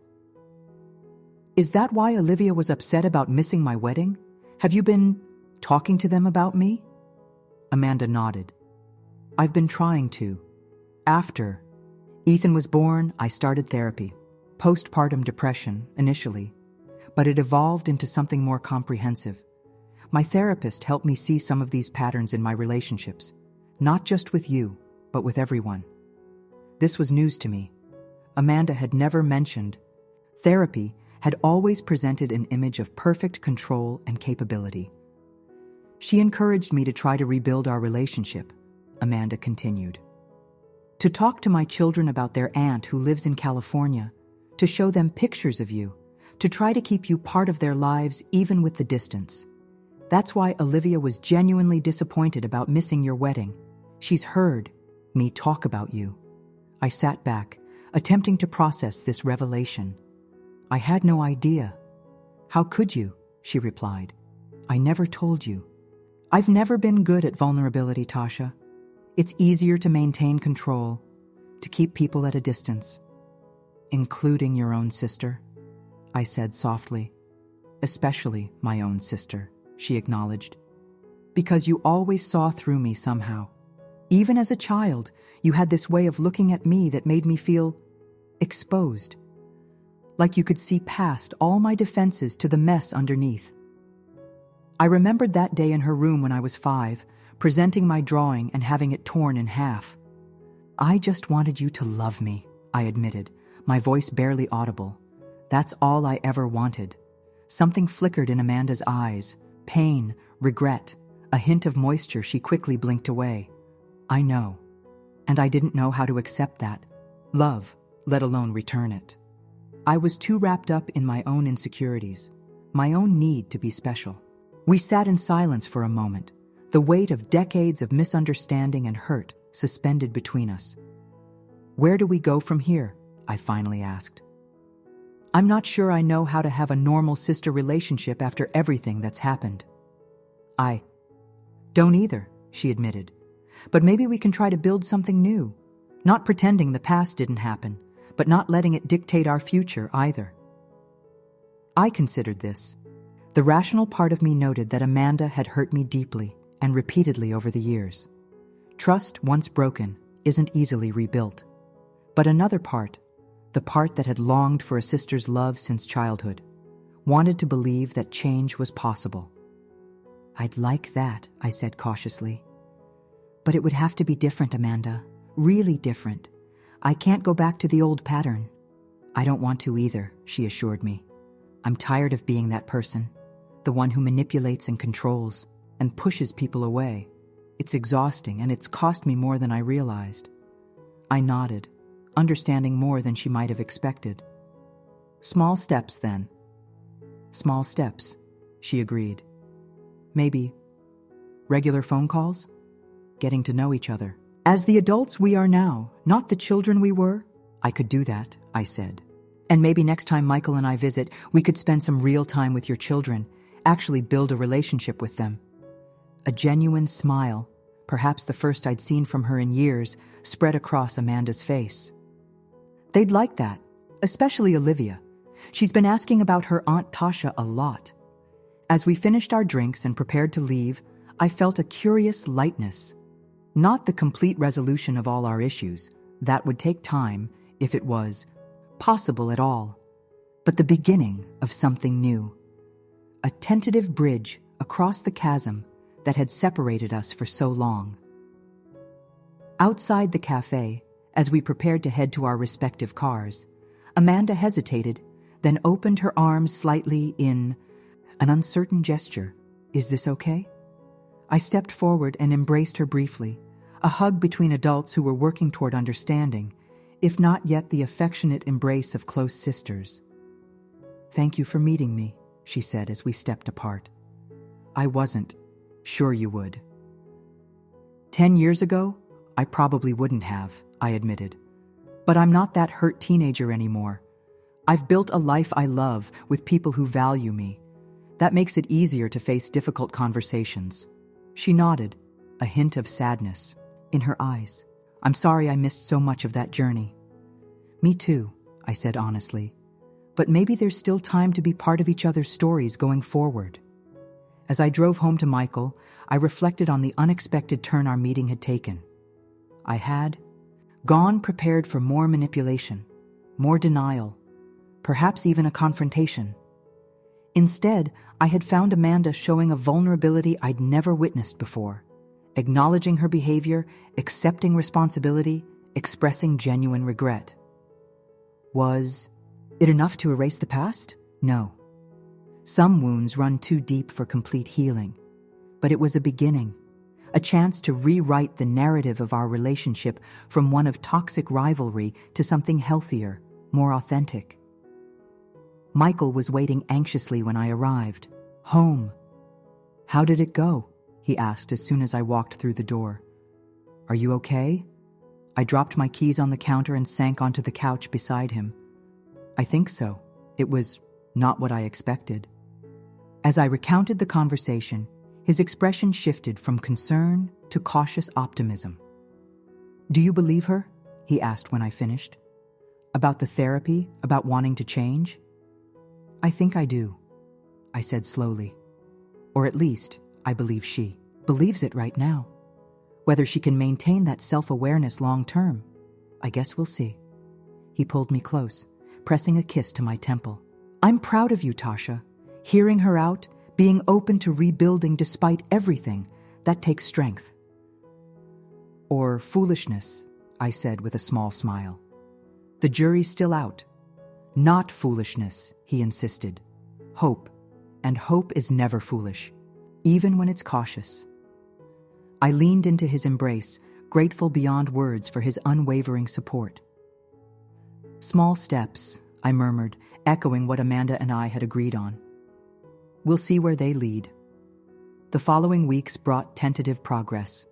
[SPEAKER 1] "Is that why Olivia was upset about missing my wedding? Have you been talking to them about me?" Amanda nodded. "I've been trying to. After Ethan was born, I started therapy. Postpartum depression, initially, but it evolved into something more comprehensive. My therapist helped me see some of these patterns in my relationships, not just with you, but with everyone. This was news to me. Amanda had never mentioned. Therapy had always presented an image of perfect control and capability. She encouraged me to try to rebuild our relationship, Amanda continued. To talk to my children about their aunt who lives in California, to show them pictures of you, to try to keep you part of their lives even with the distance. That's why Olivia was genuinely disappointed about missing your wedding. She's heard me talk about you. I sat back, attempting to process this revelation. I had no idea. How could you? She replied. I never told you. I've never been good at vulnerability, Tasha. It's easier to maintain control, to keep people at a distance. Including your own sister, I said softly. Especially my own sister, she acknowledged. Because you always saw through me somehow. Even as a child, you had this way of looking at me that made me feel exposed. Like you could see past all my defenses to the mess underneath. I remembered that day in her room when I was 5, presenting my drawing and having it torn in half. I just wanted you to love me, I admitted, my voice barely audible. That's all I ever wanted. Something flickered in Amanda's eyes, pain, regret, a hint of moisture. She quickly blinked away. I know. And I didn't know how to accept that. Love, let alone return it. I was too wrapped up in my own insecurities, my own need to be special. We sat in silence for a moment, the weight of decades of misunderstanding and hurt suspended between us. Where do we go from here? I finally asked. I'm not sure I know how to have a normal sister relationship after everything that's happened. I don't either, she admitted. But maybe we can try to build something new, not pretending the past didn't happen, but not letting it dictate our future either. I considered this. The rational part of me noted that Amanda had hurt me deeply and repeatedly over the years. Trust, once broken, isn't easily rebuilt. But another part, the part that had longed for a sister's love since childhood, wanted to believe that change was possible. "I'd like that," I said cautiously. "But it would have to be different, Amanda. Really different. I can't go back to the old pattern." "I don't want to either," she assured me. "I'm tired of being that person, the one who manipulates and controls and pushes people away. It's exhausting, and it's cost me more than I realized." I nodded, understanding more than she might have expected. "Small steps, then." "Small steps," she agreed. "Maybe regular phone calls? Getting to know each other. As the adults we are now, not the children we were." "I could do that," I said. "And maybe next time Michael and I visit, we could spend some real time with your children, actually build a relationship with them." A genuine smile, perhaps the first I'd seen from her in years, spread across Amanda's face. "They'd like that, especially Olivia. She's been asking about her Aunt Tasha a lot." As we finished our drinks and prepared to leave, I felt a curious lightness. Not the complete resolution of all our issues, that would take time, if it was possible at all, but the beginning of something new. A tentative bridge across the chasm that had separated us for so long. Outside the cafe, as we prepared to head to our respective cars, Amanda hesitated, then opened her arms slightly in an uncertain gesture. "Is this okay?" I stepped forward and embraced her briefly, a hug between adults who were working toward understanding, if not yet the affectionate embrace of close sisters. "Thank you for meeting me," she said as we stepped apart. "I wasn't sure you would." 10 years ago, I probably wouldn't have, I admitted. But I'm not that hurt teenager anymore. I've built a life I love with people who value me. That makes it easier to face difficult conversations. She nodded, a hint of sadness in her eyes. "I'm sorry I missed so much of that journey." "Me too," I said honestly. "But maybe there's still time to be part of each other's stories going forward." As I drove home to Michael, I reflected on the unexpected turn our meeting had taken. I had gone prepared for more manipulation, more denial, perhaps even a confrontation. Instead, I had found Amanda showing a vulnerability I'd never witnessed before, acknowledging her behavior, accepting responsibility, expressing genuine regret. Was it enough to erase the past? No. Some wounds run too deep for complete healing, but it was a beginning, a chance to rewrite the narrative of our relationship from one of toxic rivalry to something healthier, more authentic. Michael was waiting anxiously when I arrived. Home. "How did it go?" he asked as soon as I walked through the door. "Are you okay?" I dropped my keys on the counter and sank onto the couch beside him. "I think so. It was not what I expected." As I recounted the conversation, his expression shifted from concern to cautious optimism. "Do you believe her?" he asked when I finished. "About the therapy, about wanting to change?" "I think I do," I said slowly. "Or at least, I believe she believes it right now. Whether she can maintain that self-awareness long-term, I guess we'll see." He pulled me close, pressing a kiss to my temple. "I'm proud of you, Tasha. Hearing her out, being open to rebuilding despite everything, that takes strength." "Or foolishness," I said with a small smile. "The jury's still out." "Not foolishness," he insisted. "Hope. And hope is never foolish, even when it's cautious." I leaned into his embrace, grateful beyond words for his unwavering support. "Small steps," I murmured, echoing what Amanda and I had agreed on. "We'll see where they lead." The following weeks brought tentative progress.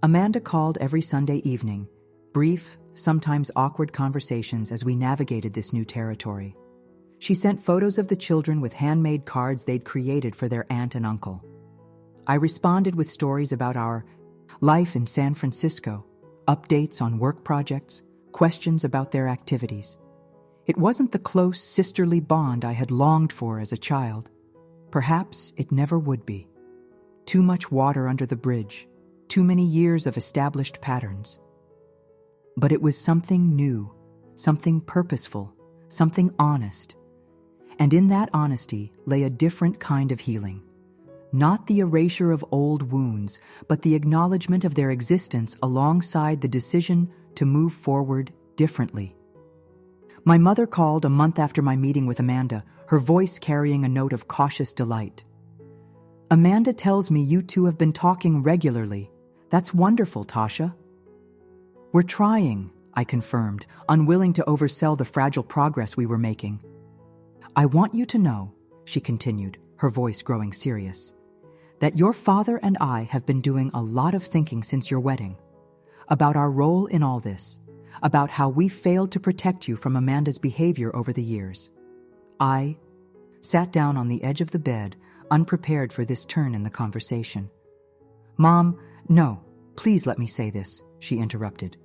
[SPEAKER 1] Amanda called every Sunday evening, brief, sometimes awkward conversations as we navigated this new territory. She sent photos of the children with handmade cards they'd created for their aunt and uncle. I responded with stories about our life in San Francisco, updates on work projects, questions about their activities. It wasn't the close, sisterly bond I had longed for as a child. Perhaps it never would be. Too much water under the bridge, too many years of established patterns. But it was something new, something purposeful, something honest. And in that honesty lay a different kind of healing. Not the erasure of old wounds, but the acknowledgement of their existence alongside the decision to move forward differently. My mother called a month after my meeting with Amanda, her voice carrying a note of cautious delight. "Amanda tells me you two have been talking regularly. That's wonderful, Tasha." "We're trying," I confirmed, unwilling to oversell the fragile progress we were making. "I want you to know," she continued, her voice growing serious, "that your father and I have been doing a lot of thinking since your wedding, about our role in all this, about how we failed to protect you from Amanda's behavior over the years." I sat down on the edge of the bed, unprepared for this turn in the conversation. "Mom, no, please let me say this," she interrupted.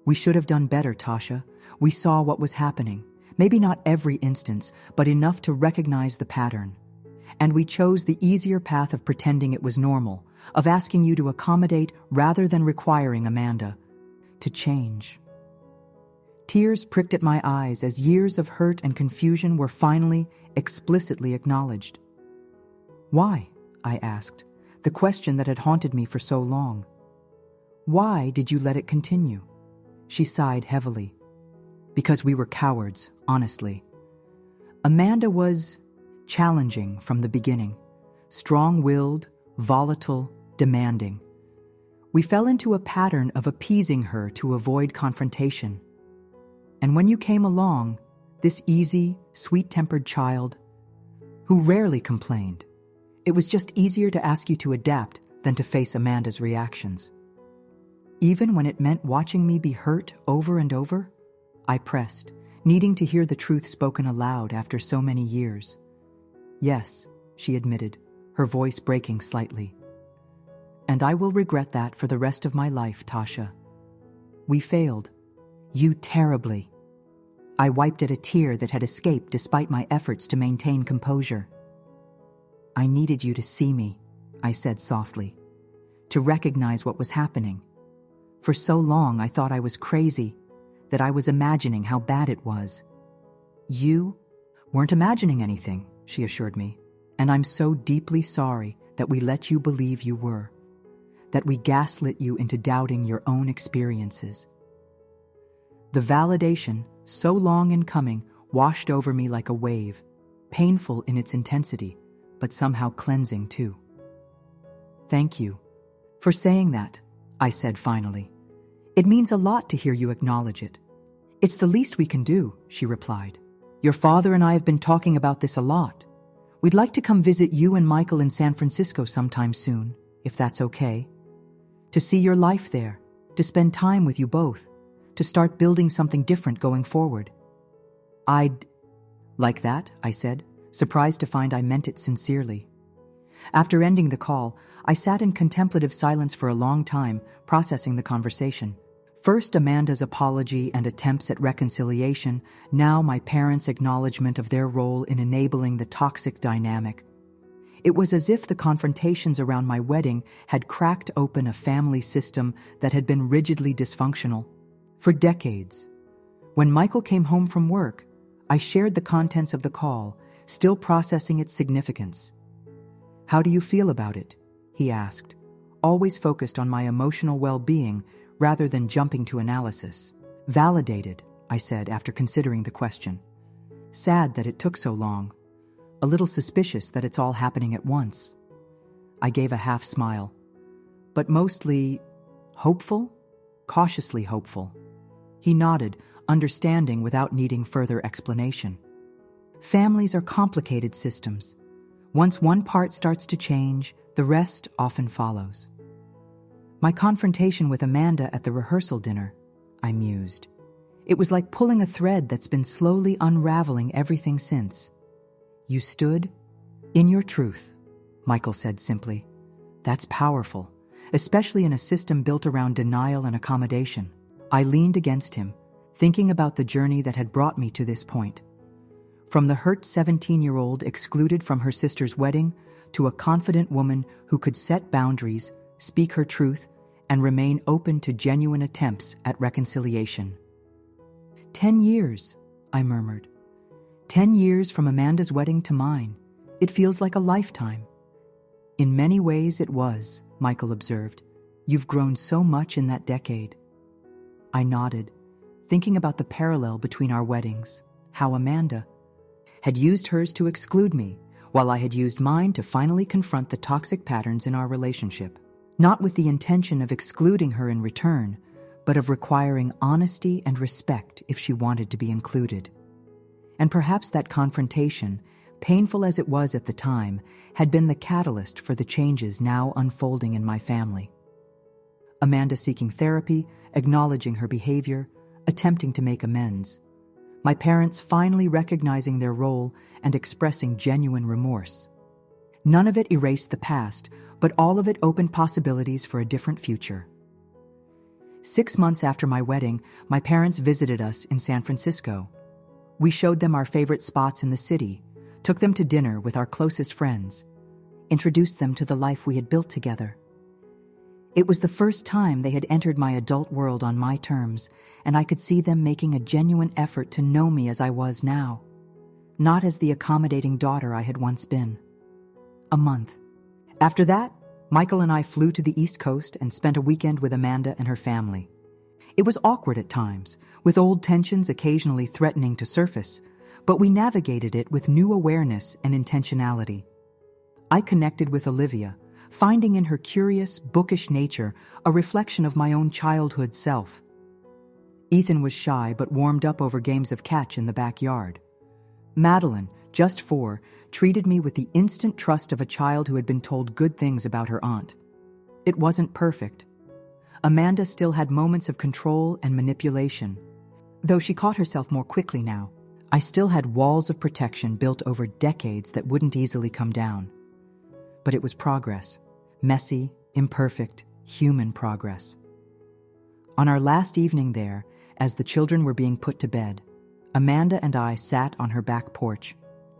[SPEAKER 1] "We should have done better, Tasha. We saw what was happening. Maybe not every instance, but enough to recognize the pattern. And we chose the easier path of pretending it was normal, of asking you to accommodate rather than requiring Amanda to change." Tears pricked at my eyes as years of hurt and confusion were finally, explicitly acknowledged. "Why?" I asked, the question that had haunted me for so long. "Why did you let it continue?" She sighed heavily. "Because we were cowards, honestly. Amanda was challenging from the beginning, strong-willed, volatile, demanding. We fell into a pattern of appeasing her to avoid confrontation. And when you came along, this easy, sweet-tempered child, who rarely complained, it was just easier to ask you to adapt than to face Amanda's reactions. Even when it meant watching me be hurt over and over, I pressed, needing to hear the truth spoken aloud after so many years. "Yes," she admitted, her voice breaking slightly. "And I will regret that for the rest of my life, Tasha. We failed. You terribly." I wiped at a tear that had escaped despite my efforts to maintain composure. "I needed you to see me," I said softly, "to recognize what was happening. For so long I thought I was crazy, that I was imagining how bad it was." "You weren't imagining anything," she assured me, "and I'm so deeply sorry that we let you believe you were, that we gaslit you into doubting your own experiences." The validation, so long in coming, washed over me like a wave, painful in its intensity, but somehow cleansing too. "Thank you for saying that," I said finally. "It means a lot to hear you acknowledge it." "It's the least we can do," she replied. "Your father and I have been talking about this a lot. We'd like to come visit you and Michael in San Francisco sometime soon, if that's okay. To see your life there, to spend time with you both, to start building something different going forward." "I'd like that," I said, surprised to find I meant it sincerely. After ending the call, I sat in contemplative silence for a long time, processing the conversation. First Amanda's apology and attempts at reconciliation, now my parents' acknowledgement of their role in enabling the toxic dynamic. It was as if the confrontations around my wedding had cracked open a family system that had been rigidly dysfunctional for decades. When Michael came home from work, I shared the contents of the call, still processing its significance. "How do you feel about it?" he asked, always focused on my emotional well-being rather than jumping to analysis. "Validated," I said after considering the question. "Sad that it took so long. A little suspicious that it's all happening at once." I gave a half smile. "But mostly hopeful? Cautiously hopeful." He nodded, understanding without needing further explanation. Families are complicated systems. Once one part starts to change, the rest often follows. My confrontation with Amanda at the rehearsal dinner, I mused. It was like pulling a thread that's been slowly unraveling everything since. "You stood in your truth," Michael said simply. "That's powerful, especially in a system built around denial and accommodation." I leaned against him, thinking about the journey that had brought me to this point. From the hurt 17-year-old excluded from her sister's wedding to a confident woman who could set boundaries, speak her truth, and remain open to genuine attempts at reconciliation. 10 years, I murmured. 10 years from Amanda's wedding to mine. It feels like a lifetime. In many ways it was, Michael observed. You've grown so much in that decade. I nodded, thinking about the parallel between our weddings, how Amanda had used hers to exclude me, while I had used mine to finally confront the toxic patterns in our relationship, not with the intention of excluding her in return, but of requiring honesty and respect if she wanted to be included. And perhaps that confrontation, painful as it was at the time, had been the catalyst for the changes now unfolding in my family. Amanda seeking therapy, acknowledging her behavior, attempting to make amends. My parents finally recognizing their role and expressing genuine remorse. None of it erased the past, but all of it opened possibilities for a different future. 6 months after my wedding, my parents visited us in San Francisco. We showed them our favorite spots in the city, took them to dinner with our closest friends, introduced them to the life we had built together. It was the first time they had entered my adult world on my terms, and I could see them making a genuine effort to know me as I was now, not as the accommodating daughter I had once been. A month. After that, Michael and I flew to the East Coast and spent a weekend with Amanda and her family. It was awkward at times, with old tensions occasionally threatening to surface, but we navigated it with new awareness and intentionality. I connected with Olivia, finding in her curious, bookish nature a reflection of my own childhood self. Ethan was shy but warmed up over games of catch in the backyard. Madeline, just 4, treated me with the instant trust of a child who had been told good things about her aunt. It wasn't perfect. Amanda still had moments of control and manipulation. Though she caught herself more quickly now, I still had walls of protection built over decades that wouldn't easily come down. But it was progress. Messy, imperfect, human progress. On our last evening there, as the children were being put to bed, Amanda and I sat on her back porch,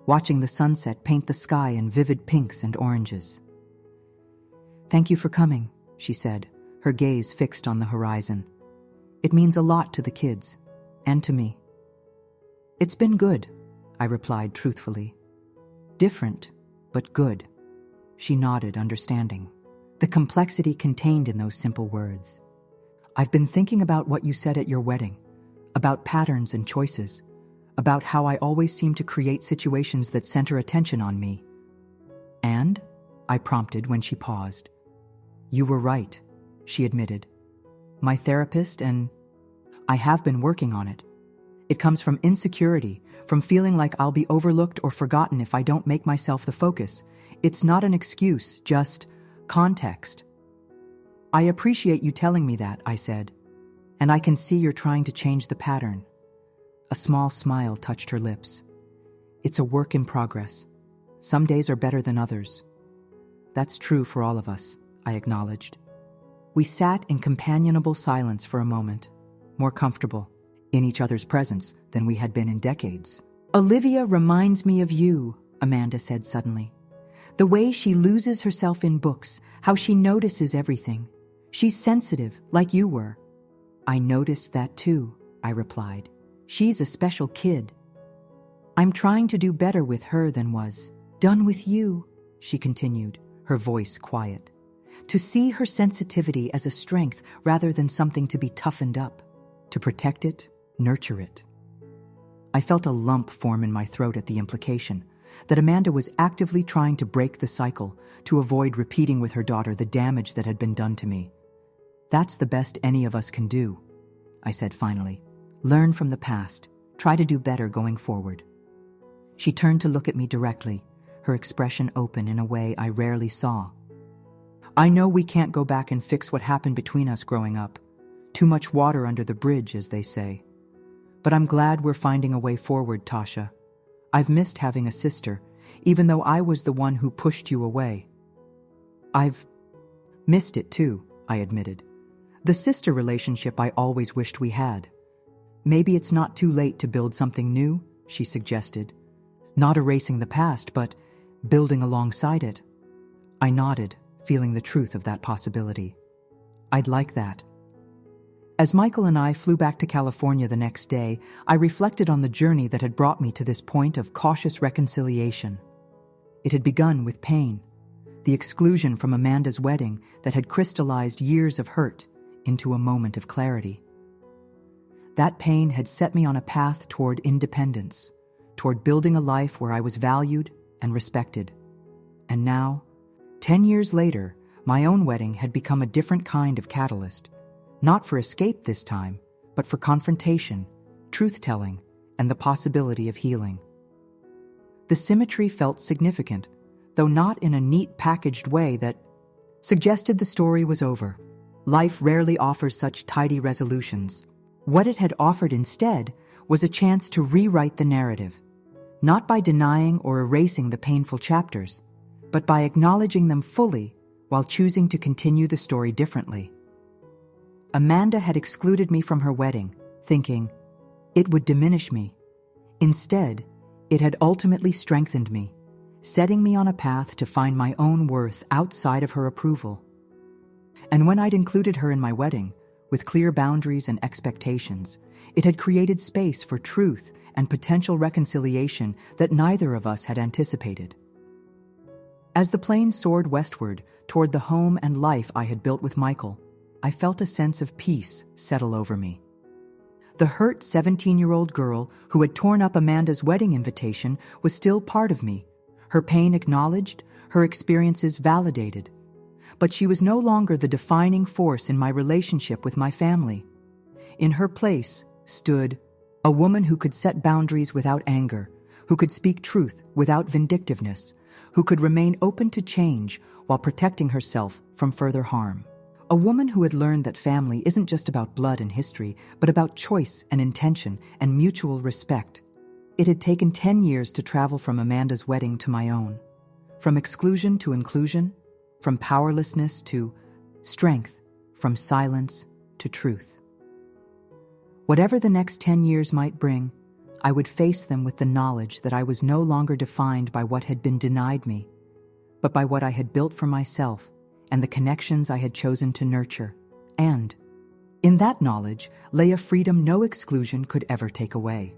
[SPEAKER 1] watching the sunset paint the sky in vivid pinks and oranges. "Thank you for coming," she said, her gaze fixed on the horizon. "It means a lot to the kids, and to me." "It's been good," I replied truthfully. "Different, but good." She nodded, understanding. The complexity contained in those simple words. "I've been thinking about what you said at your wedding, about patterns and choices, about how I always seem to create situations that center attention on me." "And?" I prompted when she paused. "You were right," she admitted. "My therapist and I have been working on it. It comes from insecurity, from feeling like I'll be overlooked or forgotten if I don't make myself the focus. It's not an excuse, just context." "I appreciate you telling me that," I said. "And I can see you're trying to change the pattern." A small smile touched her lips. "It's a work in progress. Some days are better than others." "That's true for all of us," I acknowledged. We sat in companionable silence for a moment, more comfortable in each other's presence than we had been in decades. "Olivia reminds me of you," Amanda said suddenly. "The way she loses herself in books, how she notices everything. She's sensitive, like you were." "I noticed that too," I replied. "She's a special kid." "I'm trying to do better with her than was done with you," she continued, her voice quiet. "To see her sensitivity as a strength rather than something to be toughened up. To protect it, nurture it." I felt a lump form in my throat at the implication that Amanda was actively trying to break the cycle, to avoid repeating with her daughter the damage that had been done to me. "That's the best any of us can do," I said finally. "Learn from the past. Try to do better going forward." She turned to look at me directly, her expression open in a way I rarely saw. "I know we can't go back and fix what happened between us growing up. Too much water under the bridge, as they say. But I'm glad we're finding a way forward, Tasha. I've missed having a sister, even though I was the one who pushed you away." "I've missed it too," I admitted. "The sister relationship I always wished we had." "Maybe it's not too late to build something new," she suggested. "Not erasing the past, but building alongside it." I nodded, feeling the truth of that possibility. "I'd like that." As Michael and I flew back to California the next day, I reflected on the journey that had brought me to this point of cautious reconciliation. It had begun with pain, the exclusion from Amanda's wedding that had crystallized years of hurt into a moment of clarity. That pain had set me on a path toward independence, toward building a life where I was valued and respected. And now, 10 years later, my own wedding had become a different kind of catalyst, not for escape this time, but for confrontation, truth-telling, and the possibility of healing. The symmetry felt significant, though not in a neat packaged way that suggested the story was over. Life rarely offers such tidy resolutions. What it had offered instead was a chance to rewrite the narrative, not by denying or erasing the painful chapters, but by acknowledging them fully while choosing to continue the story differently. Amanda had excluded me from her wedding, thinking it would diminish me. Instead, it had ultimately strengthened me, setting me on a path to find my own worth outside of her approval. And when I'd included her in my wedding, with clear boundaries and expectations, it had created space for truth and potential reconciliation that neither of us had anticipated. As the plane soared westward toward the home and life I had built with Michael, I felt a sense of peace settle over me. The hurt 17-year-old girl who had torn up Amanda's wedding invitation was still part of me, her pain acknowledged, her experiences validated. But she was no longer the defining force in my relationship with my family. In her place stood a woman who could set boundaries without anger, who could speak truth without vindictiveness, who could remain open to change while protecting herself from further harm. A woman who had learned that family isn't just about blood and history, but about choice and intention and mutual respect. It had taken 10 years to travel from Amanda's wedding to my own. From exclusion to inclusion, from powerlessness to strength, from silence to truth. Whatever the next 10 years might bring, I would face them with the knowledge that I was no longer defined by what had been denied me, but by what I had built for myself and the connections I had chosen to nurture. And in that knowledge lay a freedom no exclusion could ever take away.